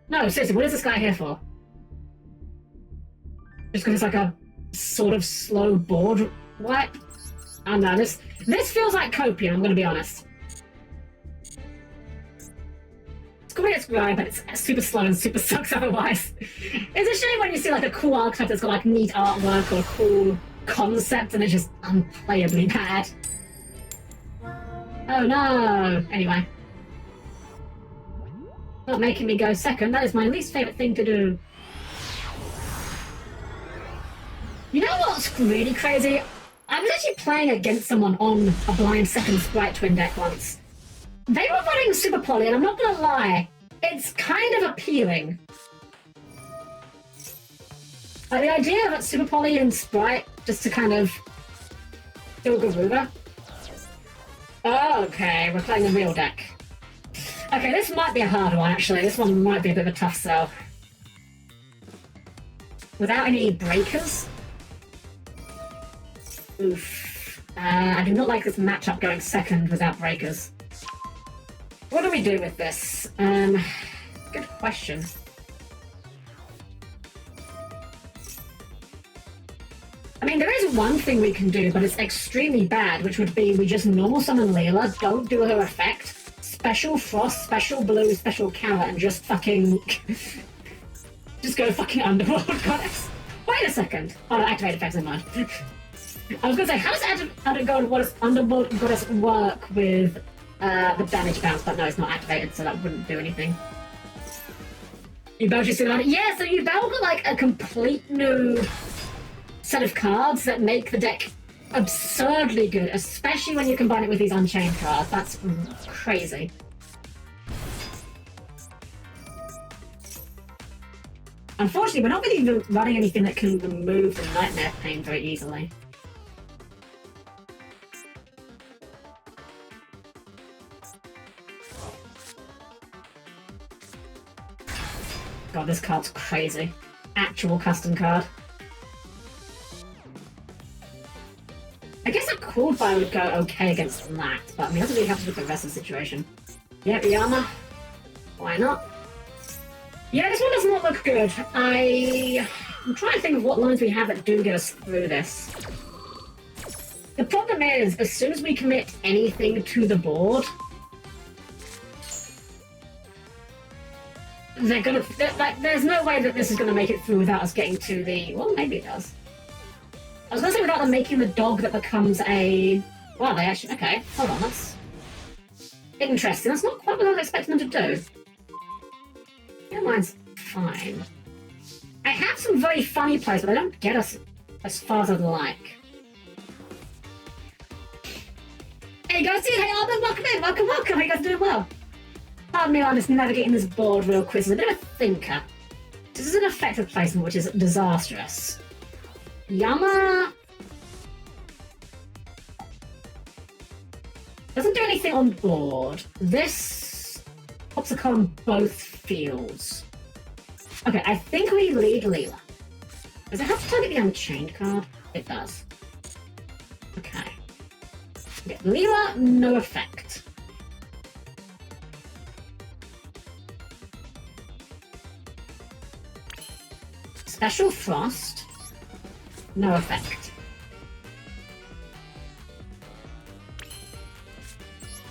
No, seriously, what is this guy here for? Just because it's like a sort of slow board wipe? I don't know, this feels like Copium, I'm going to be honest. It's cool it's right, but it's super slow and super sucks otherwise. It's a shame when you see like a cool archetype that's got like neat artwork or a cool concept and it's just unplayably bad. Oh no! Anyway. Not making me go second, that is my least favourite thing to do. You know what's really crazy? I was actually playing against someone on a blind second Sprite Twin deck once. They were running Super Poly, and I'm not gonna lie, it's kind of appealing. Like the idea of Super Poly and Sprite, just to kind of do a Garuda. Oh, okay, we're playing a real deck. Okay, this might be a hard one, actually. This one might be a bit of a tough sell. Without any breakers? Oof. I do not like this matchup going second without breakers. What do we do with this? Good question. I mean, there is one thing we can do, but it's extremely bad, which would be we just normal summon Leela, don't do her effect, special Frost, special Blue, special Carrot, and just fucking... just go fucking Underworld Goddess. Wait a second. Oh, no, activate effects in mind. I was gonna say, how does Underworld Goddess work with the damage bounce? But no, it's not activated, so that wouldn't do anything. Yubel just did it. Yeah, so Yubel got like a complete new set of cards that make the deck absurdly good, especially when you combine it with these Unchained cards. That's crazy. Unfortunately, we're not really even running anything that can remove the nightmare pain very easily. God, this card's crazy. Actual custom card. I guess a cool fire would go okay against that, but I mean, doesn't really have to with the rest of the situation. Yep, Yama. Why not? Yeah, this one does not look good. I'm trying to think of what lines we have that do get us through this. The problem is, as soon as we commit anything to the board, there's no way that this is gonna make it through without us getting to the... Well, maybe it does. I was gonna say without them making the dog that becomes a... Wow, they actually... Okay, hold on, that's... interesting. That's not quite what I was expecting them to do. Yeah, mine's fine. I have some very funny plays, but they don't get us as far as I'd like. Hey, you guys, hey, Albert, welcome in, welcome. How you guys doing well? Pardon me, I'm just navigating this board real quick. It's a bit of a thinker. This is an effective placement, which is disastrous. Yama doesn't do anything on board. This pops a card on both fields. Okay, I think we lead Leela. Does it have to target the Unchained card? It does. Okay. Leela, no effect. Special Frost, no effect.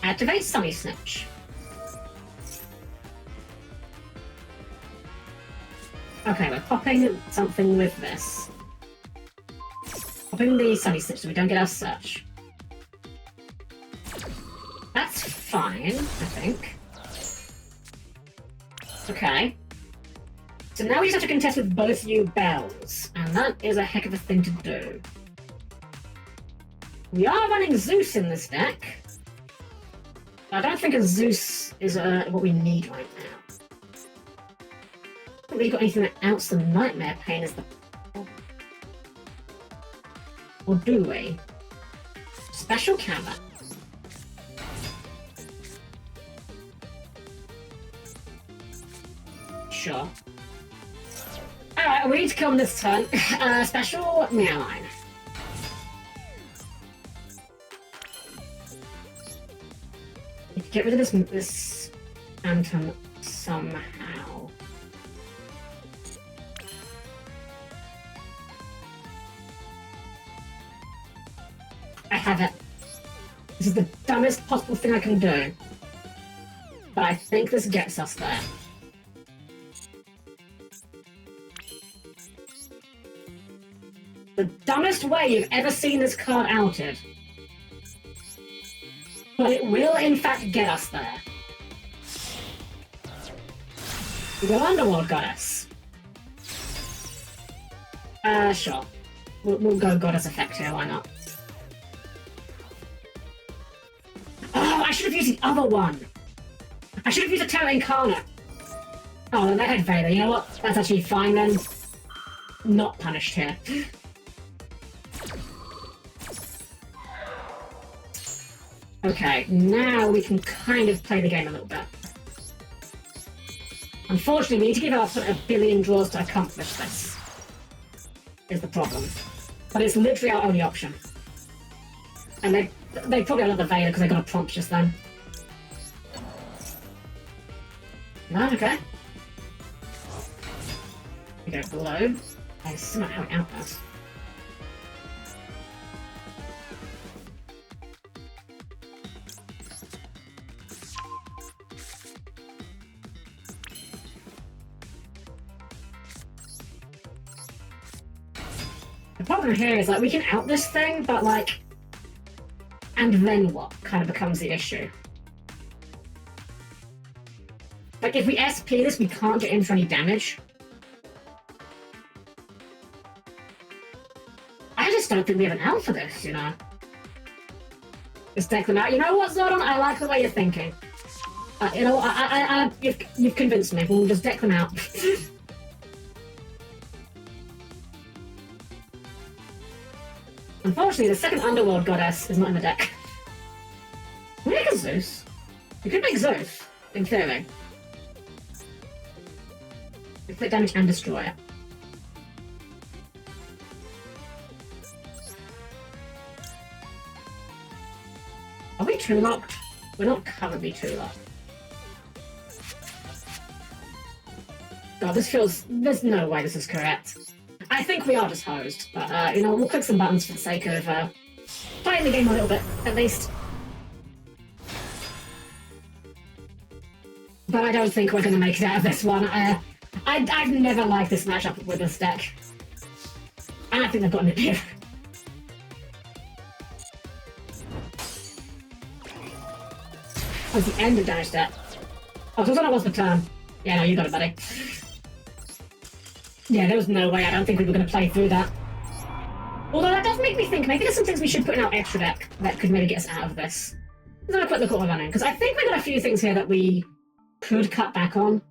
Activate Sunny Snitch. Okay, we're popping something with this. Popping the Sunny Snitch so we don't get our search. That's fine, I think. Okay. So now we just have to contest with both you bells, and that is a heck of a thing to do. We are running Zeus in this deck. I don't think a Zeus is what we need right now. I haven't really got anything that outs the nightmare pain as the problem. Or do we? Special Cabot. Sure. Alright, we need to come this turn. Special Meowline. Get rid of this Phantom somehow. I have it. This is the dumbest possible thing I can do. But I think this gets us there. The dumbest way you've ever seen this card outed. But it will, in fact, get us there. We go Underworld Goddess. Sure. We'll go Goddess effect here, why not? Oh, I should have used the other one! I should have used a Terra Incarnate. Oh, then they had Vader. You know what? That's actually fine then. Not punished here. Okay, now we can kind of play the game a little bit. Unfortunately, we need to give our a billion draws to accomplish this. Is the problem. But it's literally our only option. And they probably have another Vader because they got a prompt just then. No, okay. We go below. I somehow out that. The problem here is, like, we can out this thing, but, like... And then what kind of becomes the issue. Like, if we SP this, we can't get in for any damage. I just don't think we have an out for this, you know? Just take them out. You know what, Zordon? I like the way you're thinking. You know, you've convinced me. We'll just deck them out. Unfortunately, the second Underworld Goddess is not in the deck. Can we make a Zeus? We could make Zeus, in theory. Inflict damage and destroy it. Are we true locked? We're not currently true locked. God, this feels... There's no way this is correct. I think we are just hosed, but, you know, we'll click some buttons for the sake of, playing the game a little bit, at least. But I don't think we're going to make it out of this one. I've never liked this matchup with this deck. And I think they've got an appeal. Oh, it's the end of damage step. Oh, so that was the turn. Yeah, no, you got it, buddy. Yeah, there was no way. I don't think we were going to play through that. Although that does make me think maybe there's some things we should put in our extra deck that could maybe get us out of this. Let's have a quick look at what we're running, because I think we've got a few things here that we could cut back on.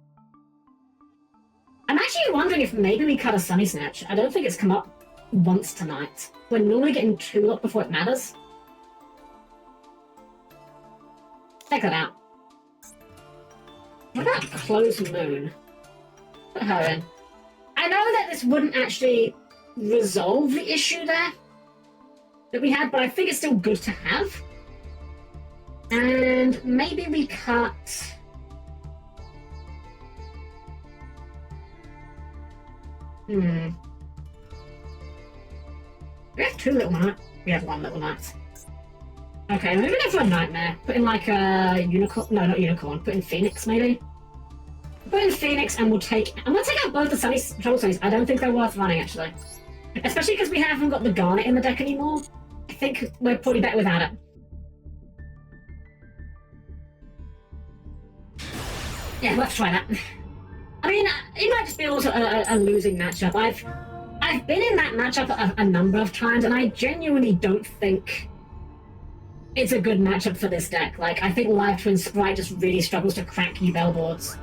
I'm actually wondering if maybe we cut a Sunny Snatch. I don't think it's come up once tonight. We're normally getting 2 locked before it matters. Check that out. What about Closed Moon? Put her in. I know that this wouldn't actually resolve the issue there that we had, but I think it's still good to have. And maybe we cut... We have 2 little knights. We have 1 little knight. Okay, maybe go for a nightmare. Put in like a unicorn. No, not unicorn. Put in Phoenix, maybe. Put in Phoenix, and we'll take. I'm gonna take out both the Trouble Sunnies. I don't think they're worth running, actually. Especially because we haven't got the Garnet in the deck anymore. I think we're probably better without it. Yeah, let's try that. I mean, it might just be also a losing matchup. I've been in that matchup a number of times, and I genuinely don't think it's a good matchup for this deck. Like, I think Live Twin Sprite just really struggles to crack you bellboards.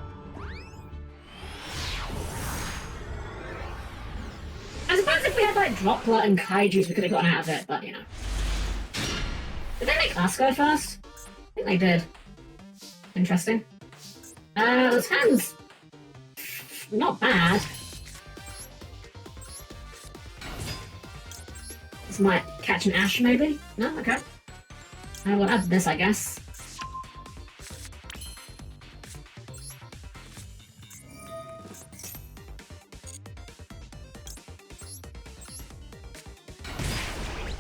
I suppose if we had, like, Droplet and Kaijus, we could have gotten out of it, but, you know. Did they make us go first? I think they did. Interesting. Those hands... not bad. This might catch an Ash, maybe? No? Okay. We'll add this, I guess.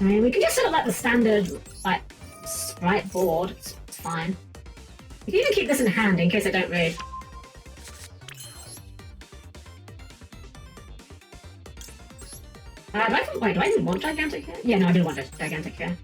I mean, we can just sort of like the standard, like, Sprite board. It's fine. We can even keep this in hand in case I don't read. Wait, do I even want Gigantic here? Yeah, no, I do want Gigantic here.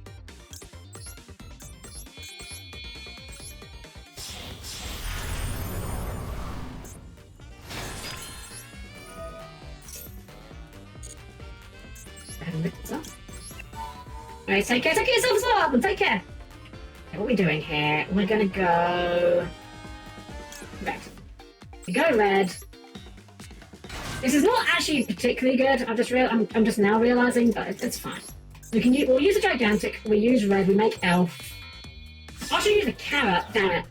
Alright, take care yourself as well, and take care! Okay, what are we doing here? We're gonna go... red. We go red. This is not actually particularly good, I'm just now realising, but it's fine. We'll use a Gigantic, we use red, we make Elf. I should use the Carrot, damn it.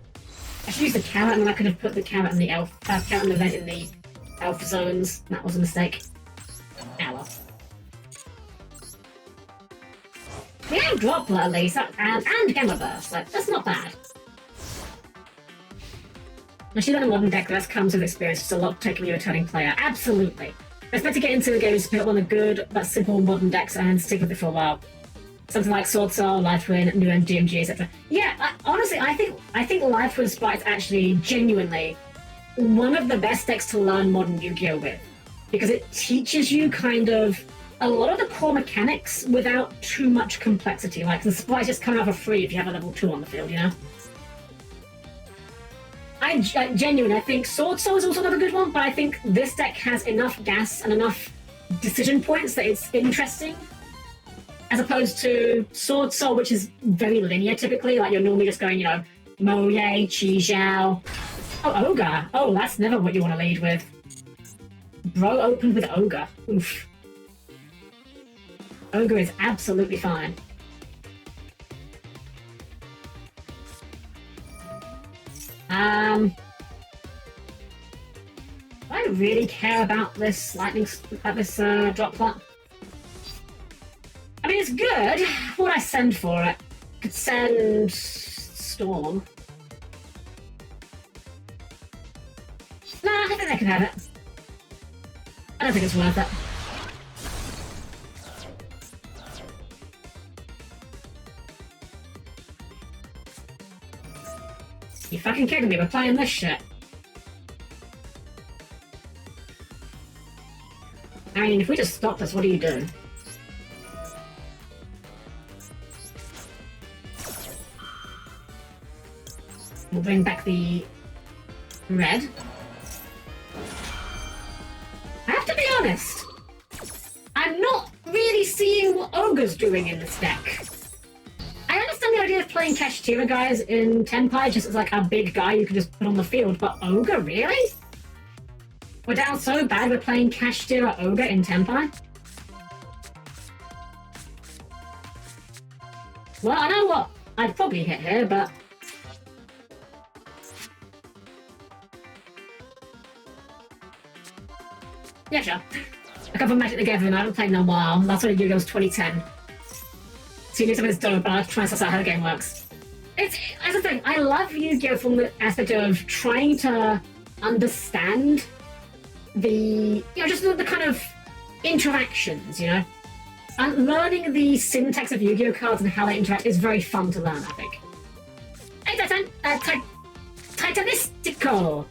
I should use the Carrot, and then I could have put the Carrot and the Elf, Carrot and the red in the Elf zones. That was a mistake. Ah well. We have Droplet at least, and Gamma Burst, like, that's not bad. Actually, that a modern deck that comes with experience, just a lot taking you a turning player. Absolutely. It's better to get into the game is to pick up one of the good but simple modern decks and stick with it for a while. Something like Sword Soul, Live Twin, New GMG, etc. Yeah, honestly, I think Live Twin Sprite is actually genuinely one of the best decks to learn modern Yu-Gi-Oh with, because it teaches you kind of a lot of the core mechanics without too much complexity. Like the sprites just come out for free if you have a level 2 on the field, you know. I genuinely, I think Sword Soul is also another good one, but I think this deck has enough gas and enough decision points that it's interesting, as opposed to Sword Soul, which is very linear typically. Like you're normally just going, you know, Mo Ye, Chi Zhao. Oh, Ogre. Oh, that's never what you want to lead with. Bro opened with Ogre. Oof. Ogre is absolutely fine. Do I really care about this drop plot? I mean, it's good. What would I send for it? Could send Storm. Nah, I think I can have it. I don't think it's worth it. You fucking kidding me? We're playing this shit. I mean, if we just stop this, what do you do? We'll bring back the red. I have to be honest. I'm not really seeing what Ogre's doing in this deck. I understand the idea of playing Kashtira guys in Tenpai just as like a big guy you can just put on the field, but Ogre, really? We're down so bad we're playing Kashtira Ogre in Tenpai? Well, I know what. I'd probably hit here, but... yeah, sure. A couple of Magic the Gathering, I haven't played in a while. Last one I Yu-Gi-Oh! Was 2010. So you need something that's dope, but I'm trying to suss out how the game works. That's the thing, I love Yu-Gi-Oh! From the aspect of trying to understand the, just the kind of interactions, And learning the syntax of Yu-Gi-Oh! Cards and how they interact is very fun to learn, I think. Hey, Titanistico!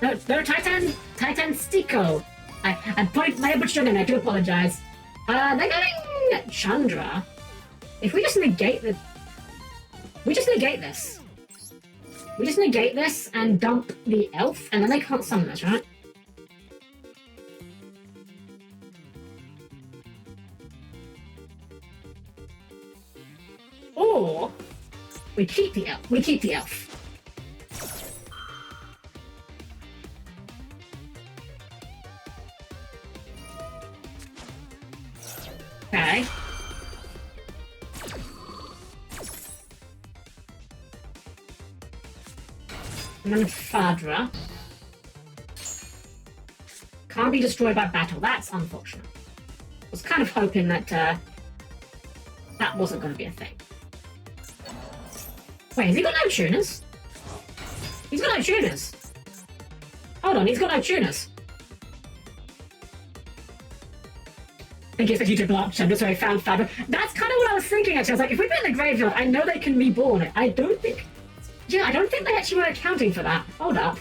No, Titanstico! I butchered your name, I do apologize. They're going Chandra. If we just negate the... We just negate this. We just negate this and dump the elf, and then they can't summon us, right? Or we keep the elf. Okay. And then Fadra. Can't be destroyed by battle. That's unfortunate. I was kind of hoping that that wasn't going to be a thing. Wait, has he got no tuners? He's got no tuners. Hold on, he's got no tuners. Thank you for YouTube block. I'm just sorry, found Fadra. That's kind of what I was thinking actually. I was like, if we put it in the graveyard, I know they can reborn it. I don't think they actually were accounting for that. Hold up.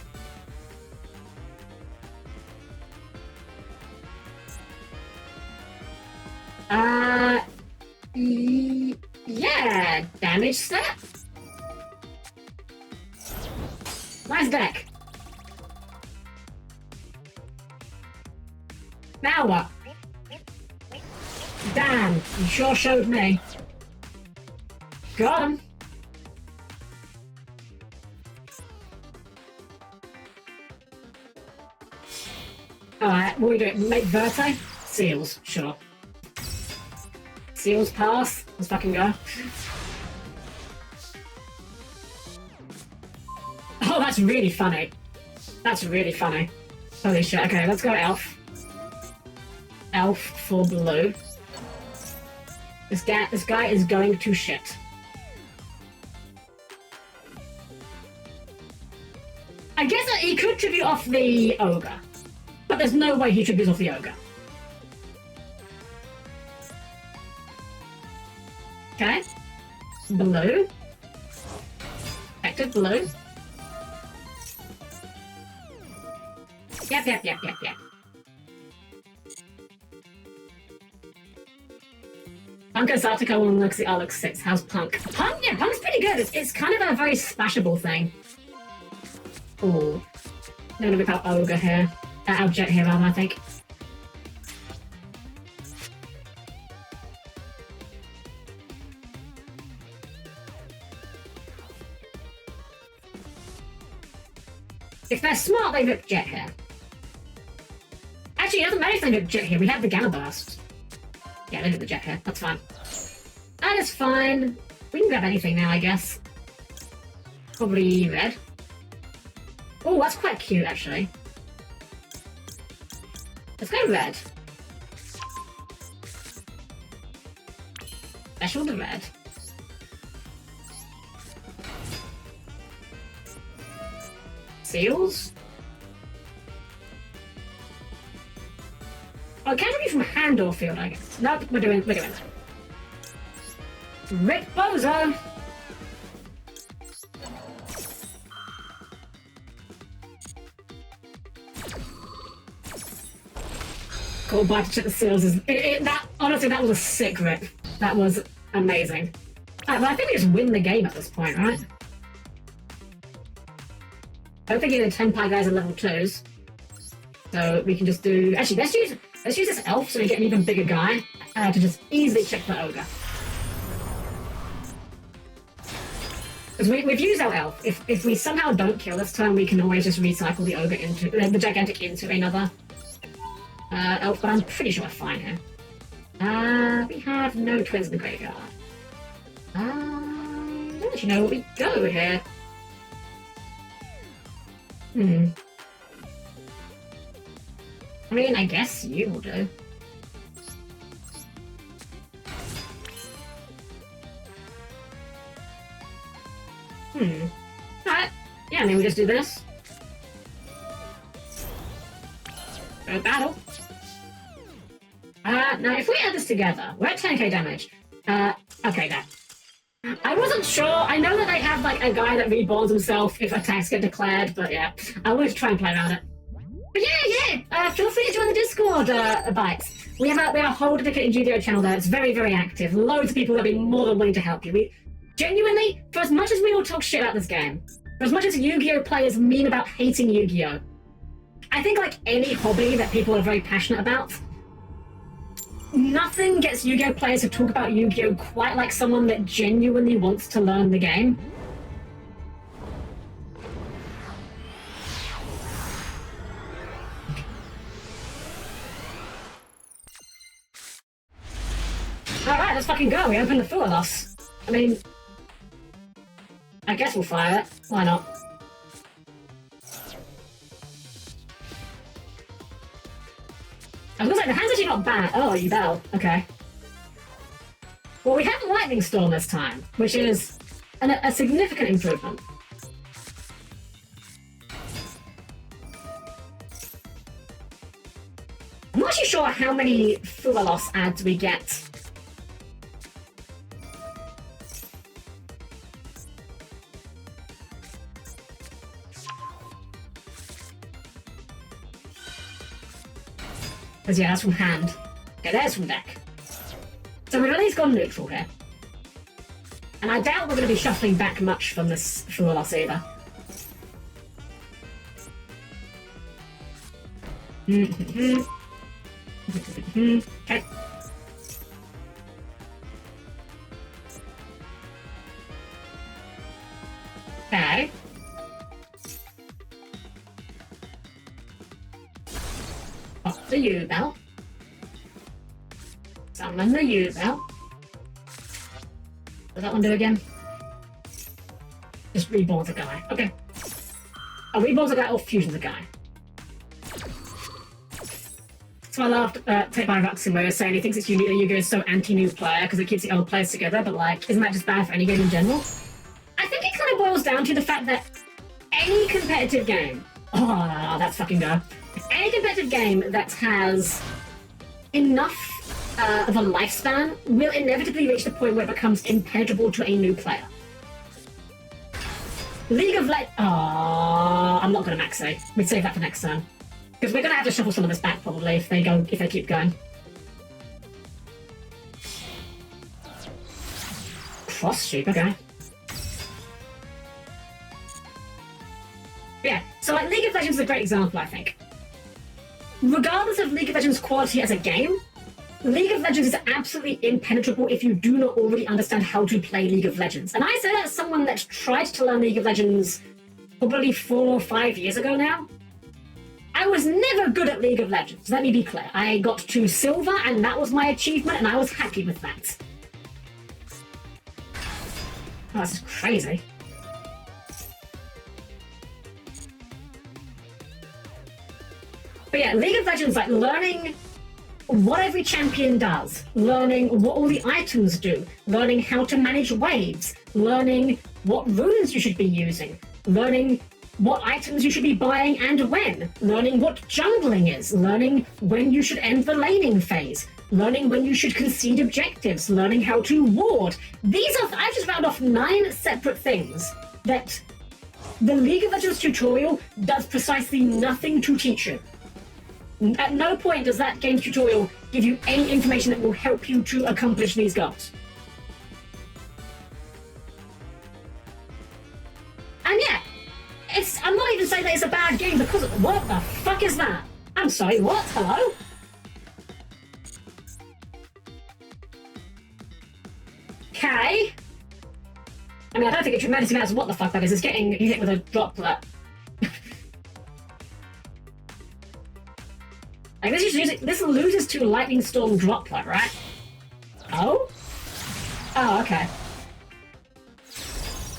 Yeah, damage set. Nice deck. Now what? Damn, you sure showed me. Got him. Alright, what are we doing? Make Verte? Seals, sure. Seals pass. Let's fucking go. Oh, that's really funny. That's really funny. Holy shit. Okay, let's go Elf. Elf for blue. This guy is going to shit. I guess that he could tribute off the Ogre. But there's no way he tributes off the Ogre. Okay. Blue. Active blue. Yep. Punk and Satoko and Luxie Alex 6. How's Punk? Yeah, Punk's pretty good. It's kind of a very splashable thing. Ooh. I'm gonna whip out Ogre here. Out Jet here, rather, I think. If they're smart, they rip Jet here. Actually, it doesn't matter if they rip Jet here. We have the Gamma Burst. Yeah, they did the jet here. That's fine. That is fine. We can grab anything now, I guess. Probably red. Oh, that's quite cute, actually. Let's go red. Special to red. Seals? Oh, it can be from hand or field, I guess. Nope, we're doing it. Rick Bozo! Cool, but to check the seals is that honestly that was a sick rip. That was amazing. Alright, well I think we just win the game at this point, right? I don't think the 10 pie guys are level 2s. So we can just do actually let's use this elf so we get an even bigger guy to just easily check the ogre. Because we've used our elf. If we somehow don't kill this turn, we can always just recycle the ogre into the gigantic into another elf, but I'm pretty sure we're fine here. We have no twins in the graveyard. I don't actually know what we go here. I mean, I guess you will do. Alright. Yeah, I mean, we just do this. Go battle. Now, if we add this together, we're at 10k damage. Okay, that. I wasn't sure. I know that they have, like, a guy that reborns himself if attacks get declared, but yeah. I wanted to try and play around it. But yeah. Feel free to join the Discord, Bites. We have a whole dedicated Yu-Gi-Oh channel there. It's very, very active. Loads of people that will be more than willing to help you. Genuinely, for as much as we all talk shit about this game, for as much as Yu-Gi-Oh players mean about hating Yu-Gi-Oh, I think like any hobby that people are very passionate about, nothing gets Yu-Gi-Oh players to talk about Yu-Gi-Oh quite like someone that genuinely wants to learn the game. Alright, let's fucking go. We open the Fuwalos. I mean, I guess we'll fire it. Why not? I was gonna say, the hand's actually not bad. Oh, you battle. Okay. Well, we have Lightning Storm this time, which is a significant improvement. I'm not actually sure how many Fuwalos ads we get. Because yeah, that's from hand. Okay, there's from deck. So we've at least gone neutral here. And I doubt we're going to be shuffling back much from this Fuwalos either. Okay. Okay. Off the U-bell. Summon the U-bell. What does that one do again? Just reborns a guy. Okay. Oh, reborns a guy or fusions a guy. So I laughed Take by Ruxin where he was saying he thinks it's unique that Yu-Gi-Oh is so anti-new player because it keeps the old players together, but like, isn't that just bad for any game in general? I think it kind of boils down to the fact that any competitive game, oh, that's fucking go. Any competitive game that has enough of a lifespan will inevitably reach the point where it becomes impenetrable to a new player. League of Legends. Oh, I'm not going to max save. We'd save that for next turn. Because we're going to have to shuffle some of this back probably if they keep going. Cross sheep, okay. Yeah, so like League of Legends is a great example, I think. Regardless of League of Legends' quality as a game, League of Legends is absolutely impenetrable if you do not already understand how to play League of Legends. And I say that as someone that tried to learn League of Legends probably 4 or 5 years ago now. I I was never good at League of Legends, let me be clear. I got to silver, and that was my achievement, and I was happy with that. Oh, this is crazy. But yeah, League of Legends, like, learning what every champion does, learning what all the items do, learning how to manage waves, learning what runes you should be using, learning what items you should be buying and when, learning what jungling is, learning when you should end the laning phase, learning when you should concede objectives, learning how to ward. I've just rounded off 9 separate things that the League of Legends tutorial does precisely nothing to teach you. At no point does that game's tutorial give you any information that will help you to accomplish these goals. And yeah, I'm not even saying that it's a bad game because what the fuck is that? I'm sorry, what? Hello? Okay. I mean, I don't think it tremendously matters what the fuck that is. It's getting hit with a droplet. Like, this loses to Lightning Storm Droplet, right? Oh? Oh, okay.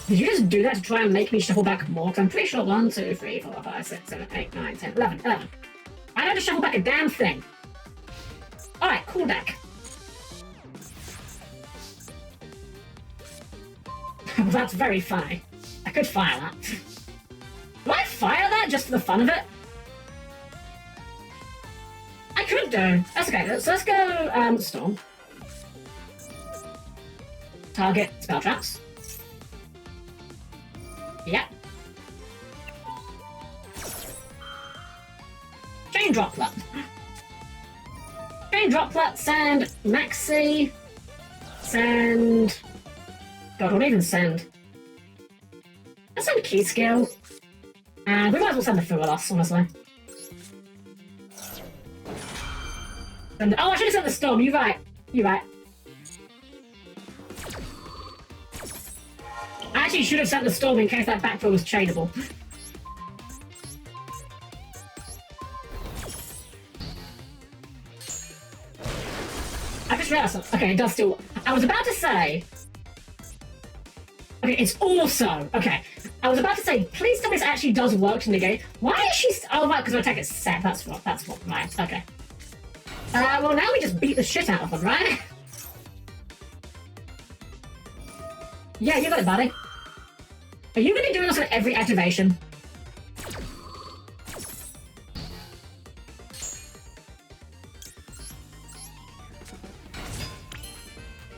Did you just do that to try and make me shuffle back more? Because I'm pretty sure 1, 2, 3, 4, 5, 6, 7, 8, 9, 10, 11. I don't just shuffle back a damn thing. Alright, cool deck. Well, that's very funny. I could fire that. Do I fire that just for the fun of it? I could do. That's okay. So let's go Storm. Target spell traps. Yeah. Chain Droplet. Chain Droplet, send Maxi, send... God, what even send? Let's send Key Skill. And we might as well send the Fuwalos, honestly. And, oh, I should have sent the Storm, you're right. You're right. I actually should have sent the Storm in case that backfill was chainable. I just realized something. Okay, it does still... I was about to say... Okay, it's also... Okay, I was about to say, please tell me this actually does work to negate. Why is she... Oh, right, because my attack is set. That's what... Right, okay. Well, now we just beat the shit out of them, right? Yeah, you got it, buddy. Are you going to be doing this on every activation?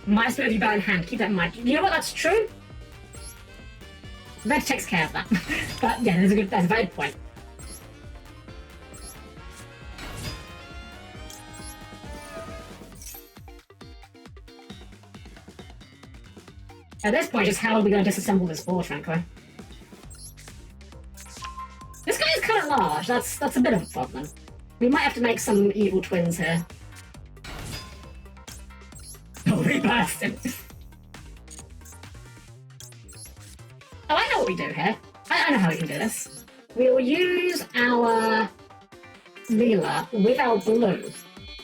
My spirit of you bow in hand. Keep that in mind. You know what? That's true. Red takes care of that. But yeah, that's a valid point. At this point, just how are we going to disassemble this board, frankly? This guy is kind of large. That's a bit of a problem. We might have to make some evil twins here. Oh, we burst him. Oh, I know what we do here. I know how we can do this. We will use our Leela with our blue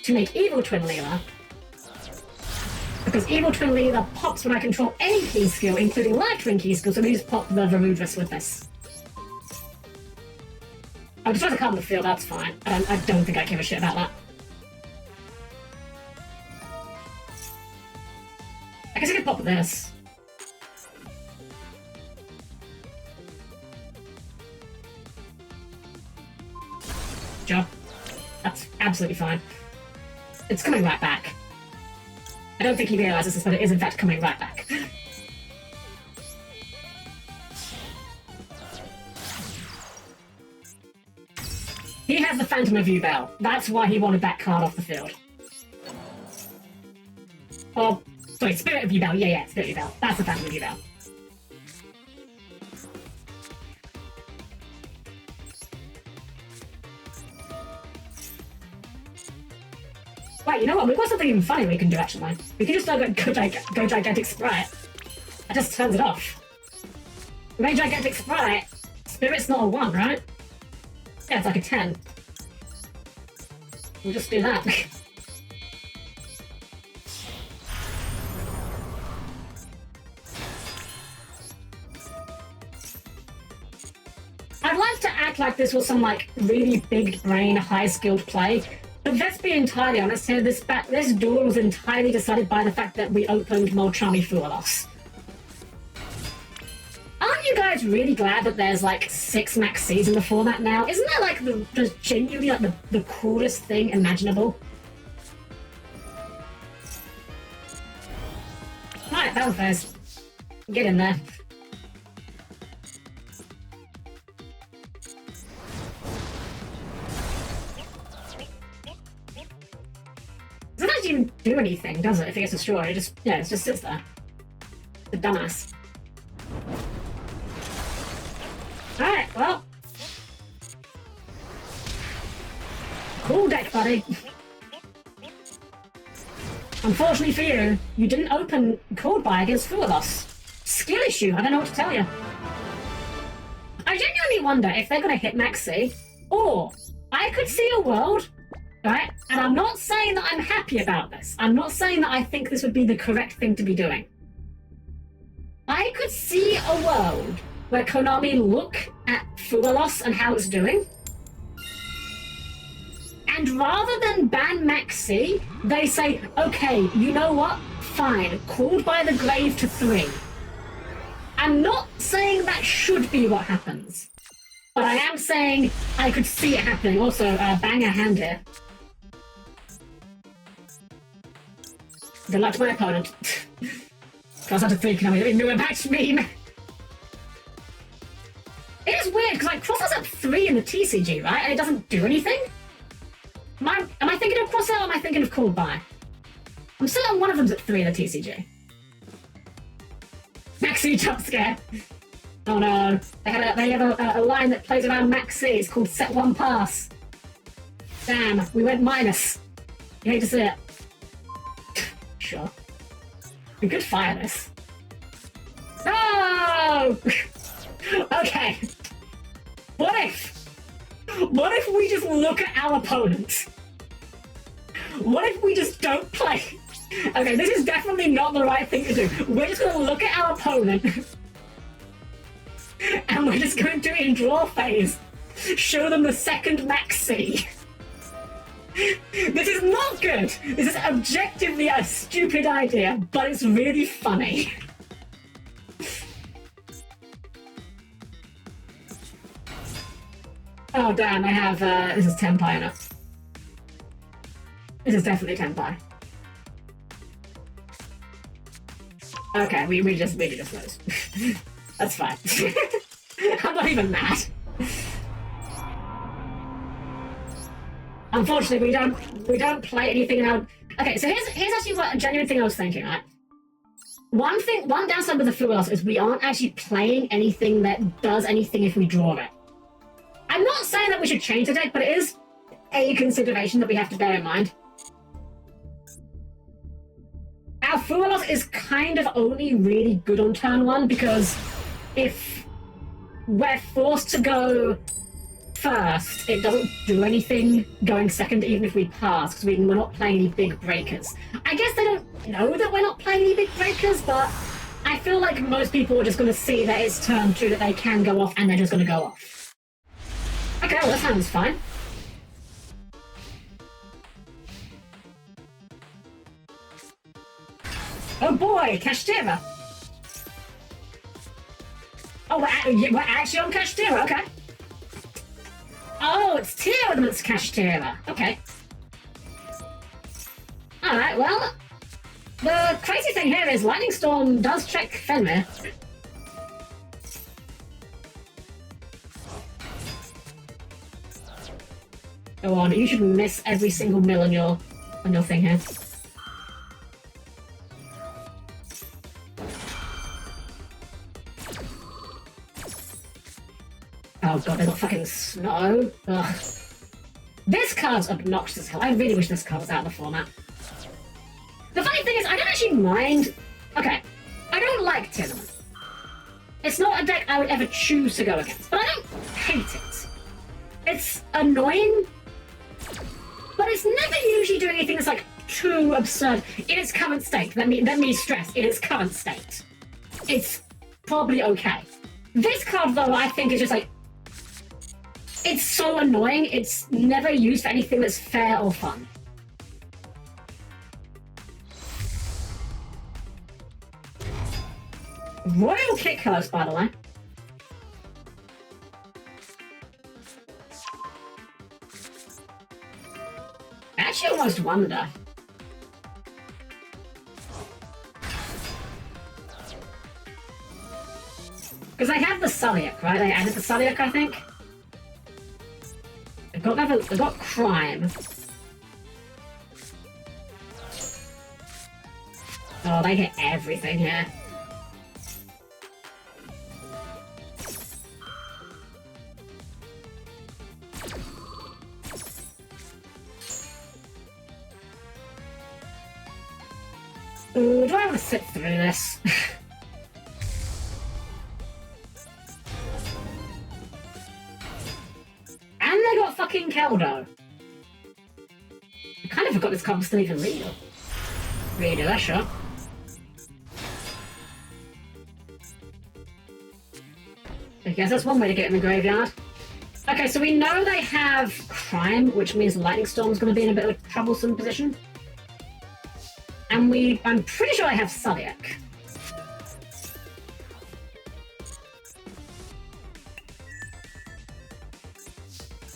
to make evil twin Leela. Because Evil Twin Leela pops when I control any key skill, including Light Ring key skill, so we just pop the Varudras with this. I'll just try to calm the field, that's fine. I don't think I give a shit about that. I guess I could pop this. Job. That's absolutely fine. It's coming right back. I don't think he realises this, but it is in fact coming right back. He has the Phantom of View Bell. That's why he wanted that card off the field. Oh, sorry, Spirit of View Bell. Yeah, Spirit of View Bell. That's the Phantom of View Bell. Right, you know what? We've got something even funny we can do, actually. We can just go Gigantic Sprite. That just turns it off. We made Gigantic Sprite. Spirit's not a 1, right? Yeah, it's like a 10. We'll just do that. I'd like to act like this was some like really big brain, high skilled play, but let's be entirely honest here. This duel was entirely decided by the fact that we opened Molchami Fuwalos. Aren't you guys really glad that there's like 6 Max Cs in the format now? Isn't that like just genuinely like the coolest thing imaginable? Alright, battle phase. Get in there. It doesn't even do anything, does it? If it gets destroyed, it just sits there. The dumbass. Alright, well. Cool deck, buddy. Unfortunately for you, you didn't open Cold Buy against Fuwalos. Skill issue, I don't know what to tell you. I genuinely wonder if they're going to hit Maxi, or I could see a world, right? And I'm not saying that I'm happy about this. I'm not saying that I think this would be the correct thing to be doing. I could see a world where Konami look at Fuwalos and how it's doing, and rather than ban Maxi, they say, okay, you know what? Fine, called by the grave to 3. I'm not saying that should be what happens, but I am saying I could see it happening. Also, bang a hand here. Good luck to my opponent. Cross out to 3, Konami, new match meme. It is weird, because like Cross up 3 in the TCG, right? And it doesn't do anything? Am I thinking of Cross Out or am I thinking of Called By? I'm certain one of them's at 3 in the TCG. Maxi jump scare. Oh no. They have a line that plays around Maxi. It's called Set 1 Pass. Damn, we went minus. You hate to see it. Sure. We could fire this. No! Okay. What if we just look at our opponent? What if we just don't play? Okay, this is definitely not the right thing to do. We're just going to look at our opponent and we're just going to, in draw phase, show them the second Max C. This is not good. This is objectively a stupid idea, but it's really funny. Oh damn, I have, this is Tenpai enough. This is definitely Tenpai. Okay, we just lose. That's fine. I'm not even mad. Unfortunately, we don't play anything out. Okay, so here's actually what a genuine thing I was thinking, right? One downside with the Fuwalos is we aren't actually playing anything that does anything if we draw it. I'm not saying that we should change the deck, but it is a consideration that we have to bear in mind. Our Fuwalos is kind of only really good on turn 1 because if we're forced to go first, it doesn't do anything going second even if we pass because we're not playing any big breakers. I guess they don't know that we're not playing any big breakers, but I feel like most people are just going to see that it's turn 2, that they can go off, and they're just going to go off. Okay, well, this sounds fine. Oh boy, Kashtira! Oh, we're actually on Kashtira, okay. Oh, it's Tira that's Kashtira. Okay. Alright, well, the crazy thing here is Lightning Storm does check Fenrir. Go on, you should miss every single mill on your thing here. Oh god, they got fucking snow. Ugh. This card's obnoxious as hell. I really wish this card was out of the format. The funny thing is, I don't actually mind... Okay, I don't like Tournament. It's not a deck I would ever choose to go against, but I don't hate it. It's annoying, but it's never usually doing anything that's like too absurd in its current state. Let me stress, in its current state. It's probably okay. This card, though, I think is just like... It's so annoying, it's never used for anything that's fair or fun. Royal Kick Curves, by the way. I actually almost wonder. Because I have the Sulliok, right? I added the Sulliok, I think. I've got Crime. Oh, they hit everything here. Ooh, do I want to sit through this? And they got fucking Keldo. I kind of forgot this card was still even real. Redo that shot. I guess that's one way to get in the graveyard. Okay, so we know they have Crime, which means Lightning Storm's going to be in a bit of a troublesome position. And I'm pretty sure I have Sulliok.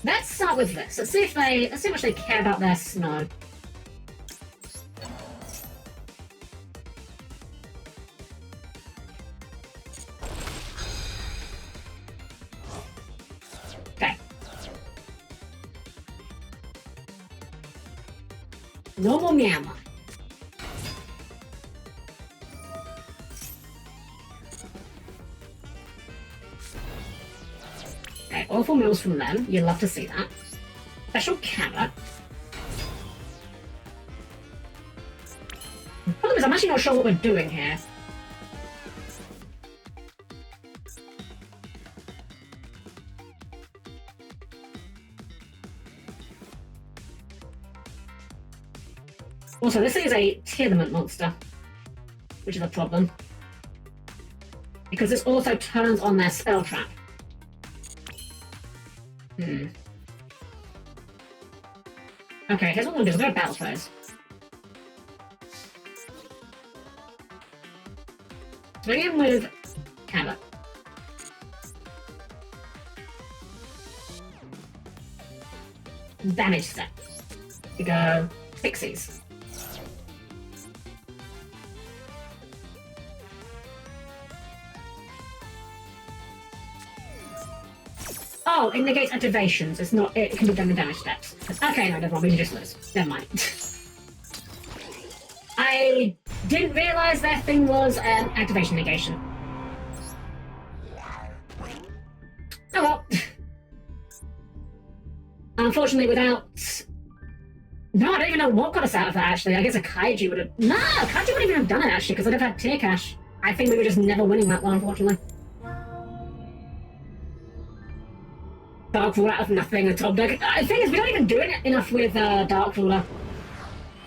Let's start with this. Let's see how much they care about their snow. Okay. Normal Myanmar. Okay, awful mills from them. You'd love to see that. Special Carrot. The problem is I'm actually not sure what we're doing here. Also, this is a Tearlament monster, which is a problem. Because this also turns on their spell trap. Okay, here's what we'll do. We'll go Battle Phase. Swing in with Cabot. Damage set. We go Pixies. Oh, it negates activations. It's not. It can be done with damage steps. Okay, no, never mind. We can just lose. Never mind. I didn't realize their thing was an activation negation. Oh well. Unfortunately, without. No, I don't even know what got us out of that. Actually, I guess a Kaiju would have. No, Kaiju wouldn't even have done it actually because I'd have had Tear Cash. I think we were just never winning that one, unfortunately. Dark Ruler out of nothing, the top deck. The thing is, we don't even do it enough with Dark Ruler.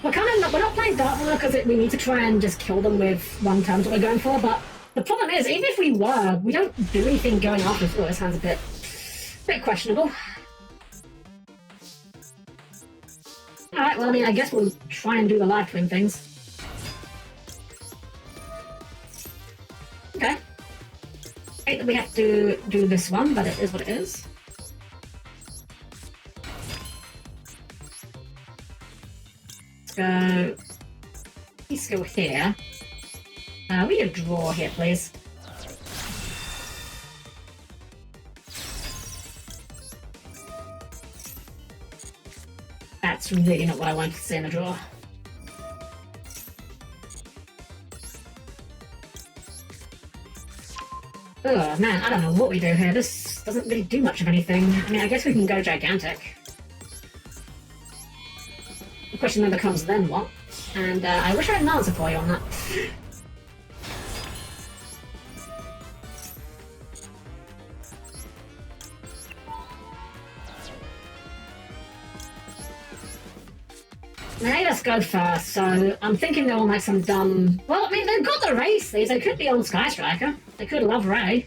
We're not playing Dark Ruler because we need to try and just kill them with one turn that we're going for, but the problem is, even if we were, we don't do anything going after this. Oh, this hand's a bit questionable. Alright, well, I mean, I guess we'll try and do the live twin things. Okay. I hate that we have to do this one, but it is what it is. Go skill here. We need a draw here, please. That's really not what I wanted to see in a draw. Oh man, I don't know what we do here. This doesn't really do much of anything. I mean, I guess we can go Gigantic. The question then becomes then what? And I wish I had an answer for you on that. They just go first, so I'm thinking they're on like some dumb... Well, I mean, they've got the race. They could be on Sky Striker. They could love Ray.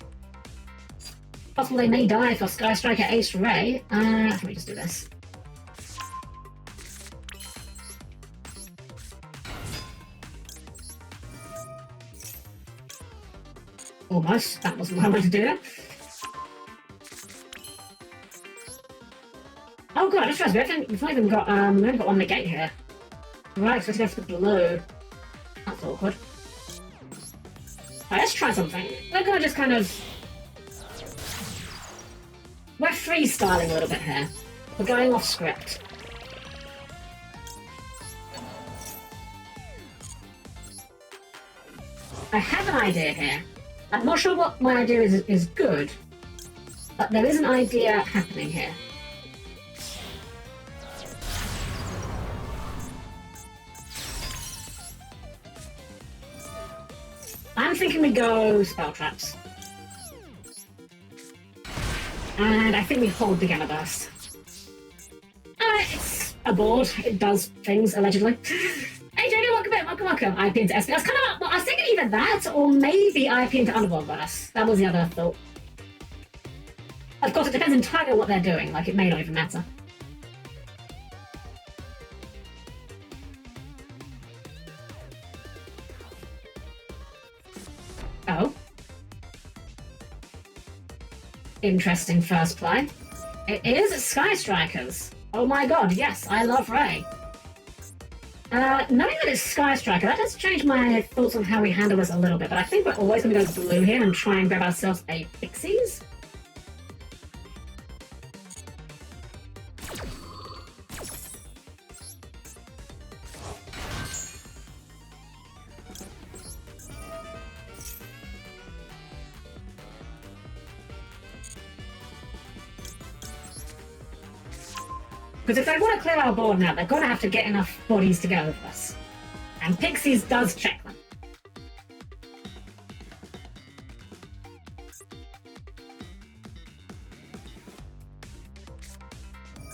Possible they may die for Sky Striker Ace Ray. Let me just do this. Almost. That wasn't what I wanted to do. Oh god, I just realized we've not even got, we haven't got one negate here. Right, so let's go for the blue. That's awkward. Alright, let's try something. We're gonna just kind of... We're freestyling a little bit here. We're going off script. I have an idea here. I'm not sure what my idea is good, but there is an idea happening here. I'm thinking we go spell traps. And I think we hold the Gamma Burst. It's a board. It does things, allegedly. Hey, JD, welcome. IP into SP. I was thinking either that, or maybe IP into Underworld Burst. That was the other thought. Of course, it depends entirely on what they're doing. Like, it may not even matter. Oh. Interesting first play. It is Sky Strikers. Oh my god, yes, I love Ray. Knowing that it's Sky Striker, that does change my thoughts on how we handle this a little bit, but I think we're always going to go blue here and try and grab ourselves a Pixies. Because if they want to clear our board now, they're going to have to get enough bodies to go with us. And Pixies does check them.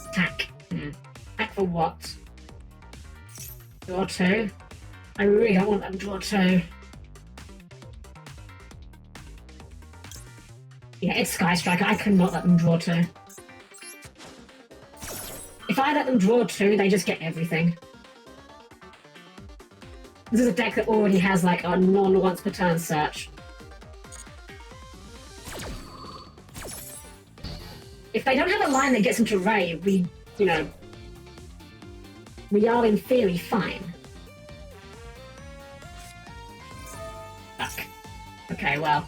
Attack. Attack for what? Draw 2. I really don't want them to draw 2. Yeah, it's Sky Striker. I could not let them draw 2. If I let them draw 2, they just get everything. This is a deck that already has like a non-once per turn search. If they don't have a line that gets into Ray, we are in theory fine. Fuck. Okay, well.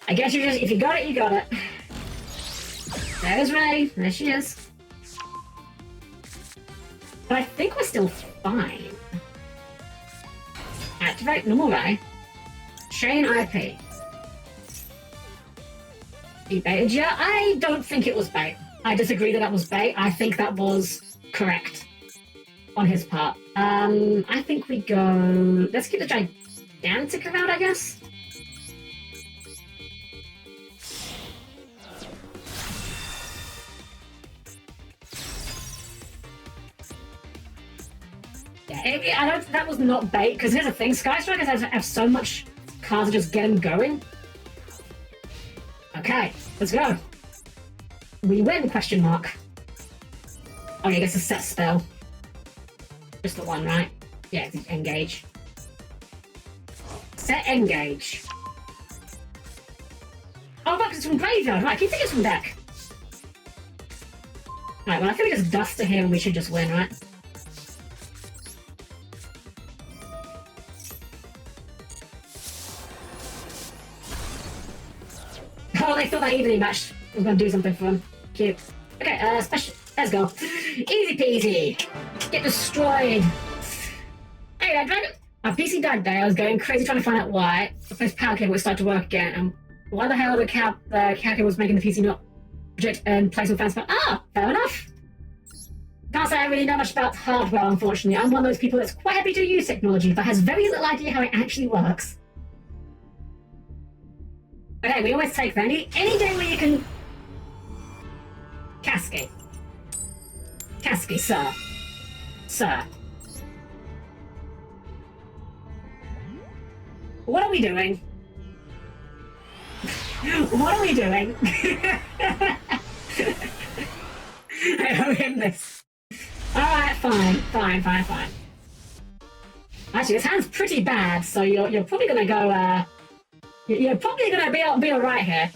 I guess if you got it, you got it. There's Ray. There she is. But I think we're still fine. Activate normal Ray. Chain IP. He baited you? I don't think it was bait. I disagree that was bait. I think that was correct on his part. I think we go... Let's keep the gigantic around, I guess. Yeah, that was not bait, because here's the thing, Sky Strikers have so much cards to just get him going. Okay, let's go. We win, question mark. Oh yeah, I guess a set spell. Just the one, right? Yeah, engage. Set engage. Oh look, it's from graveyard, right, I keep thinking it's from deck. Right, well I think we just dust to here and we should just win, right? Oh, they thought that evenly match was going to do something for them. Cute. Okay, special. Let's go. Easy peasy. Get destroyed. Hey, that dragon. My PC died there. I was going crazy trying to find out why. The first power cable would start to work again. And why the hell the cow cable was making the PC not project and play some fans? Ah, fair enough. Can't say I really know much about hardware, unfortunately. I'm one of those people that's quite happy to use technology, but has very little idea how it actually works. Okay, we always take that. Any day where you can... Cascade. Cascade, sir. Sir. What are we doing? What are we doing? I owe him this. Alright, fine. Actually, this hand's pretty bad, so you're probably gonna go, you're probably gonna be alright here.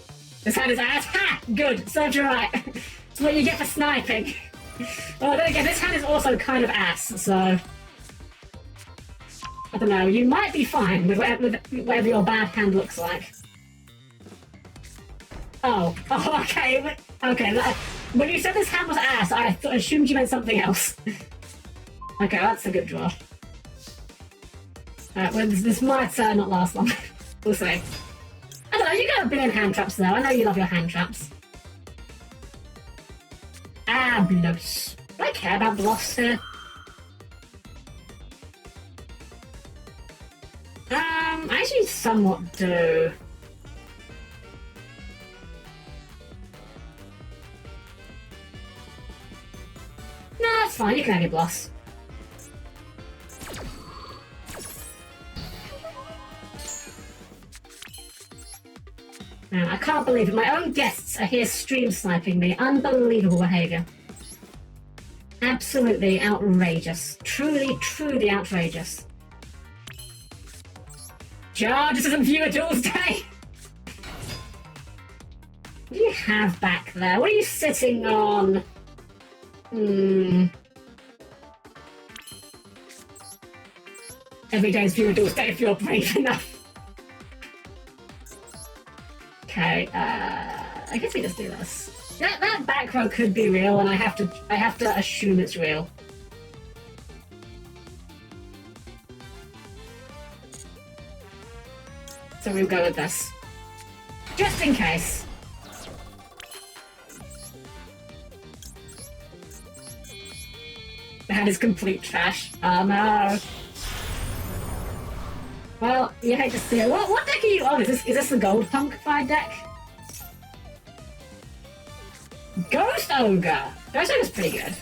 This hand is ass. Ha! Good, served you right. That's what you get for sniping. Well, then again, this hand is also kind of ass, so... I don't know, you might be fine with whatever your bad hand looks like. Oh, okay, okay. When you said this hand was ass, I assumed you meant something else. Okay, that's a good draw. Alright, well, this might not last long. We'll see. I don't know, you got a billion hand traps though. I know you love your hand traps. Bloss. Do I care about Bloss here? I actually somewhat do. No, it's fine, you can have your Bloss. I can't believe it. My own guests are here stream sniping me. Unbelievable behaviour. Absolutely outrageous. Truly outrageous. Jar, this isn't Viewer Duel's day! What do you have back there? What are you sitting on? Every day's Viewer Duel's day if you're brave enough. Okay, I guess we just do this. That back row could be real, and I have to assume it's real. So we'll go with this. Just in case. That is complete trash. Oh no. Well, you hate to see it. What deck are you on? Is this the Gold Punkified deck? Ghost Ogre! Ghost Ogre's pretty good.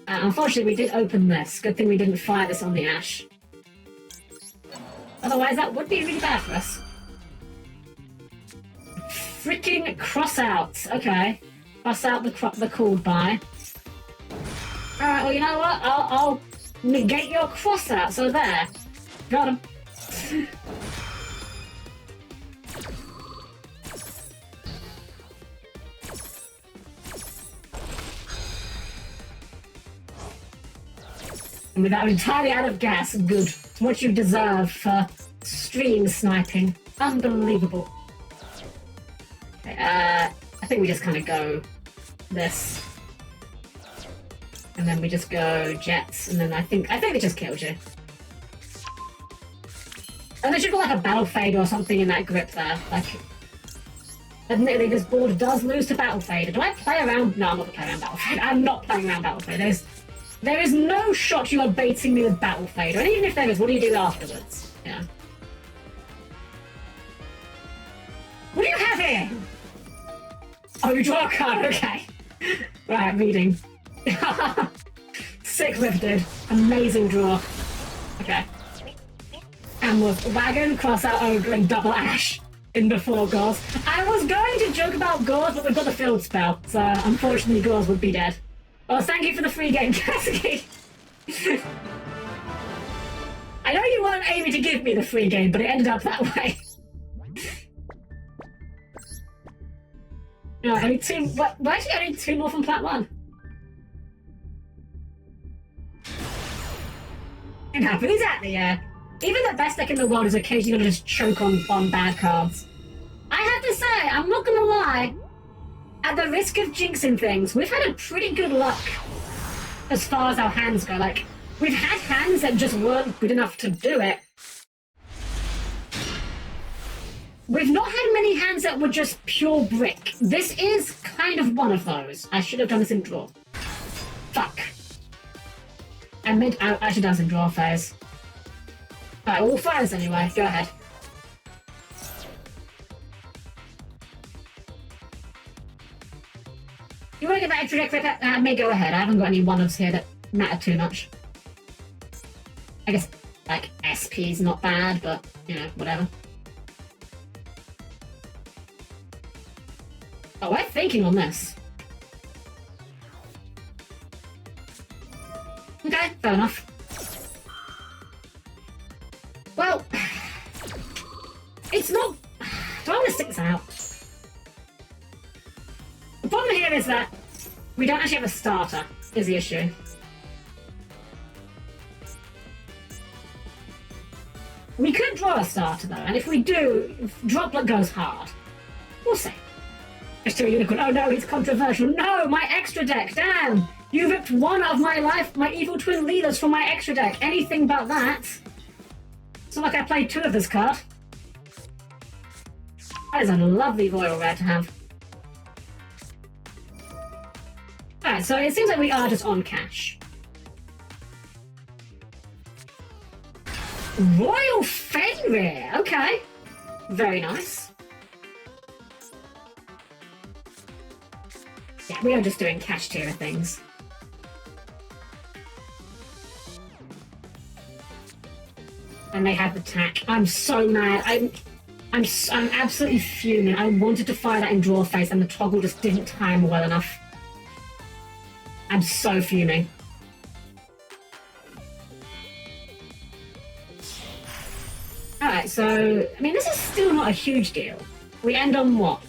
Unfortunately, we did open this. Good thing we didn't fire this on the Ash. Otherwise, that would be really bad for us. Freaking cross out. Okay. Cross out the called by. Alright, well, you know what? I'll negate your cross out, so there. Got him. And without entirely out of gas, good. It's what you deserve for stream sniping. Unbelievable. Okay, I think we just kind of go this. And then we just go Jets, and then I think they just killed you. And there should be like a Battle Fade or something in that grip there. Like, admittedly, this board does lose to Battle Fade. Do I play around? No, I'm not playing around Battle Fade. I'm not playing around Battle Fade. There is no shot you are baiting me with Battle Fade. And even if there is, what do you do afterwards? Yeah. What do you have here? Oh, you draw a card. Okay. Right, reading. Sick whip, dude. Amazing draw. Okay. And with Wagon, cross out Ogre, and double Ash in before Gauze. I was going to joke about Gauze, but we've got the field spell, so unfortunately Gauze would be dead. Well, thank you for the free game, Cassidy. I know you weren't aiming to give me the free game, but it ended up that way. No, only two. Well, actually, only two more from Plat 1. It happens, exactly, yeah. Even the best deck in the world is occasionally gonna just choke on bad cards. I have to say, I'm not gonna lie, at the risk of jinxing things, we've had a pretty good luck as far as our hands go. Like, we've had hands that just weren't good enough to do it. We've not had many hands that were just pure brick. This is kind of one of those. I should have done this in draw. Fuck. I should have done this in draw phase. Alright, we'll fire this anyway. Go ahead. You want to get that extra deck? May go ahead. I haven't got any one-offs here that matter too much. I guess, like, SP's not bad, but, you know, whatever. Oh, we're thinking on this. Okay, fair enough. Well, it's not... Do I want to stick this out? The problem here is that we don't actually have a starter, is the issue. We could draw a starter though, and if we do, Droplet goes hard. We'll see. Extra Unicorn. Oh no, he's controversial. No, my extra deck. Damn! You ripped one of my evil twin leaders from my extra deck. Anything but that. It's not like I played two of this card. That is a lovely royal rare to have. Alright, so it seems like we are just on cash. Royal Fenrir! Okay. Very nice. Yeah, we are just doing cash tier things. And they have the tack. I'm so mad. I'm absolutely fuming. I wanted to fire that in draw phase and the toggle just didn't time well enough. I'm so fuming. Alright, so, I mean, this is still not a huge deal. We end on what?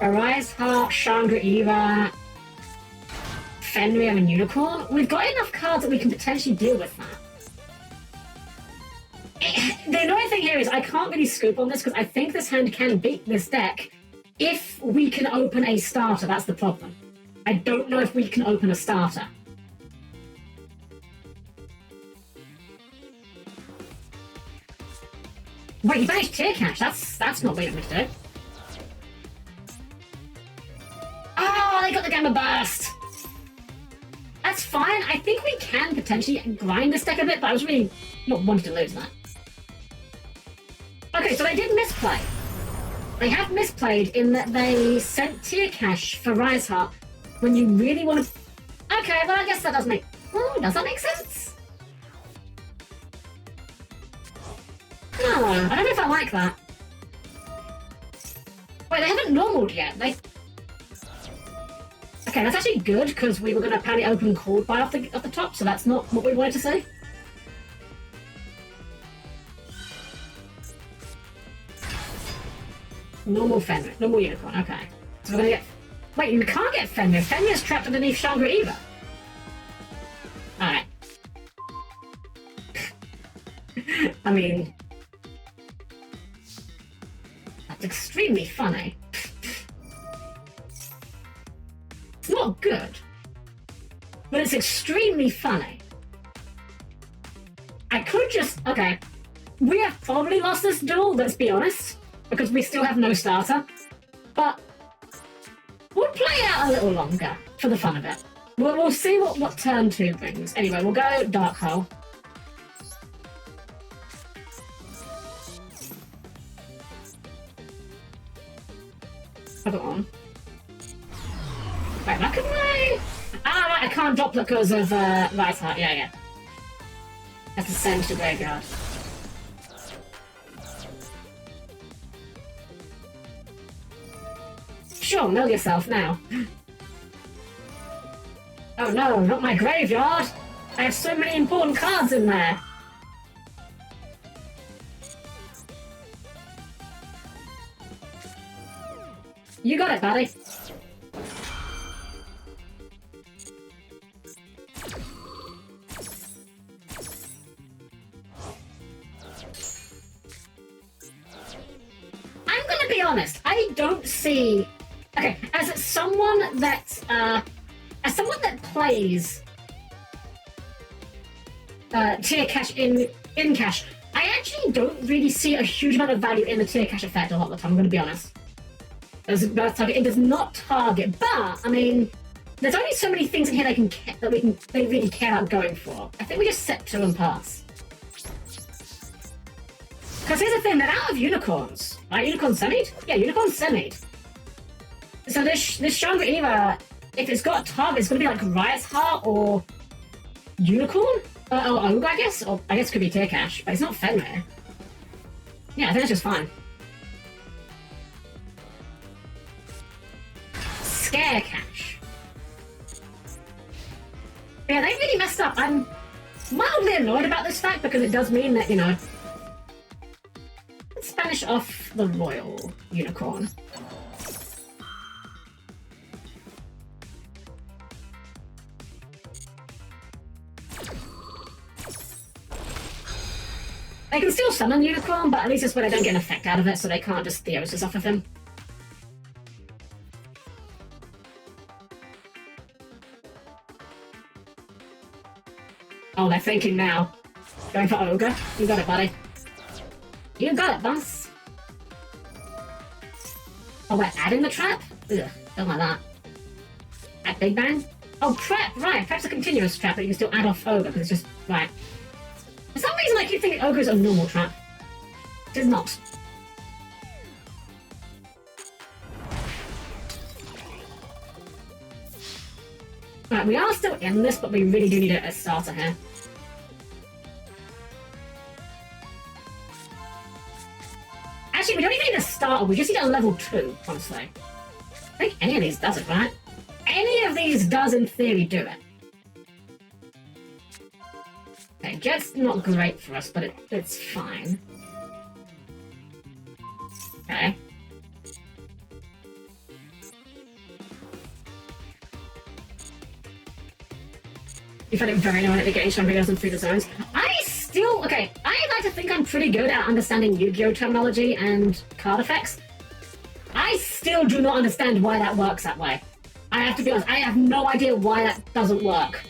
Arise Heart, Shangri-La, Fenrir, and Unicorn? We've got enough cards that we can potentially deal with that. The annoying thing here is I can't really scoop on this because I think this hand can beat this deck if we can open a starter. That's the problem. I don't know if we can open a starter. Wait, you banished Tier Cash? That's not what you want me to do. Oh, they got the Gamma Burst! That's fine. I think we can potentially grind this deck a bit, but I was really not wanting to lose that. Okay, so they did misplay. They have misplayed in that they sent Tier Cash for Rise Heart when you really want to... Okay, well, I guess that does make... Oh, does that make sense? No, I don't know if I like that. Wait, they haven't normaled yet. Okay, that's actually good, because we were going to apparently open Cold Buy off the top, so that's not what we wanted to see. Normal Fenrir, normal Unicorn, okay. So we're gonna get... Wait, you can't get Fenrir. Fenrir's trapped underneath Shangri-La. Alright. I mean... That's extremely funny. It's not good. But it's extremely funny. I could just... Okay. We have probably lost this duel, let's be honest. Because we still have no starter. But we'll play it out a little longer for the fun of it. We'll see what turn 2 brings. Anyway, we'll go Dark Hole. Other one. Wait, that could play. Ah, right, I can't drop because of Rise Heart. Yeah. That's to send to the graveyard. Sure, mill yourself now. Oh no, not my graveyard! I have so many important cards in there! You got it, buddy. I'm gonna be honest, I don't see... Okay, as someone that plays Tier Cash in cash, I actually don't really see a huge amount of value in the Tier Cash effect a lot of the time, I'm going to be honest. It does not target, but, I mean, there's only so many things in here they really care about going for. I think we just set 2 and pass. Because here's the thing, they're out of unicorns. Right, unicorn semied? Yeah, unicorn semied. So this Shangri-La, if it's got a target, it's going to be like Riot's Heart or Unicorn? Or Ogre, I guess? Or I guess it could be Tear Cash, but it's not Fenrir. Yeah, I think that's just fine. Scare Cash. Yeah, they really messed up. I'm mildly annoyed about this fact because it does mean that, you know... Let's Spanish off the Royal Unicorn. They can still summon Unicorn, but at least this way they don't get an effect out of it, so they can't just Theosis off of him. Oh, they're thinking now. Going for Ogre. You got it, buddy. You got it, boss. Oh, we're adding the trap? Ugh, don't like that. At Big Bang? Oh, prep, right. Prep's a continuous trap, but you can still add off Ogre, because it's just, right. For some reason, I keep thinking Ogre's a normal trap. It is not. Right, we are still in this, but we really do need a starter here. Actually, we don't even need a starter, we just need a level 2, honestly. I think any of these does it, right? Any of these does, in theory, do it. Okay, Jet's not great for us, but it's fine. Okay. You find it very annoying that getting Shangri doesn't through the zones. Okay, I like to think I'm pretty good at understanding Yu-Gi-Oh! Terminology and card effects. I still do not understand why that works that way. I have to be honest, I have no idea why that doesn't work.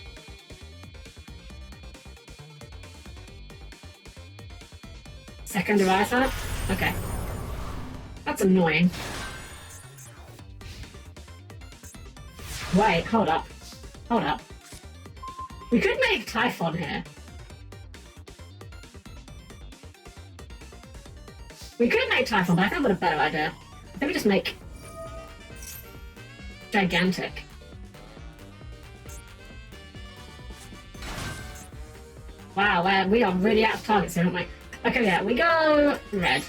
Second Ariatha? Okay. That's annoying. Wait, hold up. Hold up. We could make Typhon here. We could make Typhon, but I think I've got a better idea. I think we just make... Gigantic. Wow, we are really out of targets here, aren't we? Okay, yeah, we go... red.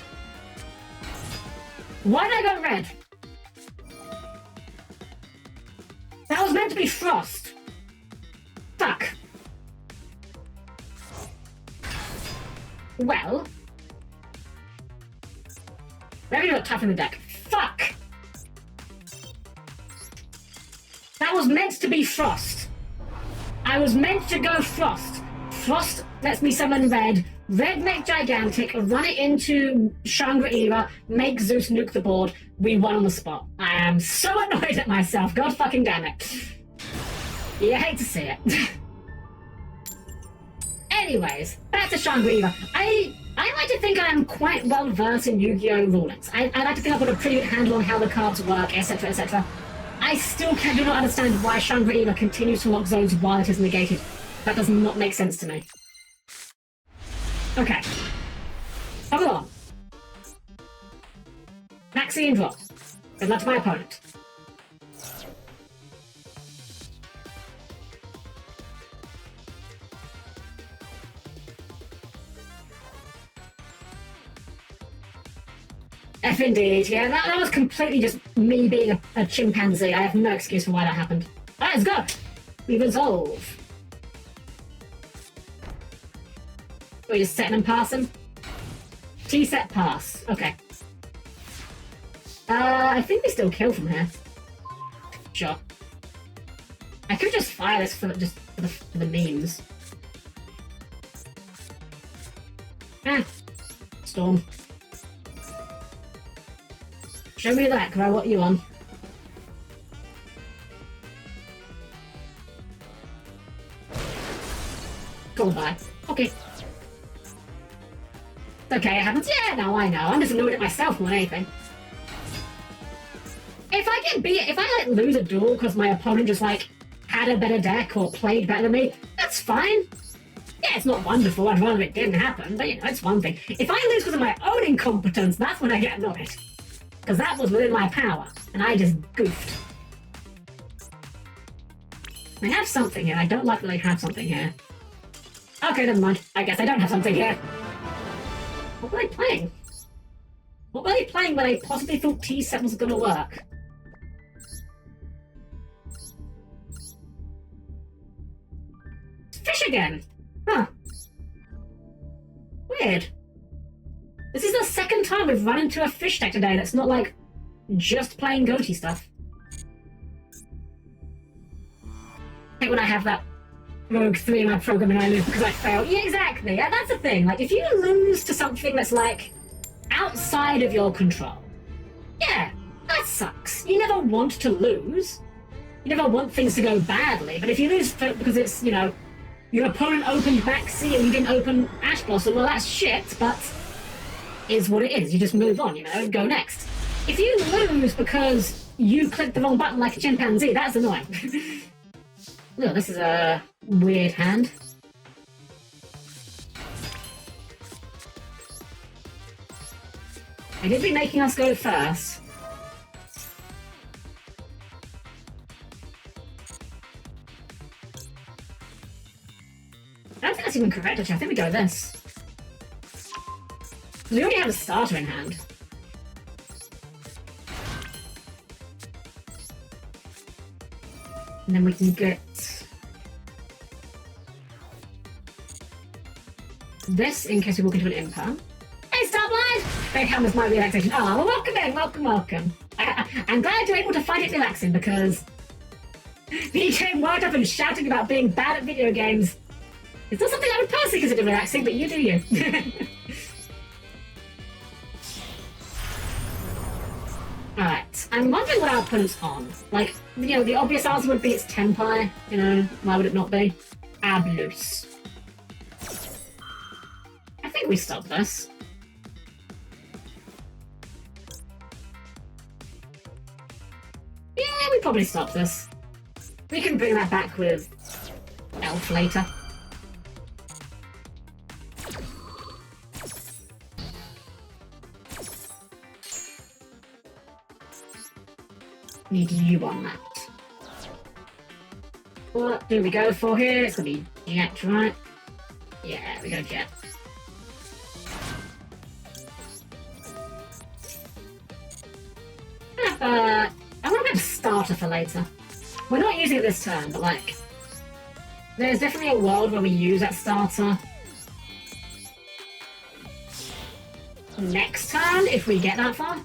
Why did I go red? That was meant to be frost. Fuck. Well... Maybe not tough in the deck. Fuck! That was meant to be frost. I was meant to go frost. Frost lets me summon red. Red make gigantic, run it into Shangri-La, make Zeus nuke the board. We won on the spot. I am so annoyed at myself. God fucking damn it. You hate to see it. Anyways, back to Shangri-La. I like to think I am quite well versed in Yu-Gi-Oh! Rulings. I like to think I've got a pretty good handle on how the cards work, etc., etc. I still do not understand why Shangri-La continues to lock zones while it is negated. That does not make sense to me. Okay. Come on. Maxi and drop. Good luck to my opponent. F indeed, yeah, that was completely just me being a chimpanzee. I have no excuse for why that happened. Alright, let's go! We resolve. We just set and pass him? T-set pass. Okay. I think we still kill from here. Sure. I could just fire this for the memes. Ah. Storm. Show me that, because I want you on. Go by. Okay. Okay, it happens. Yeah, no, I know. I'm just annoyed at myself more than anything. If I get beat, if I like lose a duel because my opponent just like had a better deck or played better than me, that's fine. Yeah, it's not wonderful. I'd rather it didn't happen, but you know, it's one thing. If I lose because of my own incompetence, that's when I get annoyed. Because that was within my power, and I just goofed. I have something here. I don't like that I have something here. Okay, never mind. I guess I don't have something here. What were they playing? What were they playing when I possibly thought T7 was gonna work? Fish again! Huh. Weird. This is the second time we've run into a fish deck today that's not, like, just playing goatee stuff. I hate when I have that Rogue 3 in my program and I lose because I fail. Yeah, exactly. Yeah, that's the thing. Like, if you lose to something that's, like, outside of your control, yeah, that sucks. You never want to lose. You never want things to go badly, but if you lose because it's, you know, your opponent opened Maxi and you didn't open Ash Blossom, well, that's shit, but is what it is. You just move on, you know, and go next. If you lose because you clicked the wrong button like a chimpanzee, that's annoying. Look, this is a weird hand. They did be making us go first. I don't think that's even correct, actually. I think we go this. We already have a starter in hand. And then we can get this in case we walk into an impound. Hey, Starblind! Great Helm is my relaxation. Oh, well, welcome in, welcome. I'm glad you're able to find it relaxing because being wound up and shouting about being bad at video games is not something I would personally consider relaxing, but you do you. Alright, I'm wondering what our opponent's on. Like, you know, the obvious answer would be it's Tenpai. You know, why would it not be? Ablus. I think we stop this. Yeah, we probably stop this. We can bring that back with Elf later. Need you on that. What do we go for here? It's gonna be Jet, right? Yeah, we go Jet. I want to have a starter for later. We're not using it this turn, but like, there's definitely a world where we use that starter next turn if we get that far.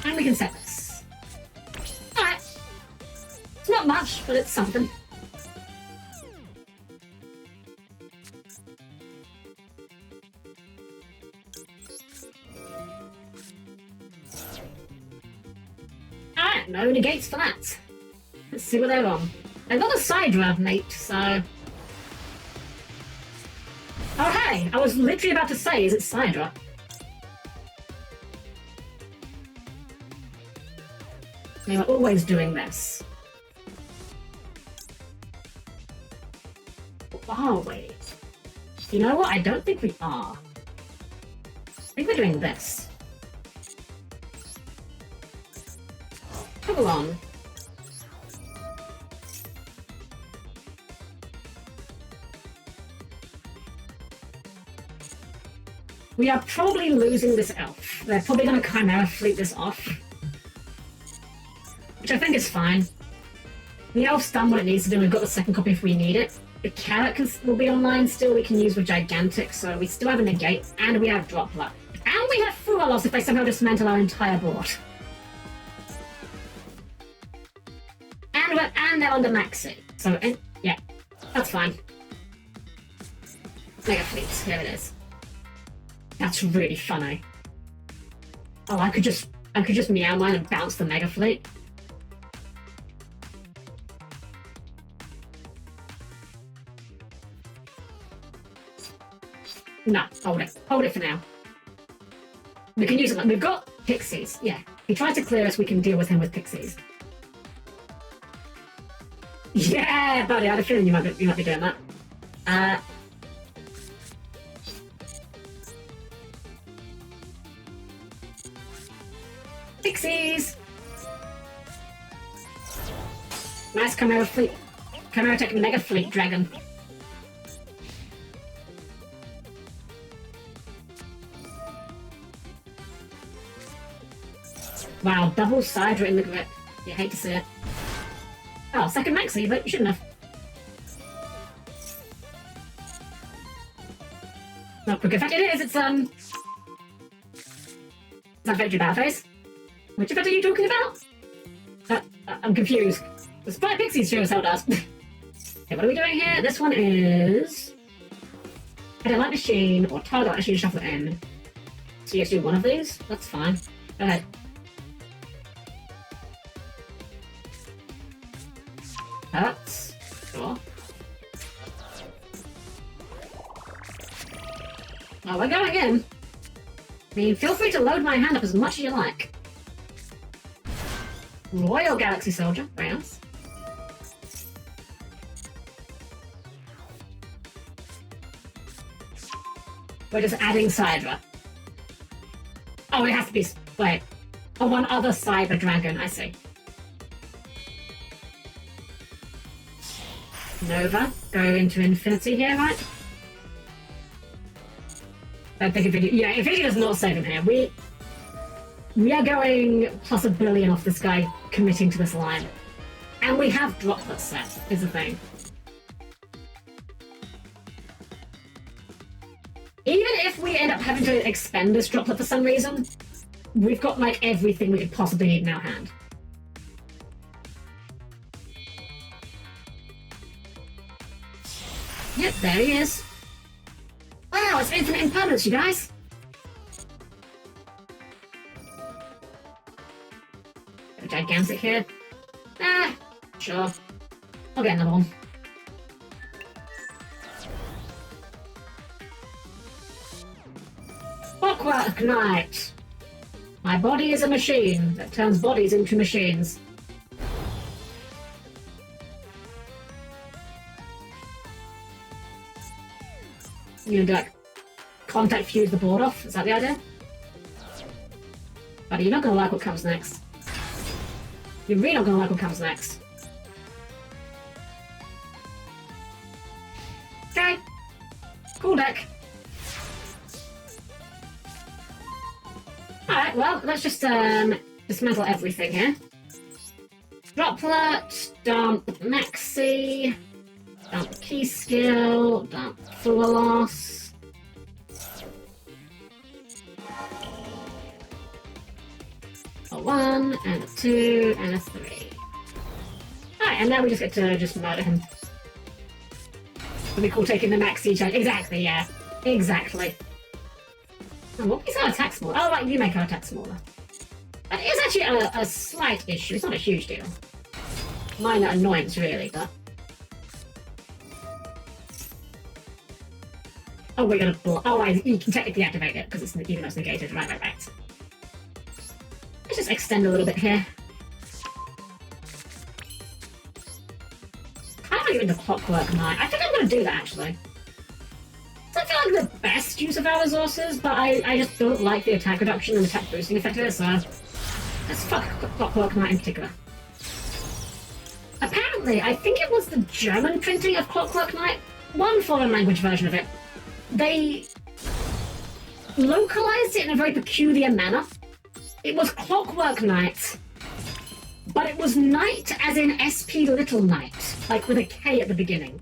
And we can set this. Alright. It's not much, but it's something. Alright, no negates for that. Let's see what they're on. They've got a Sidra, mate, so... Oh hey, I was literally about to say, is it Sidra? They were always doing this. Are we? You know what? I don't think we are. I think we're doing this. Come on. We are probably losing this elf. They're probably going to Chimera fleet this off. Which I think is fine. The elf's done what it needs to do. We've got the second copy if we need it. The carrot will be online still. We can use with Gigantic, so we still have a negate, and we have Droplet. And we have Fuwalos if they somehow dismantle our entire board. And they're under Maxi. So, yeah, that's fine. Mega Fleets, here it is. That's really funny. Oh, I could just Meow Mine and bounce the Mega Fleet. No, hold it. Hold it for now. We can use it. We've got Pixies. Yeah. If he tries to clear us, we can deal with him with Pixies. Yeah, buddy. I had a feeling you might be doing that. Maxis! Nice Chimera Fleet. Chimera Tech Mega Fleet Dragon. Wow, double Sidra in the grip. You hate to see it. Oh, second Maxi, but you shouldn't have. No, quick effect. It is, it's that Victory Battle Phase? Which effect are you talking about? I'm confused. The Spy Pixies sure as hell does. Okay, what are we doing here? This one is... Head Light Machine, or Target Machine Shuffle in. So you have to do one of these? That's fine. Go ahead. That's... Sure. Oh, we're going in. I mean, feel free to load my hand up as much as you like. Royal Galaxy Soldier, very nice. We're just adding Sidra. Oh, it has to be... Wait. Oh, one other Cyber Dragon, I see. Nova, go into Infinity here, right? I think Infinity... Yeah, Infinity does not save him here. We are going plus $1 billion off this guy committing to this line. And we have Droplet set, is the thing. Even if we end up having to expend this Droplet for some reason, we've got, like, everything we could possibly need in our hand. Yep, there he is. Wow, it's infinite impermanence, you guys! A gigantic here. Ah, sure. I'll get another one. Clockwork Knight! My body is a machine that turns bodies into machines. You do like contact fuse the board off? Is that the idea? Buddy, you're not gonna like what comes next. You're really not gonna like what comes next. Okay. Cool deck. Alright, well, let's just dismantle everything here. Droplet, dump Maxi, dump Key Skill, dump Fuwalos. A 1, and a 2, and a 3. Alright, and now we just get to just murder him. Would be cool taking the Maxi charge. Exactly, yeah. Exactly. Oh, what is our attack smaller? Oh, right, you make our attack smaller. That is actually a slight issue. It's not a huge deal. Minor annoyance, really, but... Oh, we're gonna block. Oh, right, you can technically activate it, because it's even though it's negated. Right. Let's just extend a little bit here. How do I get into Clockwork Knight? I think I'm gonna do that, actually. I feel like the best use of our resources, but I just don't like the attack reduction and attack boosting effect of it, so let's fuck Clockwork Knight in particular. Apparently, I think it was the German printing of Clockwork Knight, one foreign language version of it. They localized it in a very peculiar manner. It was Clockwork Knight, but it was Knight as in SP Little Knight, like with a K at the beginning.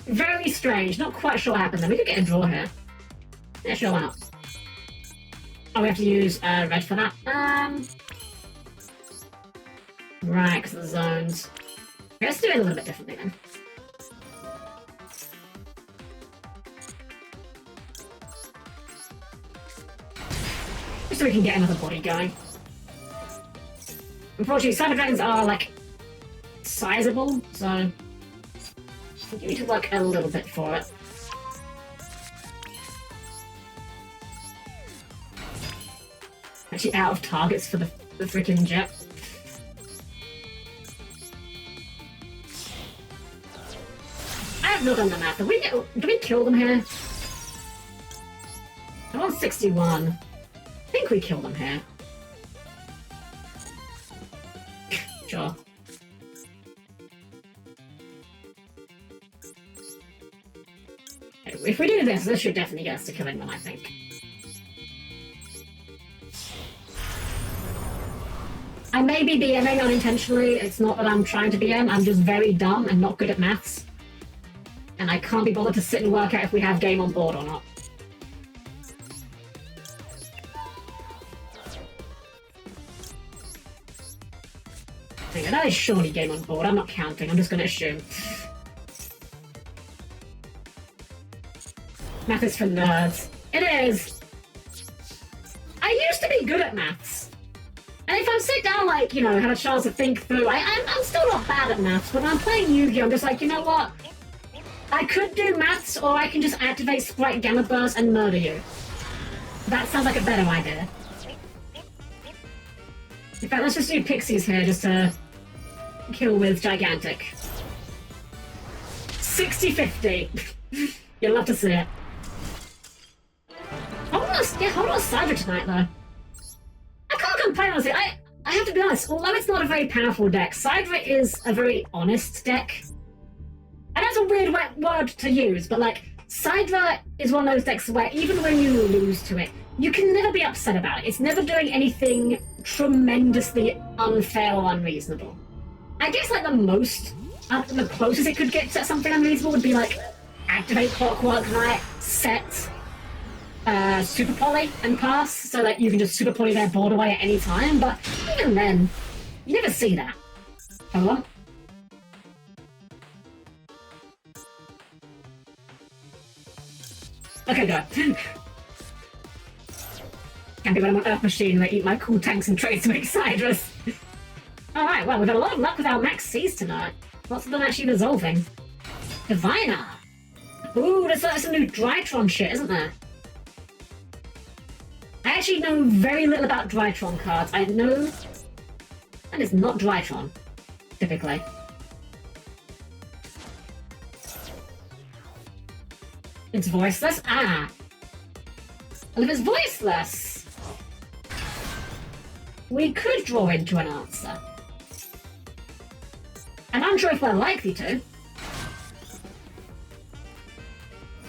Very strange, not quite sure what happened there. We could get a draw here. Yeah, sure, why not? Oh, we have to use red for that. Right, because of the zones. Okay, let's do it a little bit differently then. Just so we can get another body going. Unfortunately, Cyber Dragons are, like, sizable, so... you need to work a little bit for it. Actually out of targets for the freaking jet. I have not done the math. Did we kill them here? I'm on 61. I think we killed them here. if we do this should definitely get us to killing them, I think. I may be BMing unintentionally. It's not that I'm trying to BM. I'm just very dumb and not good at maths. And I can't be bothered to sit and work out if we have game on board or not. That is surely game on board. I'm not counting. I'm just going to assume. Math is for nerds. It is. I used to be good at maths. And if I sit down, like, you know, have a chance to think through, I'm still not bad at maths, but when I'm playing Yu-Gi-Oh! I'm just like, you know what? I could do maths, or I can just activate Sprite Gamma Burst and murder you. That sounds like a better idea. In fact, let's just do Pixies here, just to kill with Gigantic. 60-50. You'll love to see it. Hold on a Sidra tonight, though. I can't complain, honestly. I have to be honest, although it's not a very powerful deck, Sidra is a very honest deck. And that's a weird word to use, but like, Sidra is one of those decks where even when you lose to it, you can never be upset about it. It's never doing anything tremendously unfair or unreasonable. I guess like the closest it could get to something unreasonable would be like, activate Clockwork Knight, set Super Poly and pass, so that you can just Super Poly their board away at any time, but even then, you never see that. Hold on. Okay, go. Can't be when I'm on Earth Machine where I eat my cool tanks and trades to make Sidras. Alright, well, we've had a lot of luck with our Max Cs tonight. Lots of them actually resolving. Diviner! Ooh, there's some new Drytron shit, isn't there? I actually know very little about Drytron cards. I know that it's not Drytron, typically. It's voiceless? Ah! Well, if it's voiceless, we could draw into an answer. And I'm unsure if we're likely to.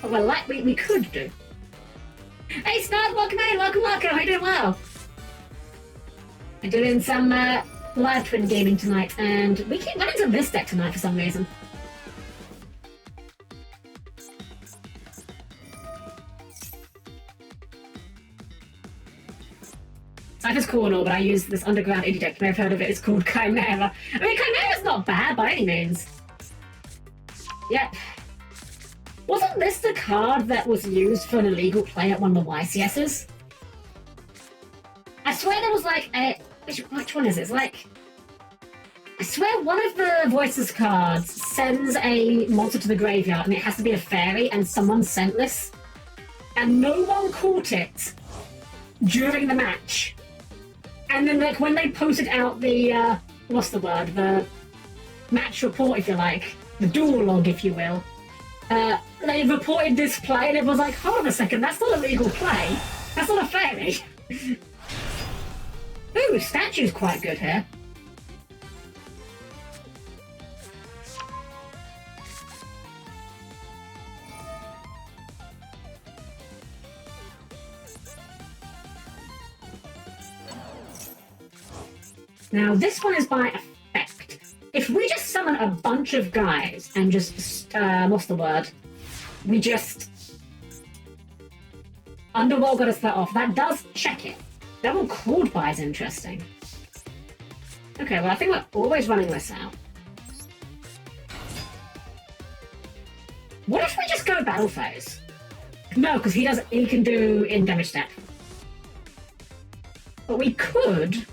But we could do. Hey Snod, welcome in, welcome. How you doing? Well? I'm doing some live twin gaming tonight, and we keep running to this deck tonight for some reason. Cypher's cool and all, but I use this underground indie deck. You may have heard of it. It's called Chimera. I mean, Chimera's not bad by any means. Yep. Wasn't this the card that was used for an illegal play at one of the YCSs? I swear there was like a... Which one is it? It's like... I swear one of the Voices cards sends a monster to the graveyard and it has to be a fairy and someone sent this. And no one caught it during the match. And then like when they posted out the... what's the word? The match report, if you like. The duel log, if you will. They reported this play and it was like, hold on a second, that's not a legal play. That's not a fairy. Ooh, statue's quite good here. Now this one is by effect. If we just summon a bunch of guys and just, what's the word? We just... Underworld got us that off. That does check it. That one called by is interesting. Okay, well I think we're always running this out. What if we just go battle phase? No, because he can do in damage step. But we could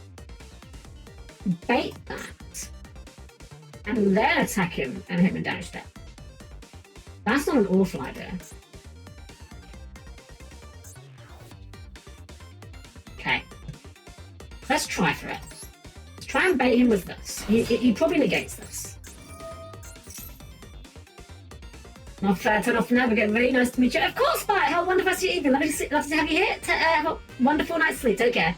bait that and then attack him and hit him in damage step. That's not an awful idea. Okay. Let's try for it. Let's try and bait him with this. He probably negates this. Not fair, turn off navigate. Very nice to meet you. Of course, Bart. How wonderful is your evening. Love to have you here. Have a wonderful night's sleep. Take care.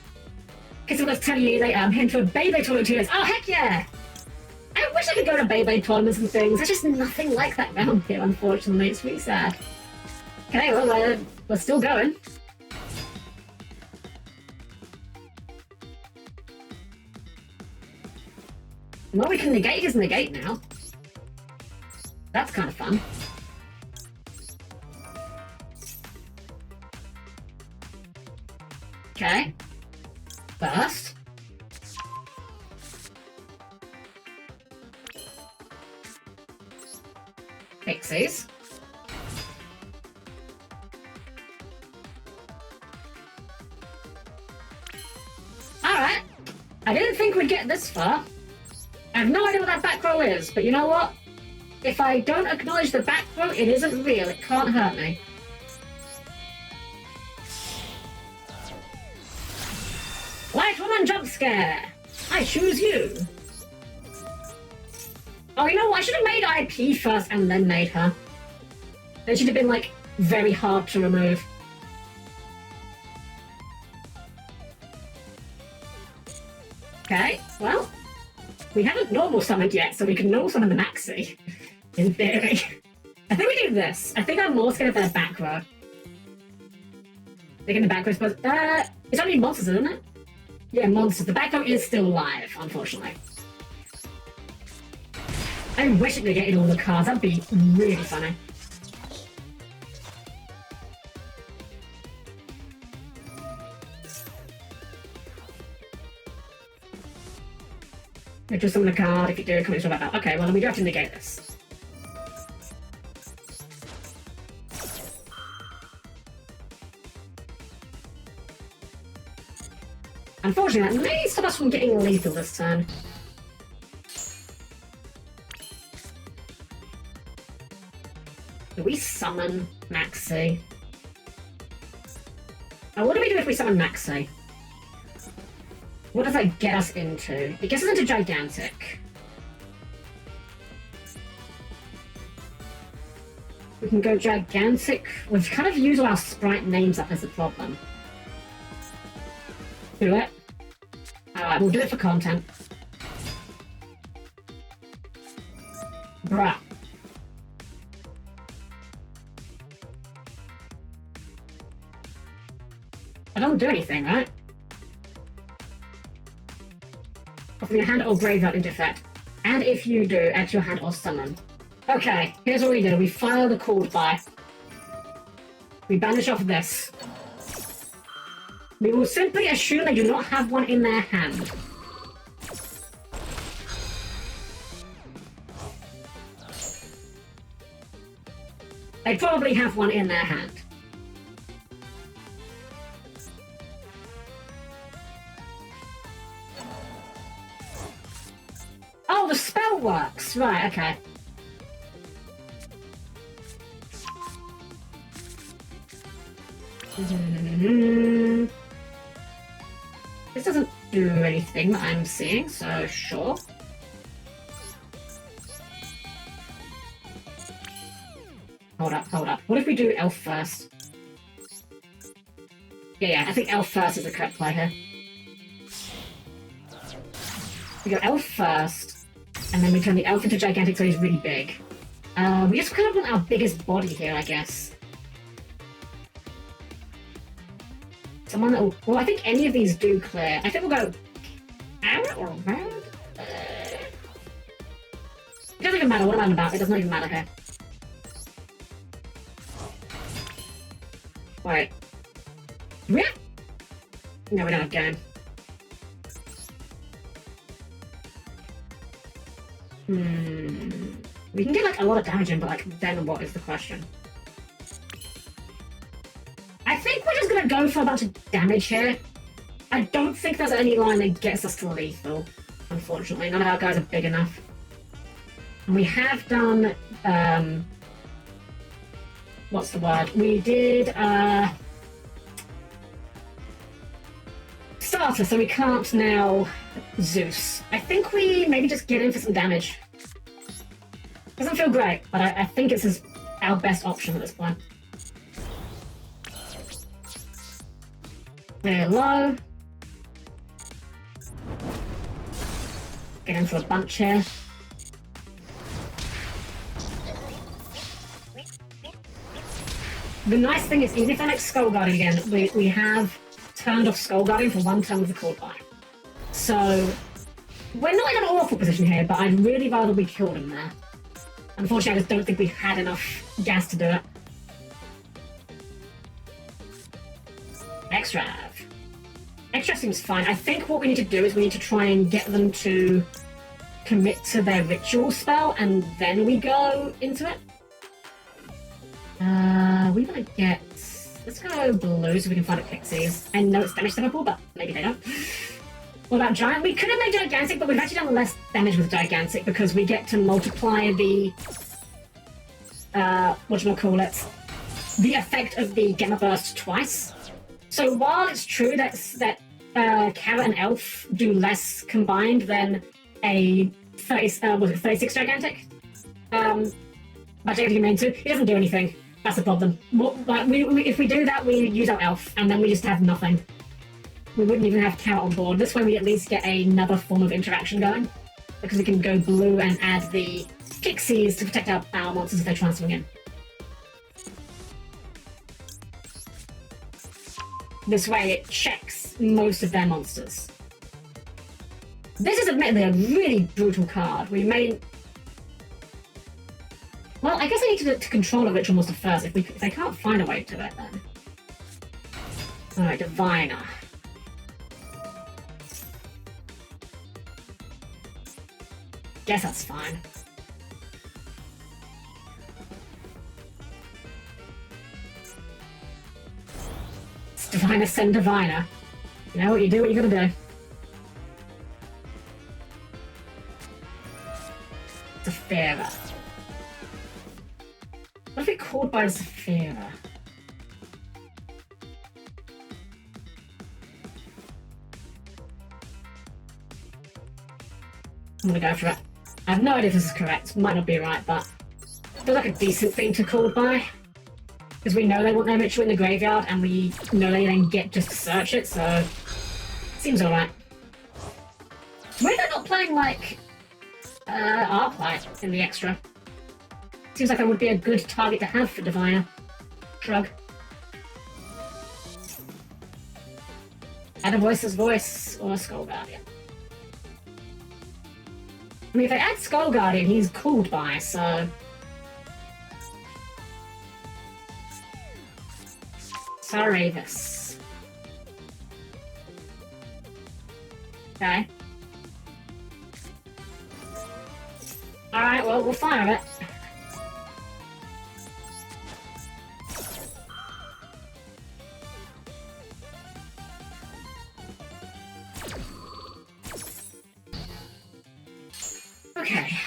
Okay, so I'm going to tell you later. I'm heading to a Beyblade tournament 2 days. Oh, heck yeah! I wish I could go to Beyblade tournaments and things. There's just nothing like that around here, unfortunately. It's really sad. Okay, well, we're still going. Well, we can negate his negate now. That's kind of fun. Okay. Burst. Pixies. Alright. I didn't think we'd get this far. I have no idea what that back row is, but you know what? If I don't acknowledge the back row, it isn't real. It can't hurt me. White woman jump scare! I choose you! Oh, you know what? I should have made IP first and then made her. It should have been, like, very hard to remove. Okay, well, we haven't normal summoned yet, so we can normal summon the Maxi, in theory. I think we do this. I think I'm more scared of their back row. They're in the back row, I suppose. It's only monsters, isn't it? Yeah, monsters. The back row is still live, unfortunately. I wish it negated all the cards. That'd be really funny. Just summon a card if you do, come back out. Okay, well then we do have to negate this. Unfortunately, that may stop us from getting lethal this turn. Do we summon Maxi? Oh, what do we do if we summon Maxi? What does that get us into? It gets us into Gigantic. We can go Gigantic. We've kind of used all our sprite names up as a problem. Do it. Alright, we'll do it for content. Bruh. I don't do anything, right? From your hand or graveyard into effect. And if you do, add to your hand or summon. Okay, here's what we do. We file the called by. We banish off this. We will simply assume they do not have one in their hand. They probably have one in their hand. Oh, the spell works! Right, okay. This doesn't do anything that I'm seeing, so sure. Hold up, hold up. What if we do Elf first? Yeah, I think Elf first is the correct play here. We go Elf first, and then we turn the Elf into Gigantic so he's really big. We just kind of want our biggest body here, I guess. Someone that will... Well, I think any of these do clear. I think we'll go... Arrow or red? It doesn't even matter what I'm about. It doesn't even matter here. Wait. Yeah. No, we don't have game. We can get like a lot of damage in, but like then what is the question? I think we're just gonna go for a bunch of damage here. I don't think there's any line that gets us to lethal, unfortunately. None of our guys are big enough. And we have done, what's the word? We did, Starter, so we can't now Zeus. I think we maybe just get in for some damage. Doesn't feel great, but I think it's our best option at this point. Very low. Get in for a bunch here. The nice thing is, even if I make Skull Guardian again, we have turned off Skull Guardian for one turn with the Cold Buy. So, we're not in an awful position here, but I'd really rather we killed him there. Unfortunately, I just don't think we had enough gas to do it. Extrav. Extrav seems fine. I think what we need to do is we need to try and get them to commit to their ritual spell, and then we go into it. We gotta get... Let's go blue so we can find a Pixies. I know it's damage typical, but maybe they don't. What about Giant? We could have made Gigantic, but we've actually done less damage with Gigantic because we get to multiply the... whatchamacallit? The effect of the Gamma Burst twice. So while it's true that Carrot and Elf do less combined than a 36 Gigantic, but Gigantic main 2, it doesn't do anything. That's the problem. If we do that, we use our Elf, and then we just have nothing. We wouldn't even have Carrot on board. This way we at least get another form of interaction going, because we can go blue and add the Pixies to protect our monsters if they try and swing in. This way it checks most of their monsters. This is admittedly a really brutal card. We may... Well, I guess I need to control a ritual monster first. If they can't find a way to it, then... Alright, Diviner. Guess that's fine. Diviner, send Diviner. You know what you do, what you gotta do. Saphira. What if it called by Saphira? I'm gonna go for it. I have no idea if this is correct. Might not be right, but it feels like a decent thing to call by. Because we know they want their ritual in the graveyard, and we know they then get just to search it, so... Seems alright. Why are they not playing, like... Arclight in the extra? Seems like that would be a good target to have for Diviner. Shrug. Add a Voiceless Voice, or a Skull Guardian. I mean, if they add Skull Guardian, he's called by, so... Saravis. Okay. Alright, well, we'll fire it. Okay.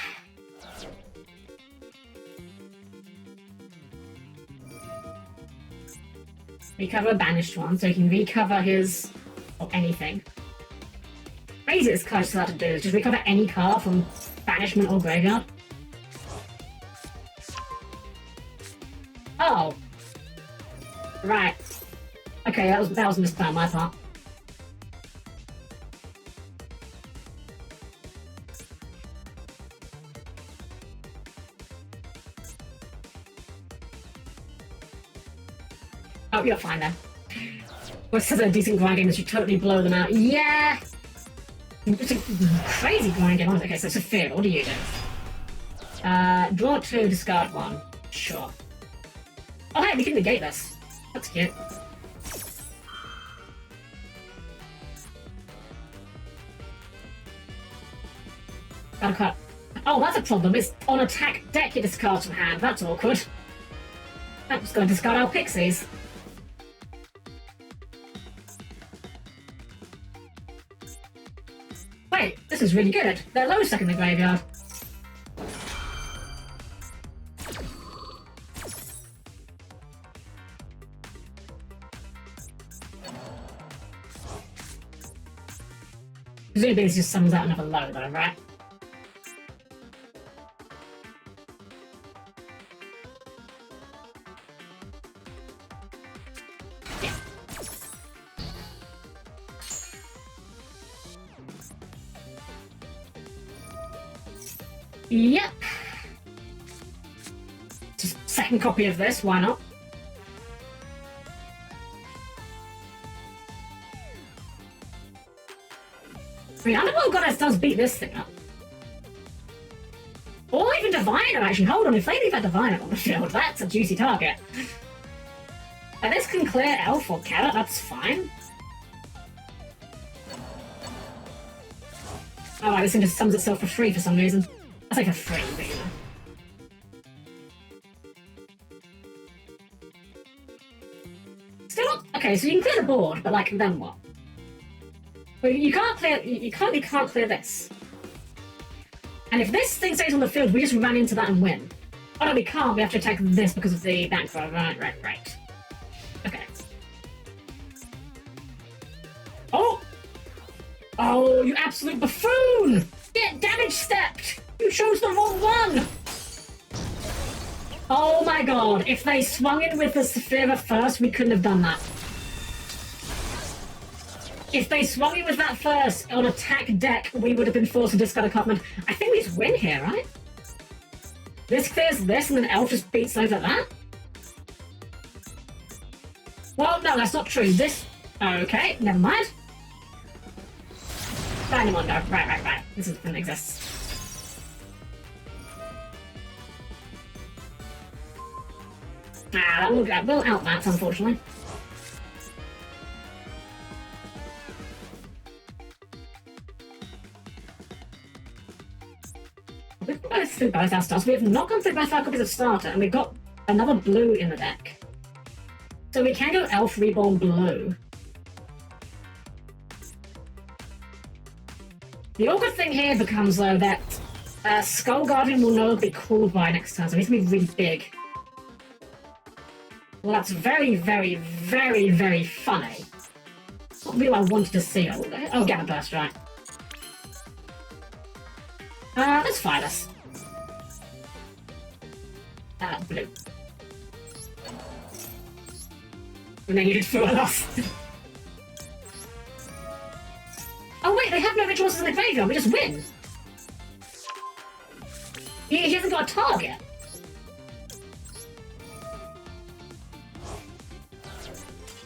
Recover a banished one, so he can recover his... or anything. Crazy this card is allowed to do is just recover any card from banishment or graveyard. Oh! Right. Okay, that was a misplay on my part. Oh, you're fine then. Well, it says a decent grind game that should totally blow them out. Yeah! It's a crazy grind game. Okay, so Saphira, what do you do? Draw 2, discard 1. Sure. Oh, hey, we can negate this. That's cute. Gotta cut. Oh, that's a problem. It's on attack deck it discards from hand. That's awkward. I'm just going to discard our Pixies. Wait, this is really good. They're low stuck in the graveyard. Presumably this just summons out another low though, right? Yep. Just second copy of this, why not? does beat this thing up. Or even Diviner, actually. Hold on, if they leave a Diviner on the field, that's a juicy target. And this can clear Elf or Carrot, that's fine. Alright, this thing just sums itself for free for some reason. I say for free, but you know. Still, okay, so you can clear the board, but like, then what? Well, you can't clear, you can't clear this. And if this thing stays on the field, we just run into that and win. Oh no, we can't, we have to attack this because of the back row, right. Okay. Oh! Oh, you absolute buffoon! Get damage stepped! You chose the wrong one! Oh my god, if they swung in with the Saphira first, we couldn't have done that. If they swung in with that first on attack deck, we would have been forced to discard a card. I think we just win here, right? This clears this and then Elf just beats over that? Well, no, that's not true. This... Okay, never mind. Dynamondo. Right. This doesn't exist. Ah, that will outmatch, unfortunately. We've gone through both our stars. We have not gone through both our copies of Starter, and we've got another blue in the deck. So we can go Elf Reborn Blue. The awkward thing here becomes, though, that Skull Guardian will no longer be called by next turn, so it needs to be really big. Well, that's very, very, very, very funny. Not really what I wanted to see. Oh, Gamma Burst, right. Let's fire this. Blue. And then you did Fuwalos. Oh wait, they have no rituals in the graveyard, we just win! He hasn't got a target.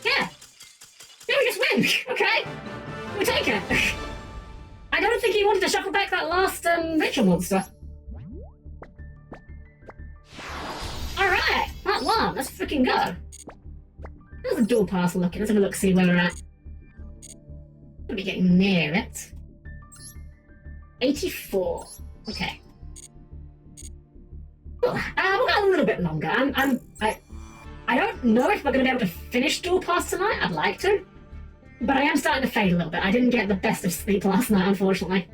Yeah, we just win! Okay! We take it! I don't think he wanted to shuffle back that last ritual monster. Alright, part one, let's freaking go. How's the dual pass looking? Let's have a look, see where we're at. We'll be getting near it. 84. Okay. Well, we'll go a little bit longer. I don't know if we're going to be able to finish Dual Pass tonight. I'd like to. But I am starting to fade a little bit. I didn't get the best of sleep last night, unfortunately.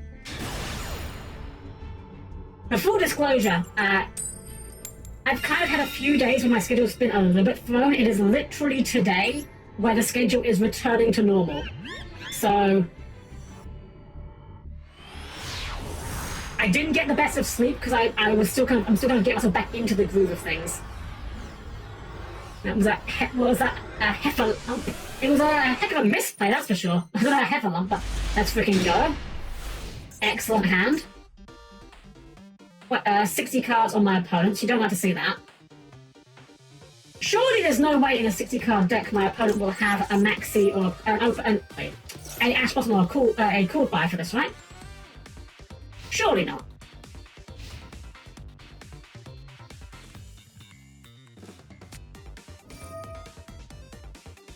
For full disclosure, I've kind of had a few days where my schedule's been a little bit thrown. It is literally today where the schedule is returning to normal. So I didn't get the best of sleep because I'm still going to get myself back into the groove of things. That was what was that? A Heffalump. It was a heck of a misplay, that's for sure. I don't know a Heffalump, but let's freaking go. Excellent hand. What, 60 cards on my opponents. You don't like to see that. Surely there's no way in a 60-card deck my opponent will have a Maxi or an Ash Blossom or a Cool Buy for this, right? Surely not.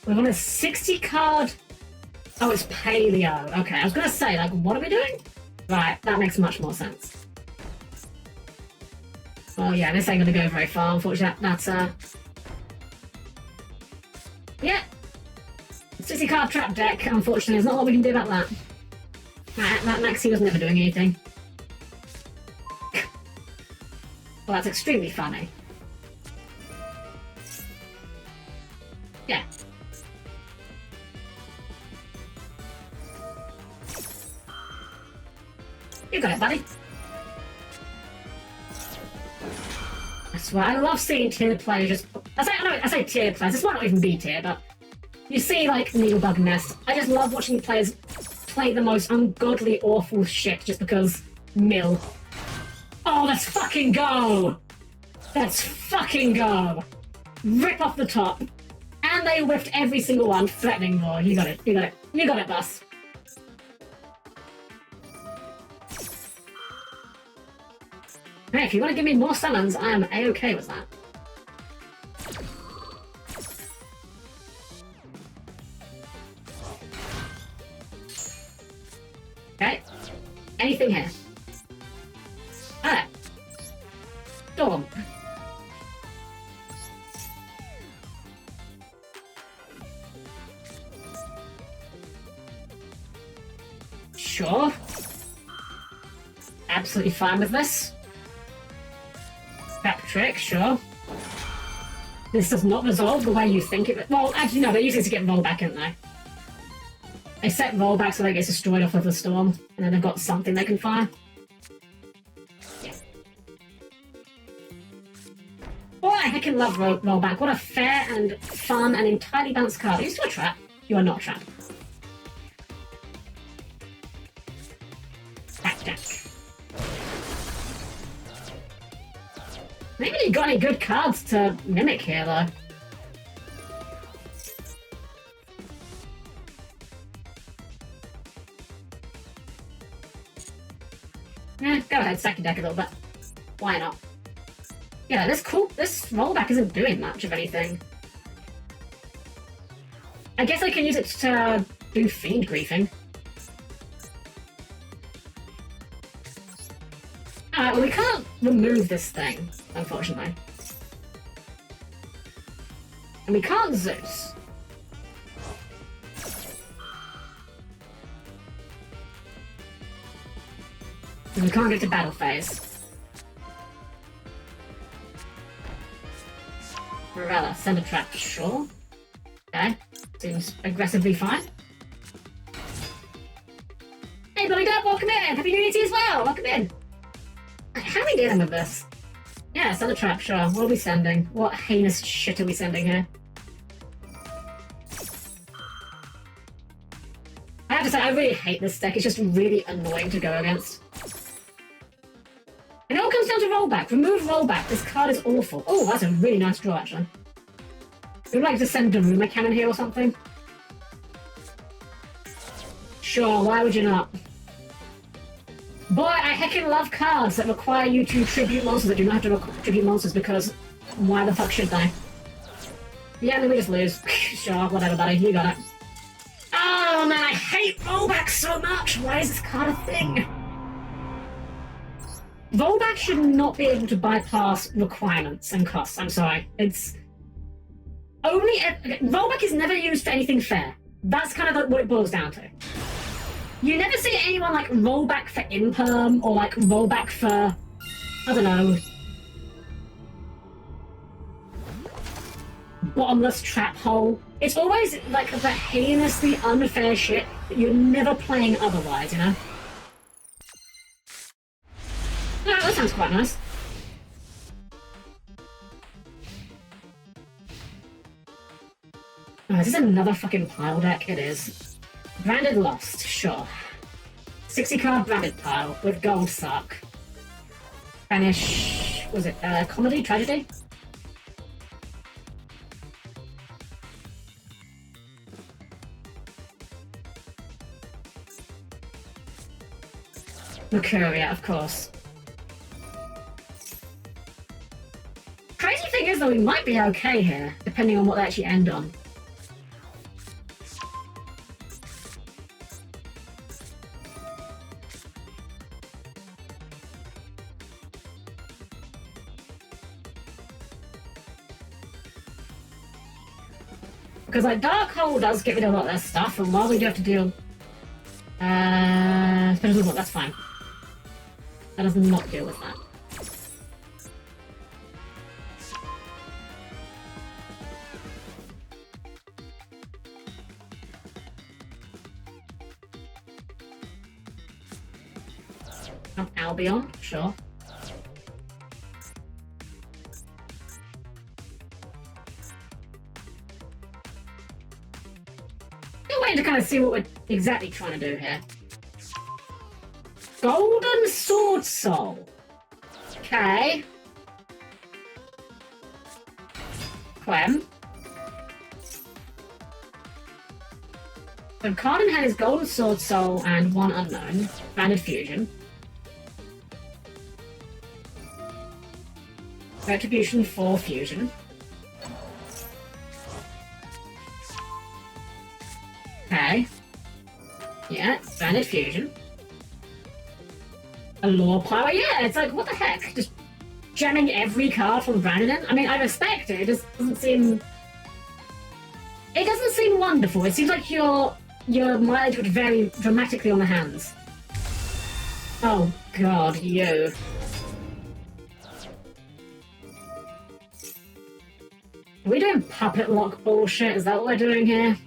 We're on a 60-card... Oh, it's Paleo. Okay, I was going to say, like, what are we doing? Right, that makes much more sense. Oh yeah, this ain't going to go very far, unfortunately. That's, yeah. 60-card trap deck, unfortunately. There's not a lot we can do about that. That Maxi was never doing anything. Well, that's extremely funny. Yeah. You got it, buddy. That's why I love seeing tier players just... I say tier players, this might not even be tier, but... You see, like, Needlebug Nest. I just love watching players play the most ungodly, awful shit just because... Mill. Oh, let's fucking go! Let's fucking go! Rip off the top. And they whiffed every single one, threatening more. You got it, you got it. You got it, boss. Hey, if you want to give me more summons, I am A-okay with that. Okay. Anything here? Ah. Storm. Sure. Absolutely fine with this. Back trick, sure. This does not resolve the way you think it... Well, actually, no, they're using it to get rollback, aren't they? They set rollback so they get destroyed off of the storm, and then they've got something they can fire. Yeah. Oh, I heckin' love rollback. What a fair and fun and entirely balanced card. Are you still a trap? You are not a trap. Backjack. Maybe you got any good cards to mimic here, though. Go ahead, stack your deck a little bit. Why not? Yeah, this rollback isn't doing much of anything. I guess I can use it to do Fiend Griefing. Alright, well we can't remove this thing, unfortunately. And we can't Zeus. And we can't get to battle phase. Morella, send a trap, sure. Okay, seems aggressively fine. Hey, Billy Dub, welcome in! Happy New Year to you as well! Welcome in! How are we dealing with this? Yeah, send a trap, sure. What are we sending? What heinous shit are we sending here? I have to say, I really hate this deck. It's just really annoying to go against. It all comes down to rollback. Remove rollback. This card is awful. Oh, that's a really nice draw, actually. Would like to send Daruma Cannon here or something? Sure, why would you not? Boy, I heckin' love cards that require you to tribute monsters that do not have to tribute monsters because why the fuck should they? Yeah, then we just lose. Sure, whatever, buddy. You got it. Oh, man, I hate rollback so much. Why is this card a thing? Rollback should not be able to bypass requirements and costs. I'm sorry. It's only... Rollback is never used for anything fair. That's kind of like what it boils down to. You never see anyone like rollback for imperm or like rollback for... I don't know... bottomless trap hole. It's always like the heinously unfair shit that you're never playing otherwise, you know? Oh, that sounds quite nice. Oh, is this another fucking pile deck? It is. Branded Lost, sure. 60 card branded pile with gold suck. Banish... was it comedy? Tragedy? Mercuria, of course. Crazy thing is though, we might be okay here, depending on what they actually end on. Because like Dark Hole does get rid of a lot of their stuff, and while we do have to deal special movement, that's fine. That does not deal with that. Albion, sure. Still waiting to kind of see what we're exactly trying to do here. Golden Sword Soul. Okay. Quem. So card in hand is Golden Sword Soul and one unknown. Branded Fusion. Retribution for fusion. Okay. Yeah, Bandit Fusion. A Law Power, yeah, it's like, what the heck? Just jamming every card from Brandon? I mean, I respect it, it just doesn't seem... It doesn't seem wonderful. It seems like your mileage would vary dramatically on the hands. Oh god, you. Are we doing puppet lock bullshit? Is that what we're doing here?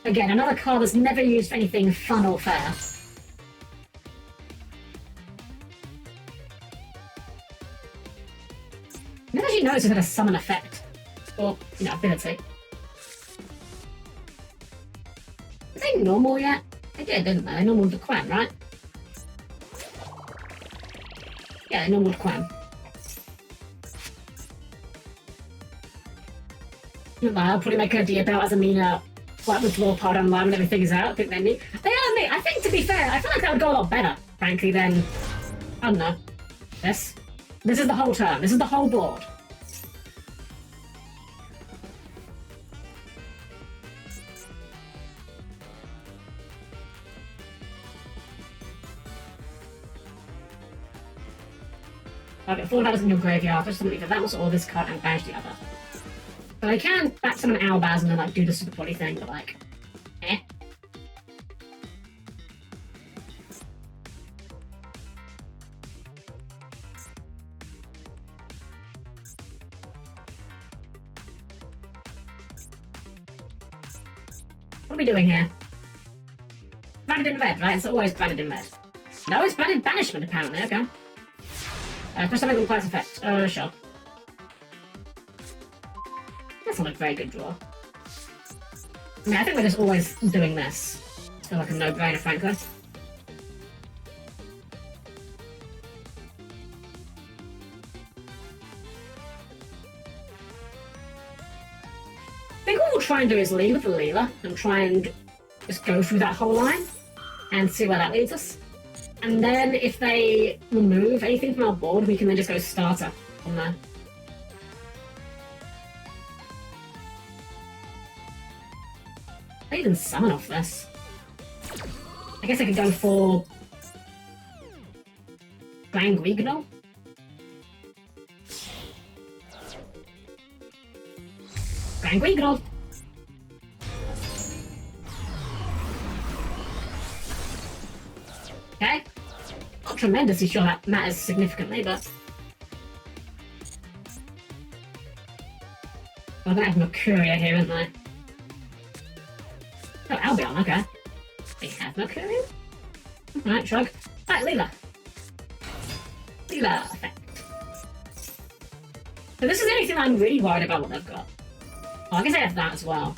Again, another card that's never used for anything fun or fair. I never actually noticed it had a summon effect. Or, you know, ability. Are they normal yet? They did, didn't they? They normaled the Quan, right? Yeah, they normaled Quan. I'll probably make a deal about as a meaner. Like with Law Pod Online when everything is out, I think they need. They are me. I think, to be fair, I feel like that would go a lot better, frankly, than. I don't know. This. This is the whole term. This is the whole board. Okay, 4 battles in your graveyard. Just something for that was all this card and banish the other. But I can back summon Albaz and then like do the super body thing, but like, eh. What are we doing here? Banded in red, right? It's always banded in red. No, it's banded banishment apparently, okay. Press something with class effect. Sure. That's not a very good draw. I mean, I think we're just always doing this. I feel like a no-brainer, frankly. I think what we'll try and do is lead with the Leela and try and just go through that whole line and see where that leads us. And then if they remove anything from our board, we can then just go starter on there. I even summon off this. I guess I could go for Gangwignol. Gangwignol. Okay. Not tremendously sure that matters significantly, but I'm gonna have Mercuria here, aren't I? Oh, Albion, okay. They have Mercurial? Alright, shrug. Alright, Leela. Leela effect. So this is the only thing I'm really worried about what they've got. Oh, I guess I have that as well.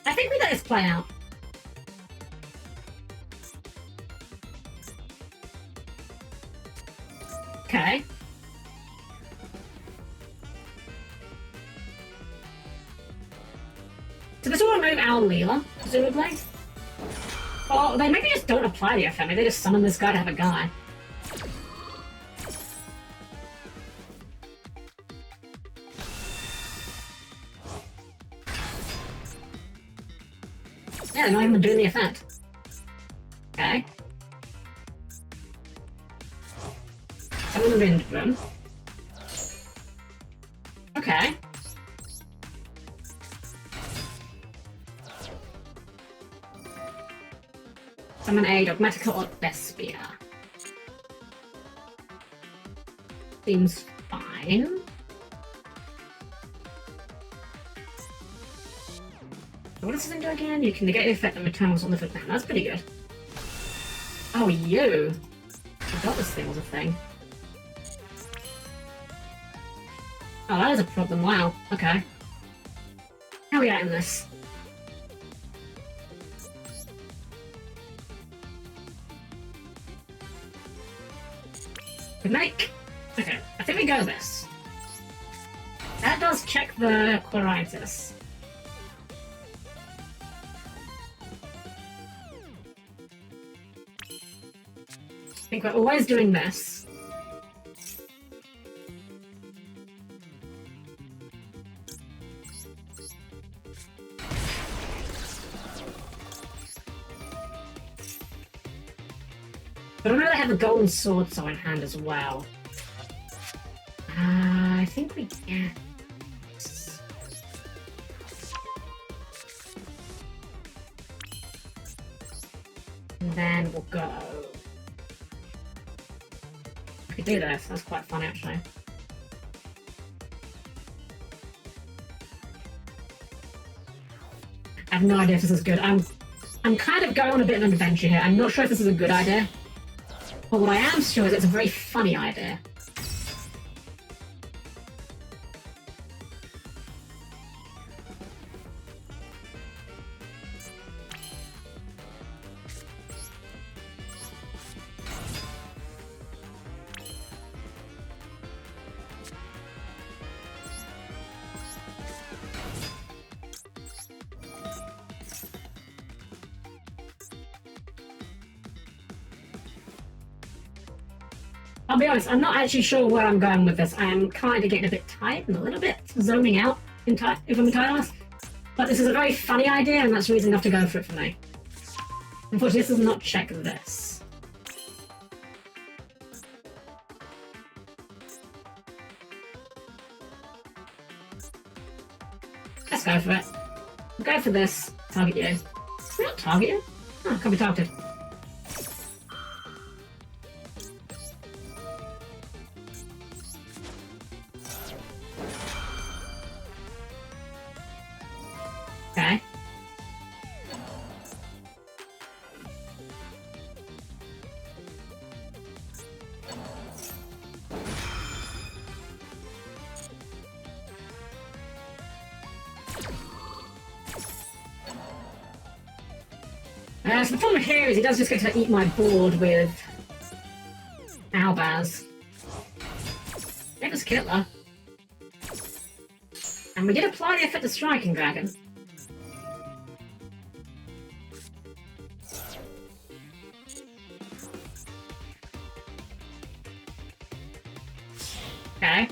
I think we let this play out. Okay. So this will remove our Leela, presumably. Or they maybe just don't apply the effect, maybe they just summon this guy to have a guy. Yeah, they're not even doing the effect. Okay. Summon the Wind Bloom. Okay. Summon a Dogmatica or Despia. Seems fine. So what does this thing do again? You can negate the effect that Maternal's on the foot down. That's pretty good. Oh, you! I forgot this thing was a thing. Oh, that is a problem. Wow. Okay. How are we at in this? Good night. Okay, I think we go this. That does check the Quiritis. I think we're always doing this. But I know they have the golden sword so in hand as well. I think we can. And then we'll go. We could do this. That's quite fun, actually. I have no idea if this is good. I'm kind of going on a bit of an adventure here. I'm not sure if this is a good idea. But what I am sure is it's a very funny idea. I'll be honest, I'm not actually sure where I'm going with this. I am kind of getting a bit tired and a little bit zoning out if I'm entirely. But this is a very funny idea, and that's reason enough to go for it for me. Unfortunately, this does not check this. Let's go for it. We'll go for this. Target you. We're not target you. Oh, can't be targeted. Okay. So the problem here is he does just get to eat my board with Albaz. It was killer. And we did apply the effect of Striking Dragon. Okay.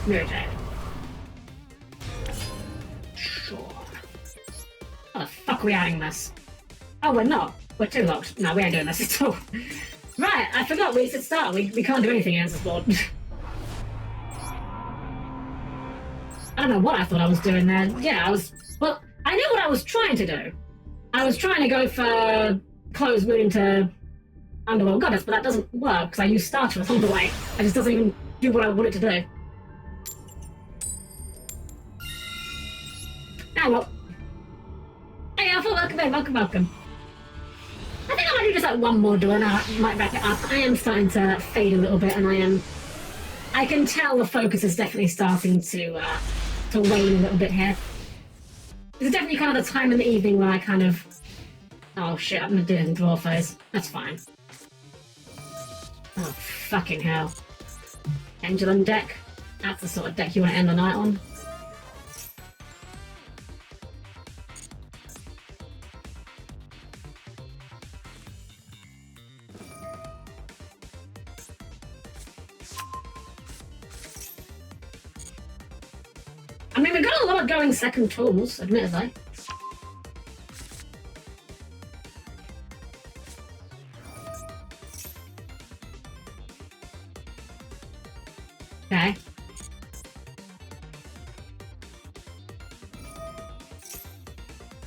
Mirror Jade. Sure. How the fuck are we adding this? Oh, we're not. We're too locked. No, we ain't doing this at all. Right, I forgot we said start. We can't do anything against this board. I don't know what I thought I was doing there. Yeah, well, I knew what I was trying to do. I was trying to go for Close Moon into Underworld Goddess, but that doesn't work because I use Starter along the way. It just doesn't even do what I want it to do. Ah, well. Hey, Alpha, welcome in, welcome. I think I might do just like one more duel and I might wrap it up. I am starting to fade a little bit and I can tell the focus is definitely starting to wane a little bit here. This is definitely kind of the time in the evening when I kind of... Oh shit, I'm gonna do it in draw phase. That's fine. Oh, fucking hell. Pendulum deck. That's the sort of deck you want to end the night on. I mean, we've got a lot of going second tools, admittedly. Okay.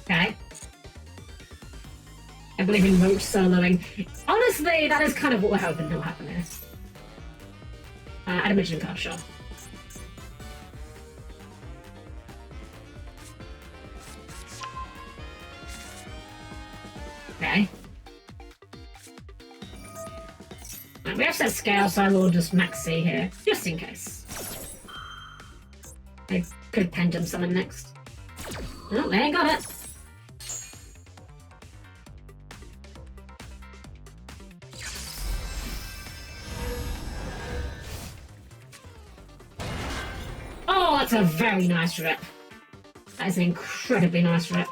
Okay. I believe in Roach soloing. Honestly, that is kind of what we're hoping will happen here. Admission card, sure. Okay. We have set scale, so I will just max C here, just in case. I could pendulum summon next. Oh, they ain't got it. That's a very nice rip. That is an incredibly nice rip.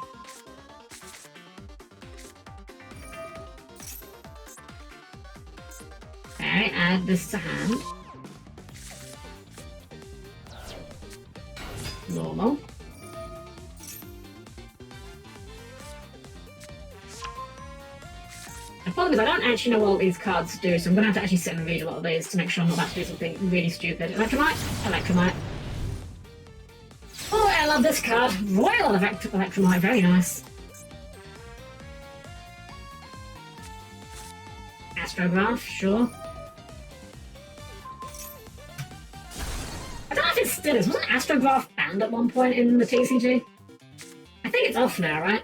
Okay, add this to hand. Normal. The problem is I don't actually know what all these cards do, so I'm going to have to actually sit and read a lot of these to make sure I'm not about to do something really stupid. Electromite? Electromite. Oh, I love this card. Royal Electromite, very nice. Astrograph, sure. I don't know if it still is. Wasn't Astrograph banned at one point in the TCG? I think it's off now, right?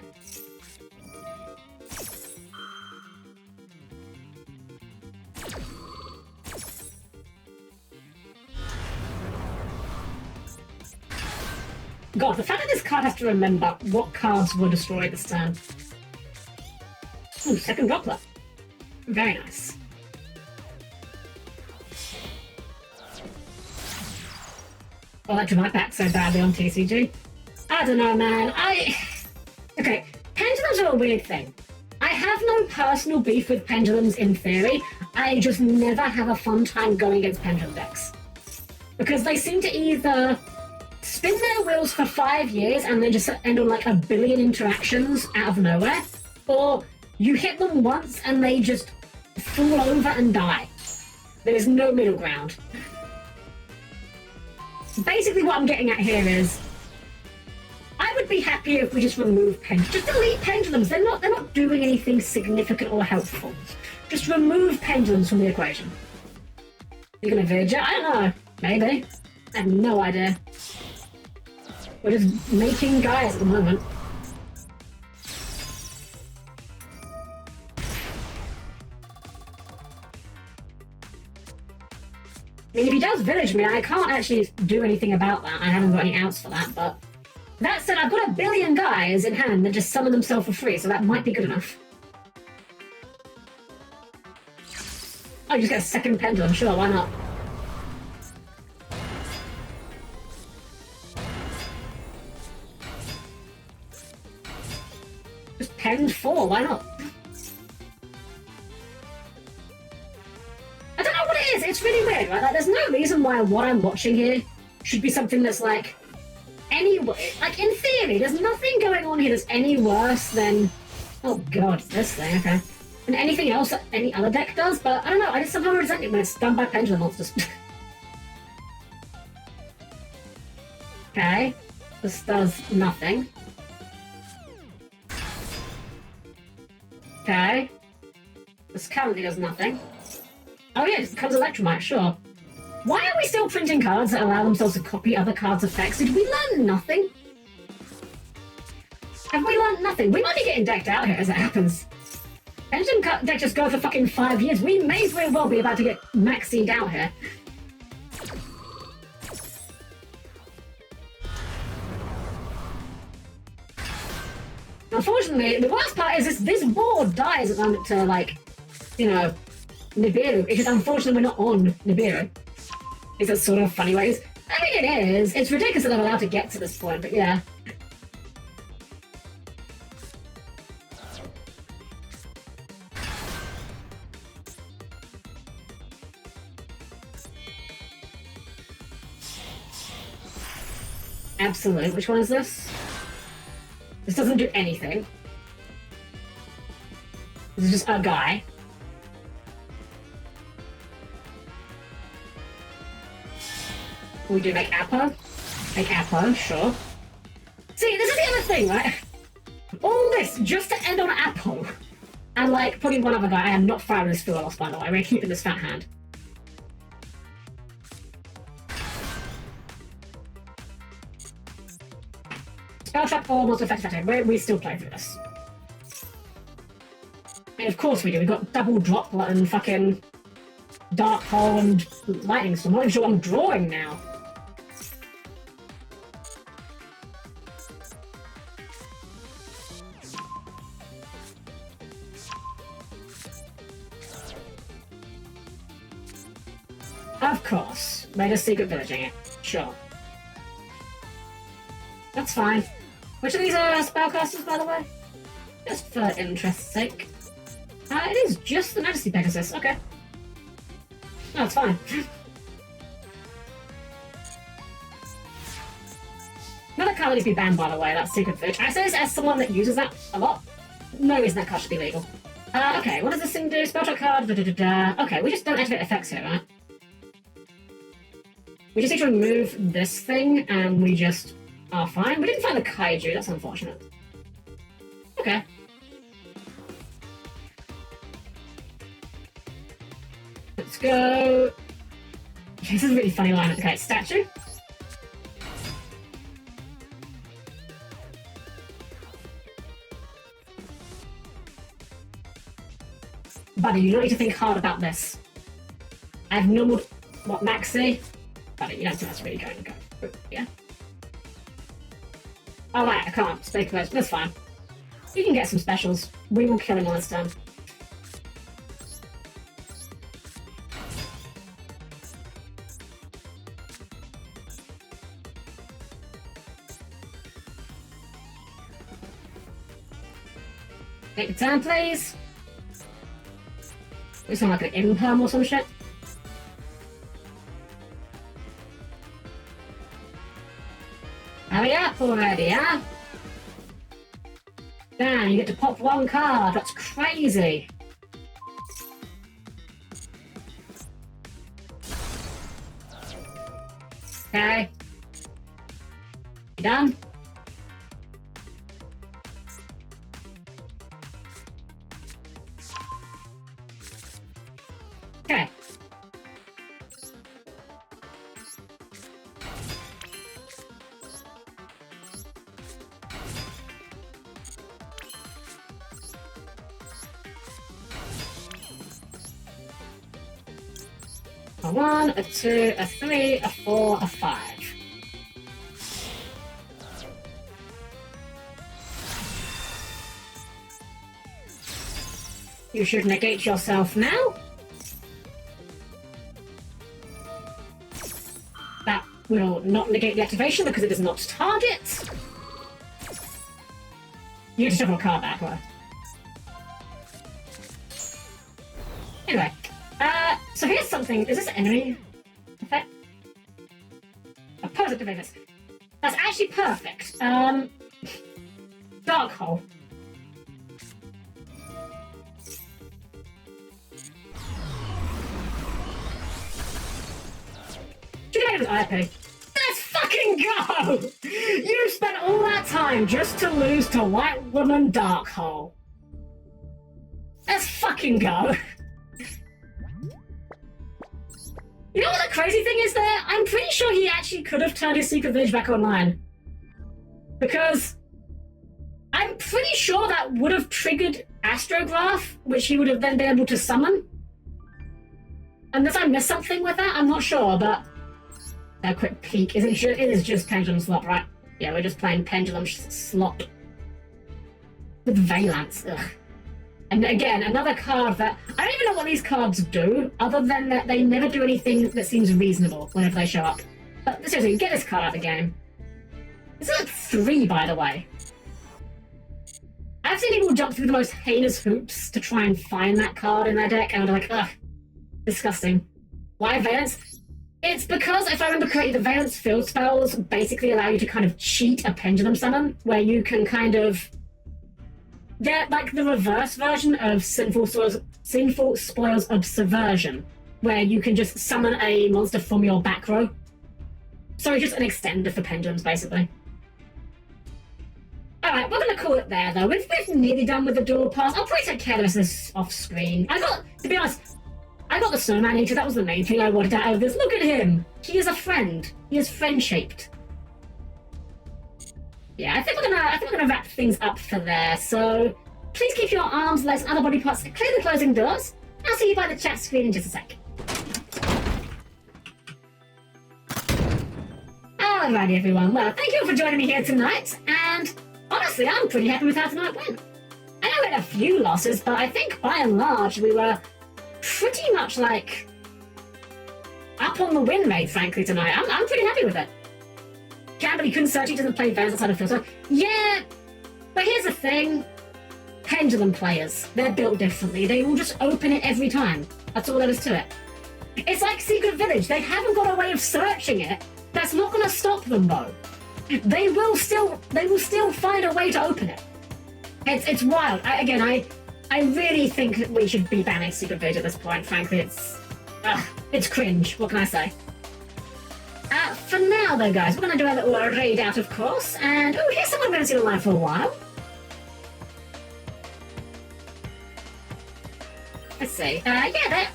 God, the fact that this card has to remember what cards were destroyed this turn. Ooh, second droplet. Very nice. Oh, that might back so badly on TCG. I don't know, man. Okay, pendulums are a weird thing. I have no personal beef with pendulums in theory. I just never have a fun time going against pendulum decks. Because they seem to either spin their wheels for 5 years and then just end on like a billion interactions out of nowhere, or you hit them once and they just fall over and die. There is no middle ground. Basically what I'm getting at here is I would be happier if we just remove pendulums. Just delete pendulums. They're not doing anything significant or helpful. Just remove pendulums from the equation. You're gonna Vidya? I don't know. Maybe. I have no idea. We're just making guys at the moment. I mean, if he does village me, I can't actually do anything about that. I haven't got any outs for that, but that said, I've got a billion guys in hand that just summon themselves for free, so that might be good enough. Oh, you just get a second pendulum, sure, why not? Just pend 4, why not? I don't know what it is, it's really weird, right? Like, there's no reason why what I'm watching here should be something that's like, like, in theory, there's nothing going on here that's any worse than, oh god, this thing, okay, than anything else that any other deck does, but I don't know, I just somehow resent it when it's done by pendulum monsters. Okay, this does nothing. Okay, this currently does nothing. Oh yeah, it becomes Electromite, sure. Why are we still printing cards that allow themselves to copy other cards' effects? Did we learn nothing? Have we learned nothing? We might be getting decked out here as it happens. Pendulum deck just go for fucking 5 years. We may very well be about to get maxed out here. Unfortunately, the worst part is this board dies to, like, you know, Nibiru. It's just unfortunately we're not on Nibiru. It's a sort of funny ways. I mean, it is. It's ridiculous that I'm allowed to get to this point, but yeah. Absolute. Which one is this? This doesn't do anything. This is just a guy. We do make Apo. Make Apo, sure. See, this is the other thing, right? All this just to end on Apo. And, like, putting one other guy. I am not firing this Fuwalos, by the way. We're keeping this fat hand. Spell trap or monster effect. We still play through this. I mean, of course we do. We've got double droplet and fucking dark hole and lightning storm. I'm not even sure what I'm drawing now. Of course. They're just secret villaging it. Sure. That's fine. Which of these are spellcasters, by the way? Just for interest's sake. It is just the Majesty Pegasus. Okay. No, it's fine. Another card that needs to be banned, by the way, that's Secret Food. I say this as someone that uses that a lot. No reason that card should be legal. Okay, what does this thing do? Spell check card, Okay, we just don't activate effects here, right? We just need to remove this thing, and we just are fine. We didn't find the Kaiju, that's unfortunate. Okay. Let's go... This is a really funny line. Okay, statue. Buddy, you don't need to think hard about this. I've normal... What, Maxi? Buddy, you don't think that's really going to go. Yeah? Oh, right, I can't. Stay close. That's fine. You can get some specials. We will kill him on this turn. Take the turn, please. We sound like an imperm or some shit. Hurry up already, huh? Damn, you get to pop one card. That's crazy. Okay. You done? Okay. A 1, a 2, a 3, a 4, a 5. You should negate yourself now. That will not negate the activation because it does not target. You get to shuffle a card back, right? Anyway, so here's something. Is this enemy effect? Opposite to Vegas. That's actually perfect. Dark Hole. IP. Let's fucking go! You spent all that time just to lose to White Woman Dark Hole. Let's fucking go. You know what the crazy thing is there? I'm pretty sure he actually could have turned his Secret Village back online. Because I'm pretty sure that would have triggered Astrograph, which he would have then been able to summon. Unless I missed something with that, I'm not sure, but... A quick peek. It is just Pendulum Slot, right? Yeah, we're just playing Pendulum Slot. With Valance, ugh. And again, another card that... I don't even know what these cards do, other than that they never do anything that seems reasonable whenever they show up. But seriously, get this card out of the game. This is like 3, by the way. I've seen people jump through the most heinous hoops to try and find that card in their deck, and I'm like, ugh, disgusting. Why Valance? It's because, if I remember correctly, the Valance field spells basically allow you to kind of cheat a Pendulum Summon, where you can kind of get like the reverse version of Sinful Spoils of Subversion, where you can just summon a monster from your back row. So it's just an extender for Pendulums, basically. Alright, we're going to call it there, though. We've nearly done with the Duel Pass. I'll probably take care of this off screen. To be honest, I got the Snowman Eater. That was the main thing I wanted out of this. Look at him. He is a friend. He is friend-shaped. Yeah, I think we're gonna wrap things up for there. So please keep your arms, legs, and other body parts clear the closing doors. I'll see you by the chat screen in just a sec. Alrighty, everyone. Well, thank you all for joining me here tonight. And honestly, I'm pretty happy with how tonight went. I know we had a few losses, but I think by and large we were pretty much like up on the win rate, frankly, tonight. I'm pretty happy with it. Campbell, he couldn't search, he doesn't play Vans outside of filter. Yeah, but here's the thing. Pendulum players, they're built differently. They will just open it every time. That's all there is to it. It's like Secret Village. They haven't got a way of searching it. That's not going to stop them, though. They will still find a way to open it. It's wild. I really think that we should be banning Secret Village at this point. Frankly, it's cringe. What can I say? For now, though, guys, we're going to do a little raid out, of course. And, oh, here's someone we haven't seen online for a while. Let's see. Yeah,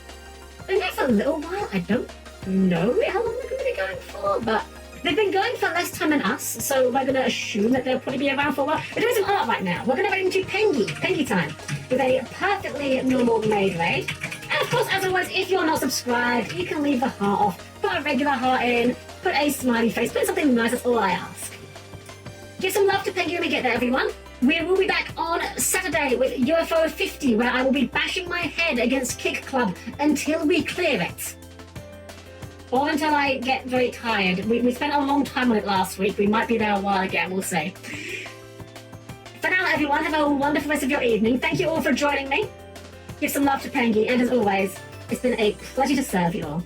they're there for a little while. I don't know how long they're going to be going for, but they've been going for less time than us, so we're going to assume that they'll probably be around for a while. We're doing some art right now. We're going to go into Pengy time, with a perfectly normal made raid. And of course, as always, if you're not subscribed, you can leave the heart off, put a regular heart in, put a smiley face, put something nice, that's all I ask. Give some love to Pengy when we get there, everyone. We will be back on Saturday with UFO 50, where I will be bashing my head against Kick Club until we clear it. Or until I get very tired. We spent a long time on it last week. We might be there a while again, we'll see. For now, everyone, have a wonderful rest of your evening. Thank you all for joining me. Give some love to Pengy, and as always, it's been a pleasure to serve you all.